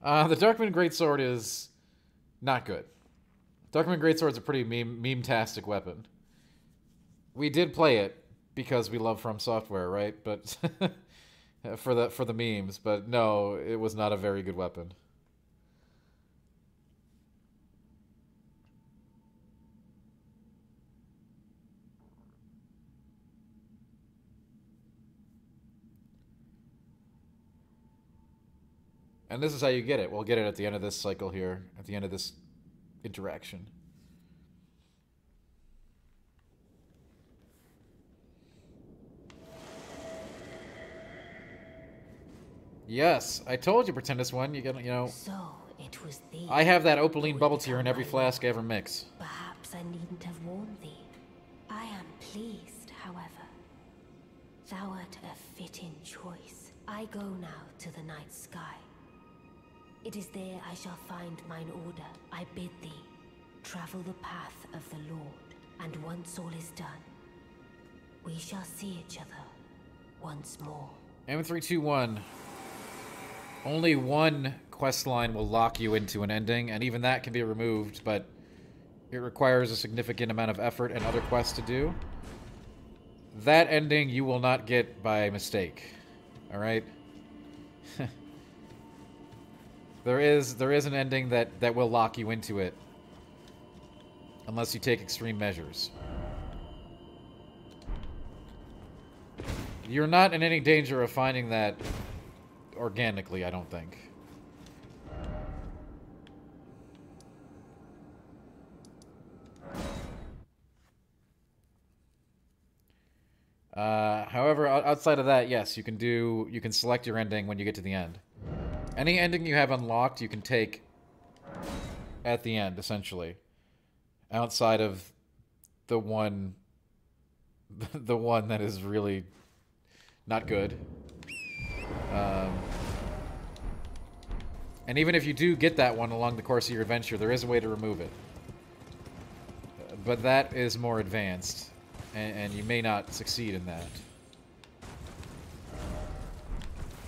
The Darkman Greatsword is not good. Darkman Greatsword's a pretty meme-tastic weapon. We did play it because we love From Software, right? But for the memes, but no, it was not a very good weapon. And this is how you get it. We'll get it at the end of this cycle here, at the end of this interaction. Yes, I told you, Pretendus One. You know. So it was thee. I have that opaline bubble tear in every flask I ever mix. Perhaps I needn't have warned thee. I am pleased, however. Thou art a fitting choice. I go now to the night sky. It is there I shall find mine order. I bid thee travel the path of the Lord, and once all is done, we shall see each other once more. M321. Only one quest line will lock you into an ending, and even that can be removed, but it requires a significant amount of effort and other quests to do. That ending you will not get by mistake. Alright? There is an ending that will lock you into it. Unless you take extreme measures. You're not in any danger of finding that organically, I don't think. However, outside of that, yes, you can select your ending when you get to the end. Any ending you have unlocked, you can take at the end, essentially. Outside of the one, the one that is really not good. And even if you do get that one along the course of your adventure, there is a way to remove it. But that is more advanced, and you may not succeed in that.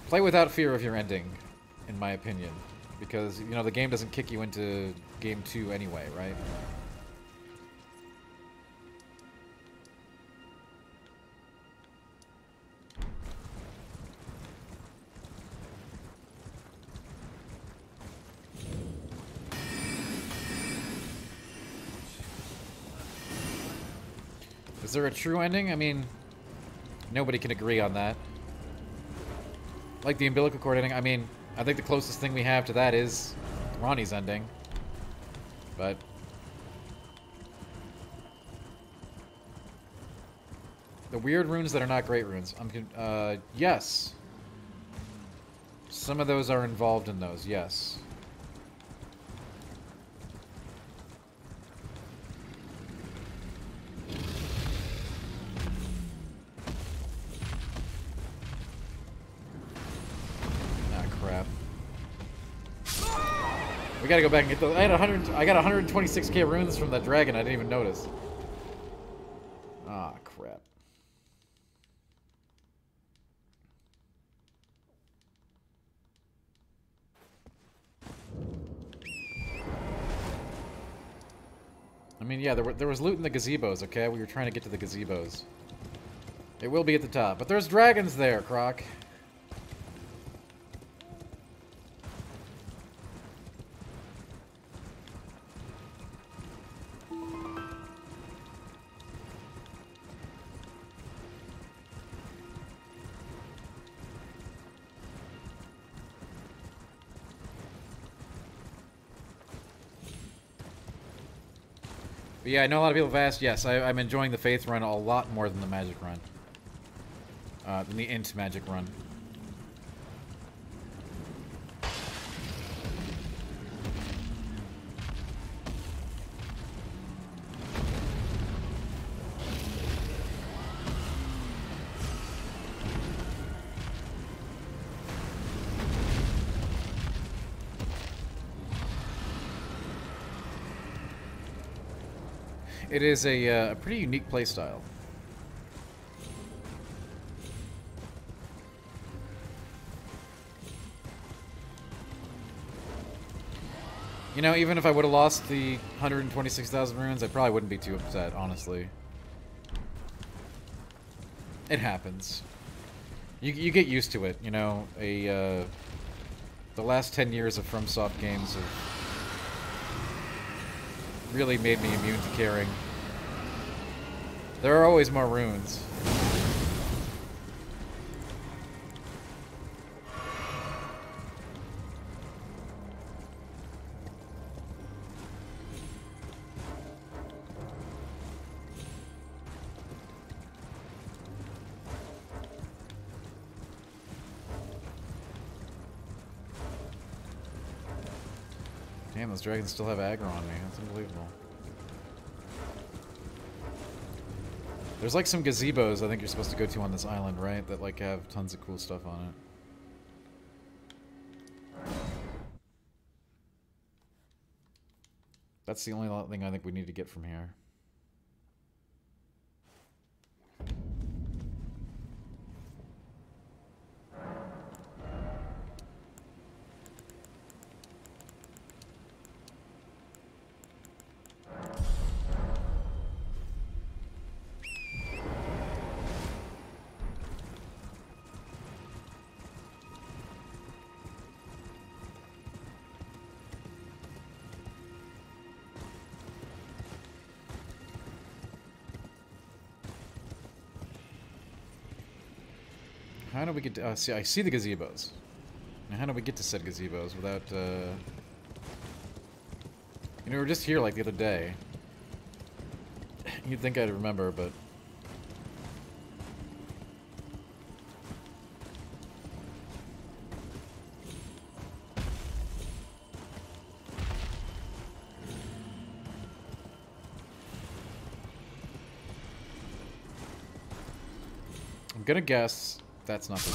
Play without fear of your ending, in my opinion. Because, you know, the game doesn't kick you into Game 2 anyway, right? Is there a true ending? I mean, nobody can agree on that. Like the umbilical cord ending, I mean, I think the closest thing we have to that is Ronnie's ending. But the weird runes that are not great runes. Yes. Some of those are involved in those, yes. We gotta go back and get those. I got 126k runes from that dragon. I didn't even notice. Ah, crap. I mean, yeah, there was loot in the gazebos. Okay, we were trying to get to the gazebos. It will be at the top, but there's dragons there, Croc. But yeah, I know a lot of people have asked. Yes, I'm enjoying the Faith run a lot more than the Magic run. Than the Int Magic run. It is a pretty unique playstyle. You know, even if I would have lost the 126,000 runes, I probably wouldn't be too upset, honestly. It happens. You get used to it, you know. The last 10 years of FromSoft games have really made me immune to caring. There are always more runes. Damn, those dragons still have aggro on me. That's unbelievable. There's like some gazebos I think you're supposed to go to on this island, right? That like have tons of cool stuff on it. That's the only thing I think we need to get from here. How do we get to... see, I see the gazebos. Now, how do we get to said gazebos without, You know, we were just here, like, the other day. You'd think I'd remember, but... I'm gonna guess that's not the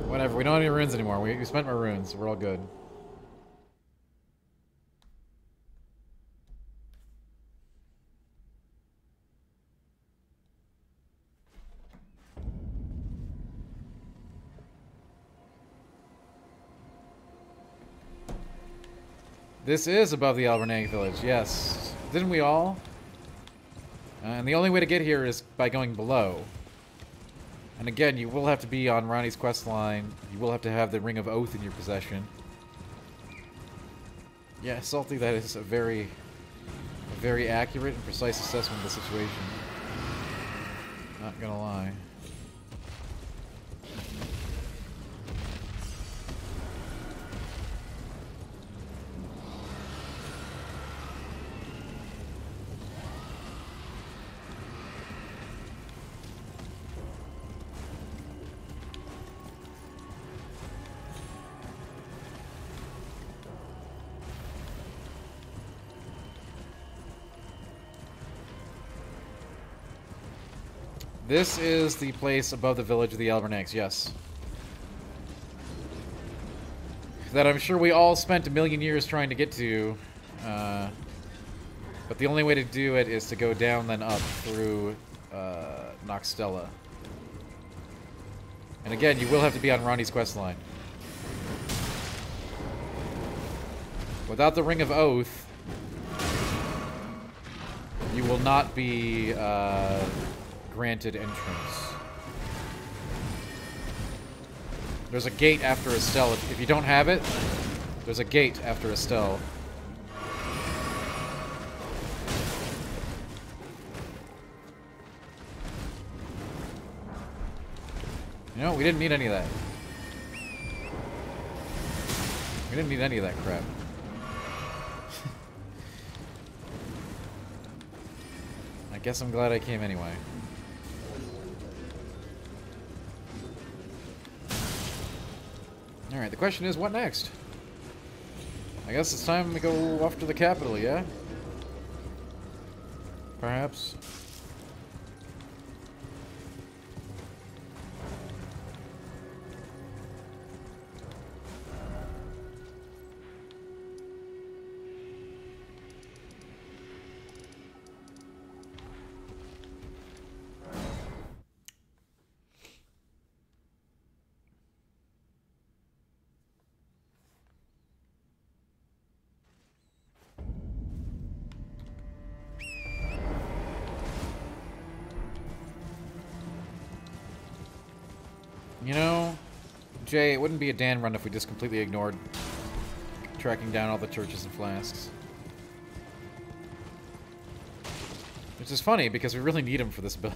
Whatever, we don't have any runes anymore. We spent our runes. We're all good. This is above the Alberneg village, yes. Didn't we all? And the only way to get here is by going below. And again, you will have to be on Ronnie's quest line. You will have to have the Ring of Oath in your possession. Yeah, Salty, that is a very accurate and precise assessment of the situation. Not gonna lie. This is the place above the village of the Albernegs, yes. That I'm sure we all spent a million years trying to get to. But the only way to do it is to go down then up through Noxtella. And again, you will have to be on Ronnie's quest line. Without the Ring of Oath, you will not be granted entrance. There's a gate after Estelle. If you don't have it, there's a gate after Estelle. You know, we didn't need any of that. We didn't need any of that crap. I guess I'm glad I came anyway. Alright, the question is, what next? I guess it's time to go off to the capital, yeah? Perhaps. You know, Jay, it wouldn't be a Dan run if we just completely ignored tracking down all the churches and flasks. Which is funny, because we really need them for this build.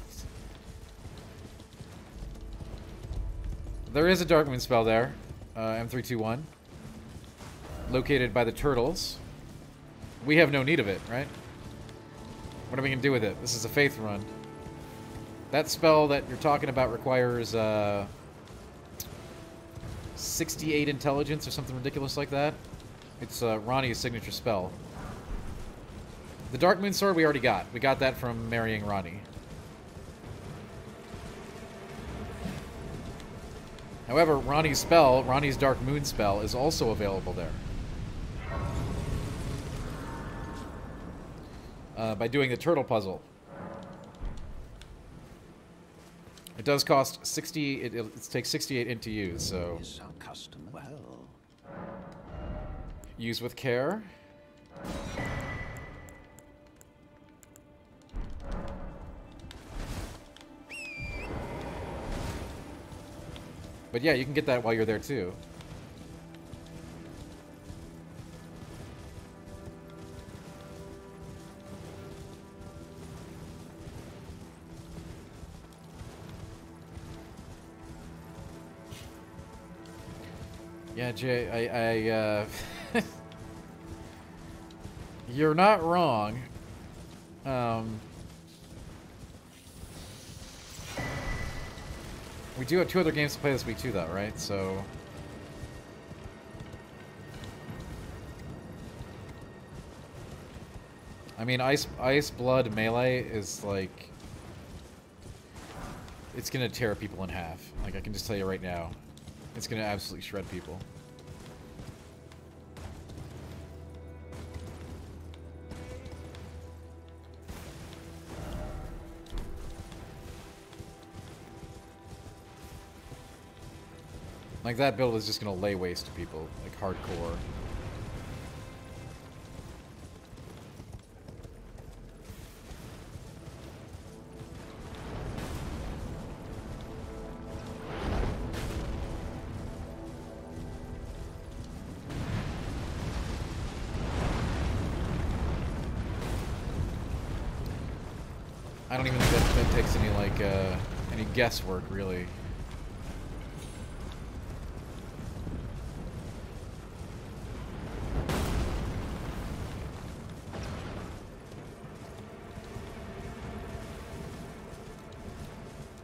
There is a Darkmoon spell there, M321, located by the turtles. We have no need of it, right? What are we going to do with it? This is a faith run. That spell that you're talking about requires 68 intelligence or something ridiculous like that. It's Ronnie's signature spell. The Darkmoon sword we already got. We got that from marrying Ronnie. However, Ronnie's spell, Ronnie's Darkmoon spell, is also available there. By doing the turtle puzzle. It does cost 60, it takes 68 int to use, so... Is our customer well? Use with care. But yeah, you can get that while you're there too. Yeah, Jay, you're not wrong. We do have 2 other games to play this week too, though, right? So... I mean, Ice Blood Melee is, like, it's gonna tear people in half. Like, I can just tell you right now. It's gonna absolutely shred people. Like, that build is just gonna lay waste to people, like, hardcore. I don't even think that takes any, like, any guesswork, really.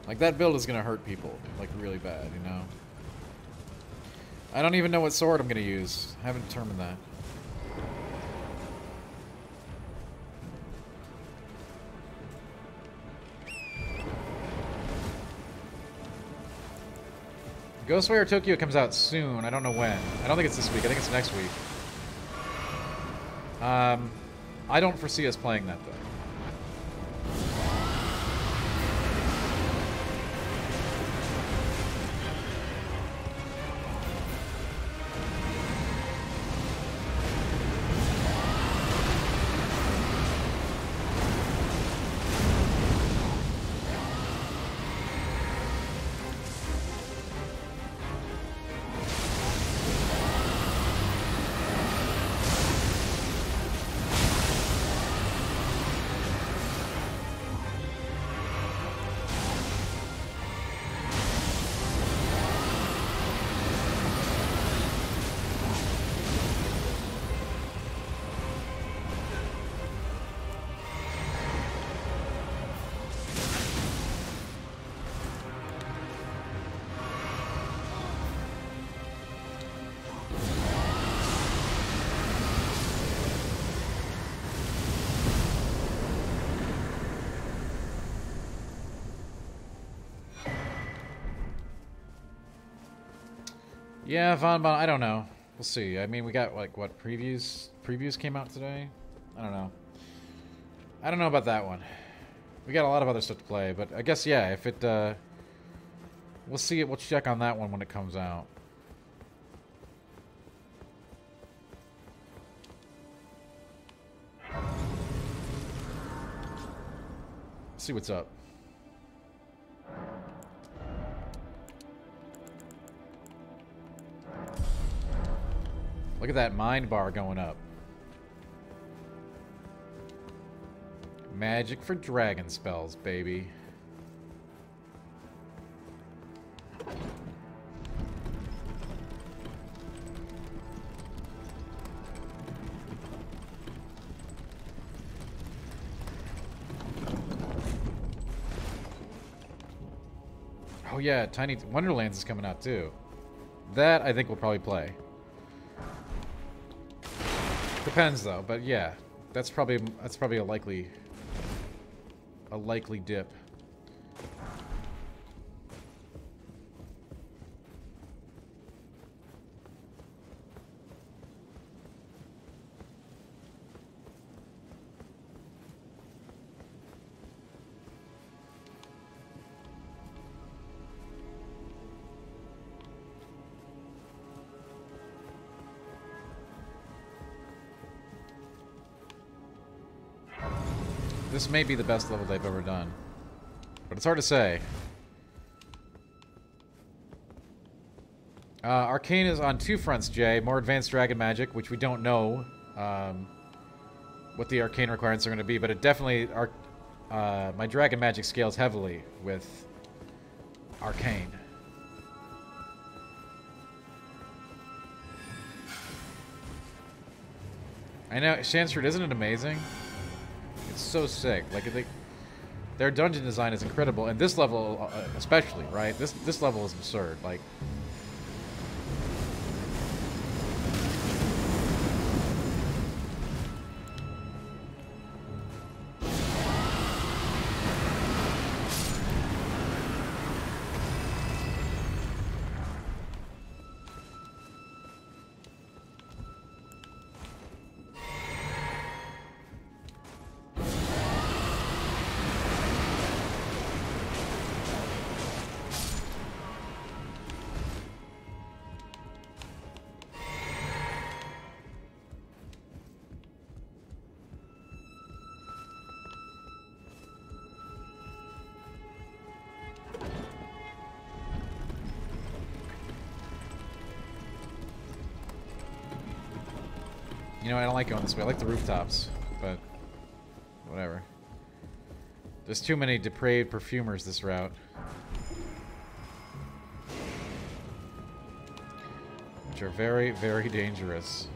Like, that build is gonna hurt people, like, really bad, you know? I don't even know what sword I'm gonna use. I haven't determined that. Ghostwire Tokyo comes out soon. I don't know when. I don't think it's this week. I think it's next week. I don't foresee us playing that, though. Yeah, Von Bon, I don't know. We'll see. I mean, we got, like, what, previews? Previews came out today? I don't know. I don't know about that one. We got a lot of other stuff to play, but I guess, yeah, if it, we'll see it. We'll check on that one when it comes out. See what's up. Look at that mind bar going up. Magic for dragon spells, baby. Oh yeah, Tiny Wonderlands is coming out too. That I think we'll probably play. Depends though, but yeah, that's probably a likely dip. This may be the best level they've ever done, but it's hard to say. Arcane is on two fronts, Jay. More advanced dragon magic, which we don't know what the arcane requirements are going to be, but it definitely... my dragon magic scales heavily with arcane. I know, Shanstrid, isn't it amazing? It's so sick. Like, their dungeon design is incredible, and this level especially, right? This level is absurd. Like, You know, I don't like going this way. I like the rooftops, but whatever. There's too many depraved perfumers this route. Which are very, very dangerous.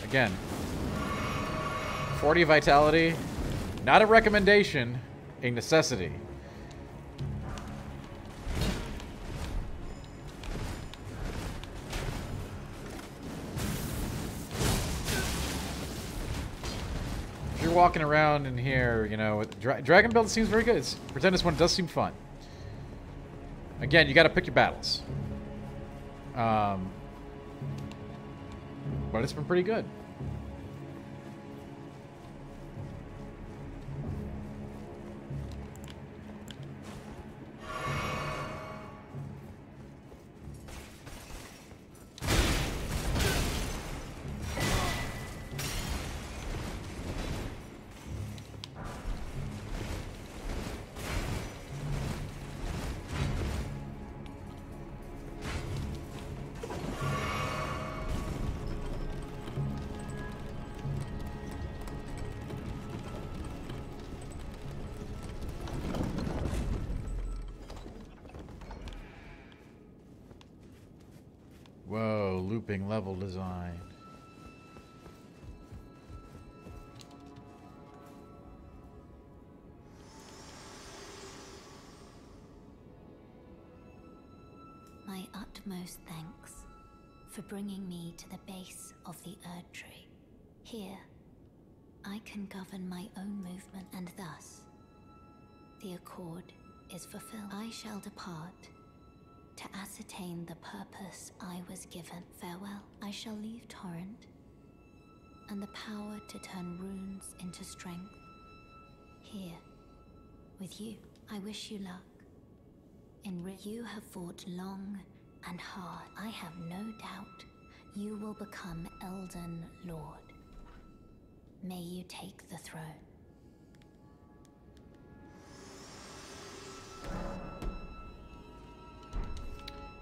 Again, 40 vitality, not a recommendation, a necessity. If you're walking around in here, you know, Dragon build seems very good. Pretend this one does seem fun. Again, you got to pick your battles. But it's been pretty good. Whoa, looping level design. My utmost thanks for bringing me to the base of the Erd Tree. Here, I can govern my own movement, and thus, the accord is fulfilled. I shall depart to ascertain the purpose I was given. Farewell. I shall leave Torrent and the power to turn runes into strength. Here, with you, I wish you luck. You have fought long and hard. I have no doubt you will become Elden Lord. May you take the throne.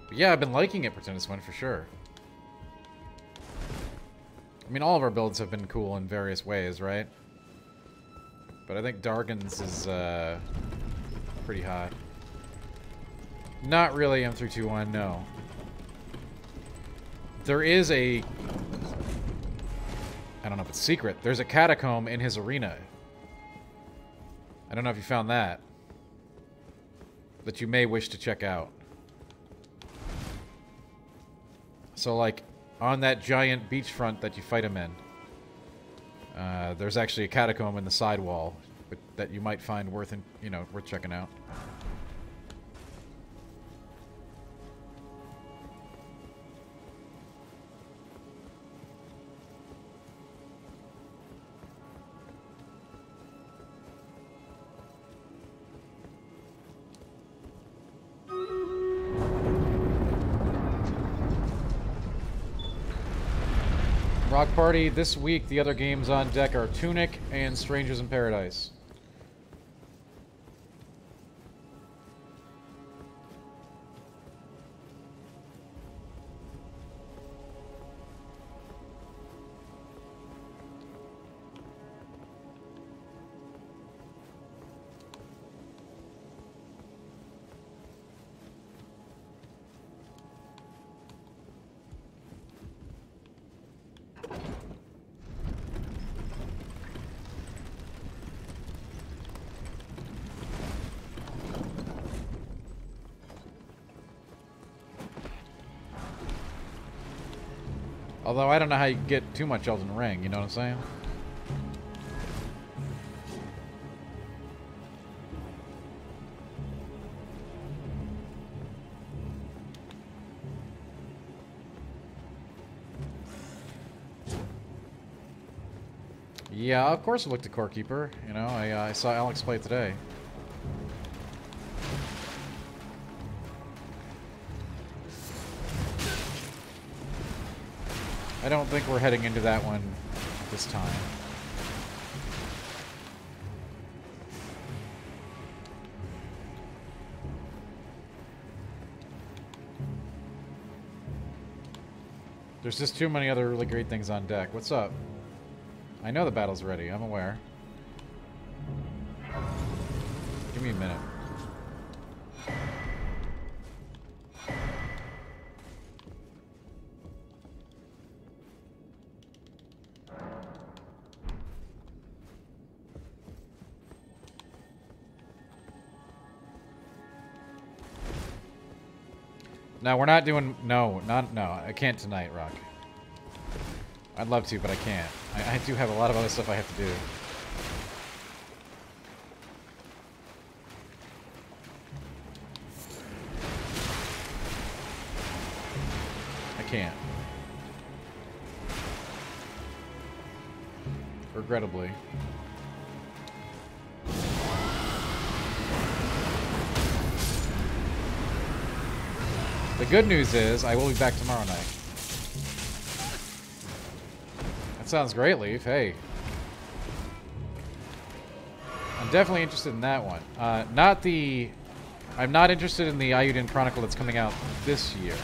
But yeah, I've been liking it, Pretend this one, for sure. I mean, all of our builds have been cool in various ways, right? But I think Dargan's is pretty hot. Not really M321, no. There is a... I don't know if it's secret. There's a catacomb in his arena. I don't know if you found that. That you may wish to check out. So, like, on that giant beachfront that you fight him in, there's actually a catacomb in the sidewall that you might find worth checking out. Rock Party, this week the other games on deck are Tunic and Strangers in Paradise. Although I don't know how you get too much Elden Ring, you know what I'm saying? Yeah, of course I looked at Core Keeper. You know, I saw Alex play it today. I don't think we're heading into that one this time. There's just too many other really great things on deck. What's up? I know the battle's ready. I'm aware. Give me a minute. No, we're not doing... No, I can't tonight, Rock. I'd love to, but I can't. I do have a lot of other stuff I have to do. I can't. Regrettably. The good news is, I will be back tomorrow night. That sounds great, Leaf. Hey. I'm definitely interested in that one. I'm not interested in the Ayuden Chronicle that's coming out this year.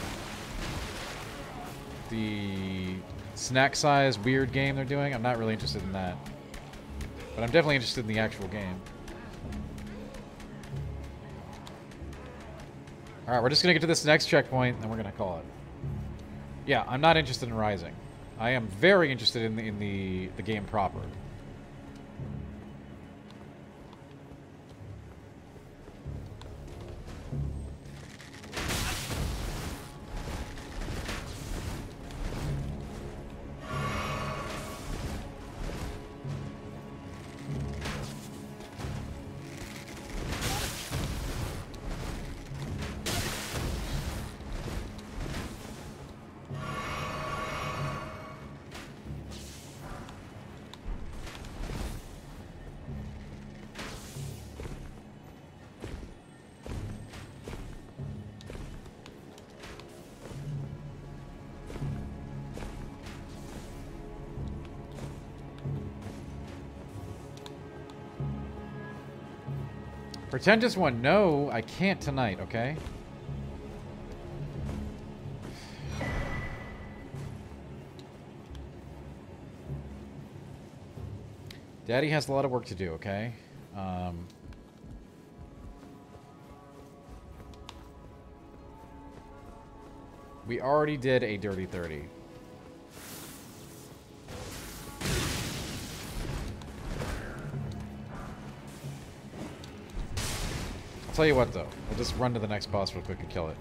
The snack size weird game they're doing, I'm not really interested in that. But I'm definitely interested in the actual game. Alright, we're just going to get to this next checkpoint, and then we're going to call it. Yeah, I'm not interested in Rising. I am very interested in the game proper. Pretentious one, no, I can't tonight, okay? Daddy has a lot of work to do, okay? We already did a Dirty 30. Tell you what, though. We'll just run to the next boss real quick and kill it.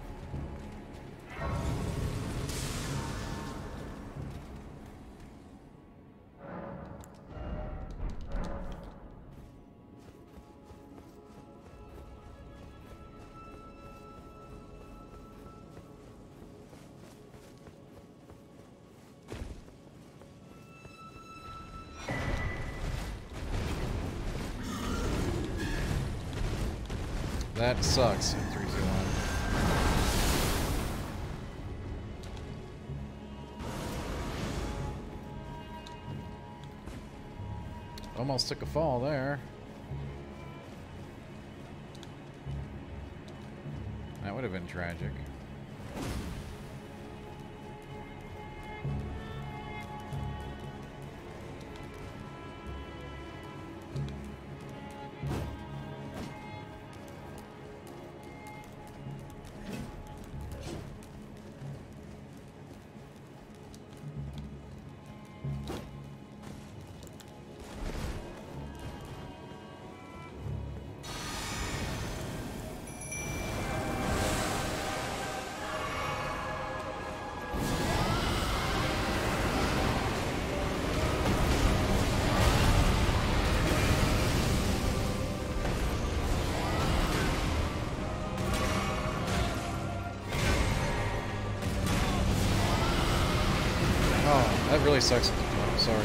That sucks in 3, 2, 1. Almost took a fall there. That would have been tragic. That really sucks. I'm sorry.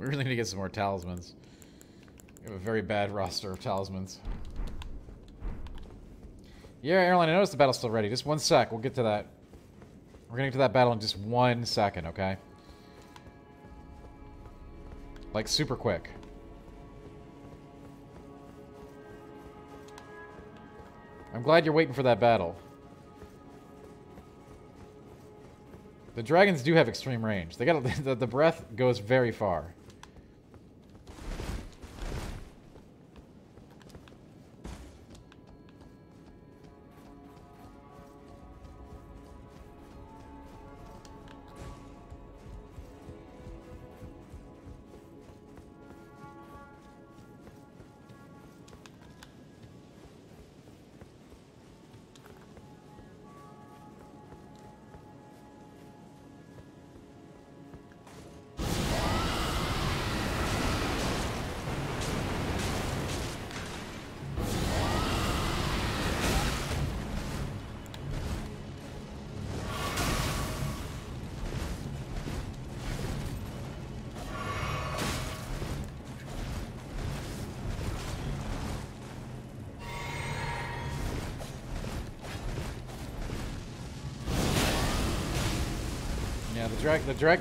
We really need to get some more talismans. We have a very bad roster of talismans. Yeah, Airline, I noticed the battle's still ready. Just 1 sec. We'll get to that. We're gonna get to that battle in just 1 second, okay? Like, super quick. I'm glad you're waiting for that battle. The dragons do have extreme range. They got the breath goes very far.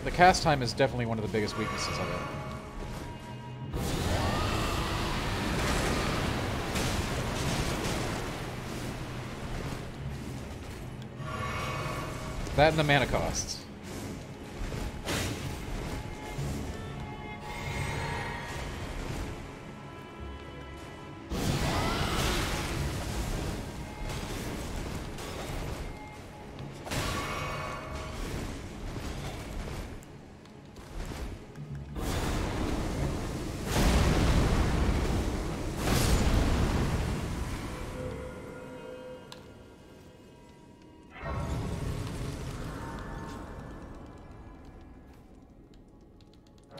The cast time is definitely one of the biggest weaknesses of it. That and the mana costs.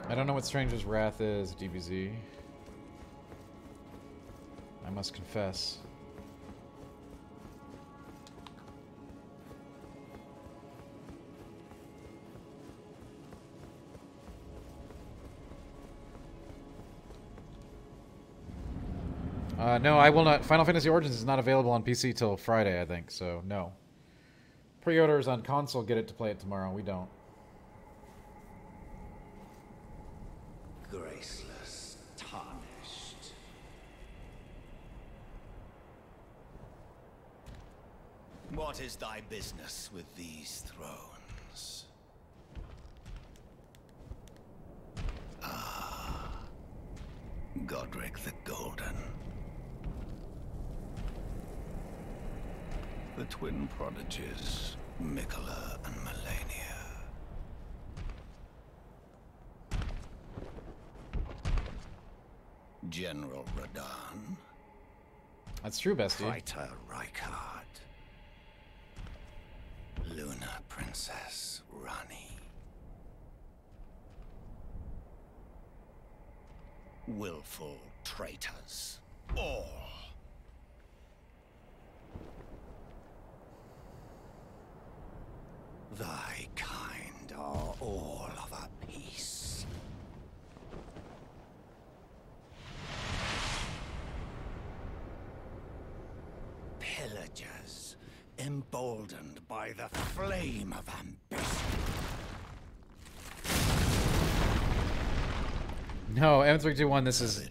I don't know what Stranger's Wrath is, DBZ. I must confess. No, I will not. Final Fantasy Origins is not available on PC till Friday, I think, so no. Pre-orders on console get it to play it tomorrow. We don't. Graceless, tarnished. What is thy business with these thrones? Ah, Godric the Golden. The twin prodigies, Mikola and Melania. General Radahn. That's true, bestie. Fighter Rykard. Luna Princess Rani. Willful traitors. All. Thy kind are all of a piece. Pillagers, emboldened by the flame of ambition. No, M321, this is...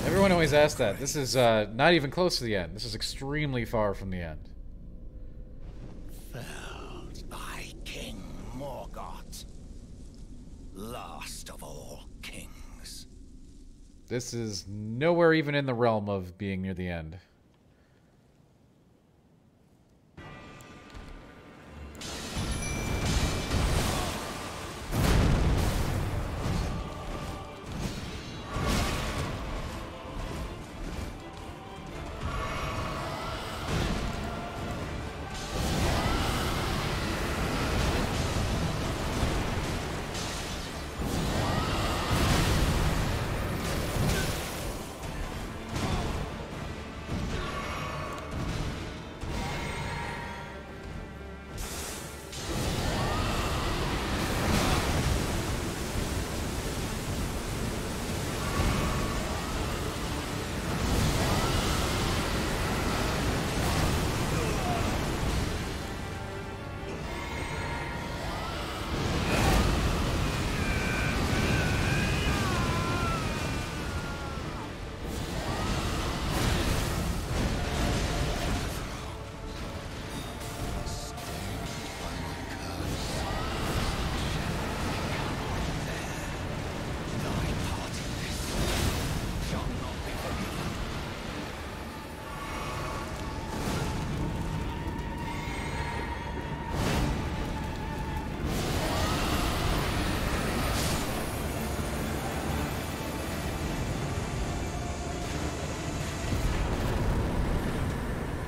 Everyone always asks that. This is not even close to the end. This is extremely far from the end. Felled by King Morgoth, last of all kings. This is nowhere even in the realm of being near the end.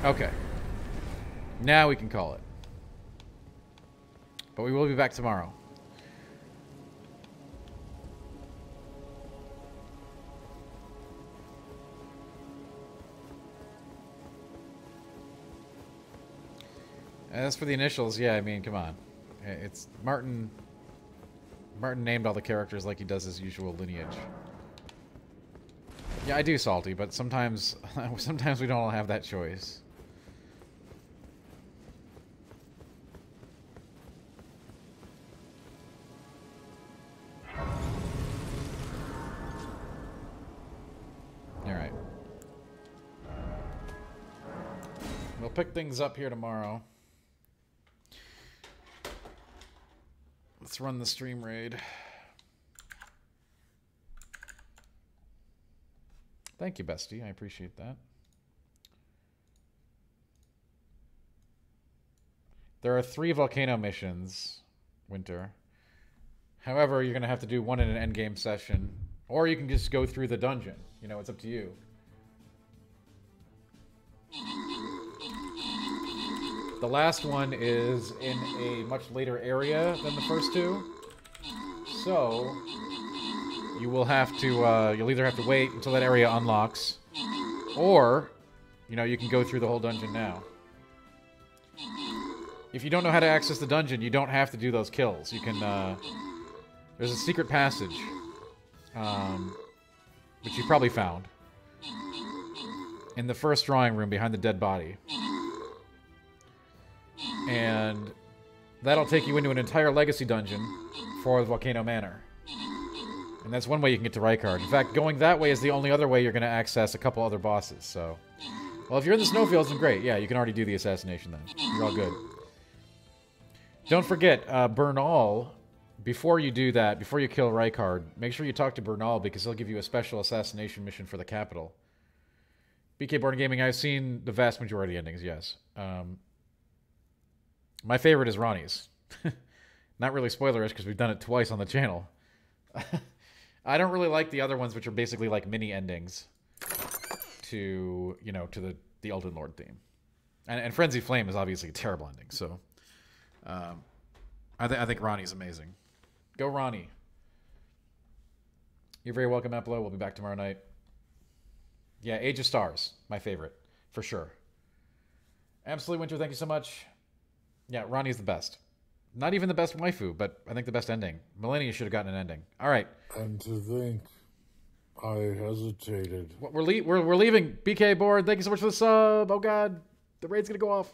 Okay. Now we can call it. But we will be back tomorrow. As for the initials, yeah, I mean, come on. It's Martin. Martin named all the characters like he does his usual lineage. Yeah, I do, Salty, but sometimes sometimes we don't have that choice. Alright. We'll pick things up here tomorrow. Let's run the stream raid. Thank you, bestie. I appreciate that. There are 3 volcano missions, Winter. However, you're going to have to do one in an endgame session. Or you can just go through the dungeon. You know, it's up to you. The last one is in a much later area than the first 2. So, you will have to, you'll either have to wait until that area unlocks, or, you know, you can go through the whole dungeon now. If you don't know how to access the dungeon, you don't have to do those kills. You can, there's a secret passage, which you probably found, in the first drawing room behind the dead body. And that'll take you into an entire legacy dungeon for the Volcano Manor. And that's one way you can get to Rykard. In fact, going that way is the only other way you're going to access a couple other bosses, so... Well, if you're in the snowfields, then great. Yeah, you can already do the assassination then. You're all good. Don't forget, Bernal, before you do that, before you kill Rykard, make sure you talk to Bernal because he'll give you a special assassination mission for the capital. BK Born Gaming, I've seen the vast majority endings, yes. My favorite is Ronnie's. Not really spoilerish because we've done it twice on the channel. I don't really like the other ones, which are basically like mini endings to, you know, to the Elden Lord theme. And Frenzy Flame is obviously a terrible ending, so I think Ronnie's amazing. Go Ronnie. You're very welcome, Apollo. We'll be back tomorrow night. Yeah, Age of Stars, my favorite, for sure. Absolutely Winter, thank you so much. Yeah, Ronnie's the best. Not even the best waifu, but I think the best ending. Millennia should have gotten an ending. All right. And to think I hesitated. We're leaving. BK board. Thank you so much for the sub. Oh God, the raid's gonna go off.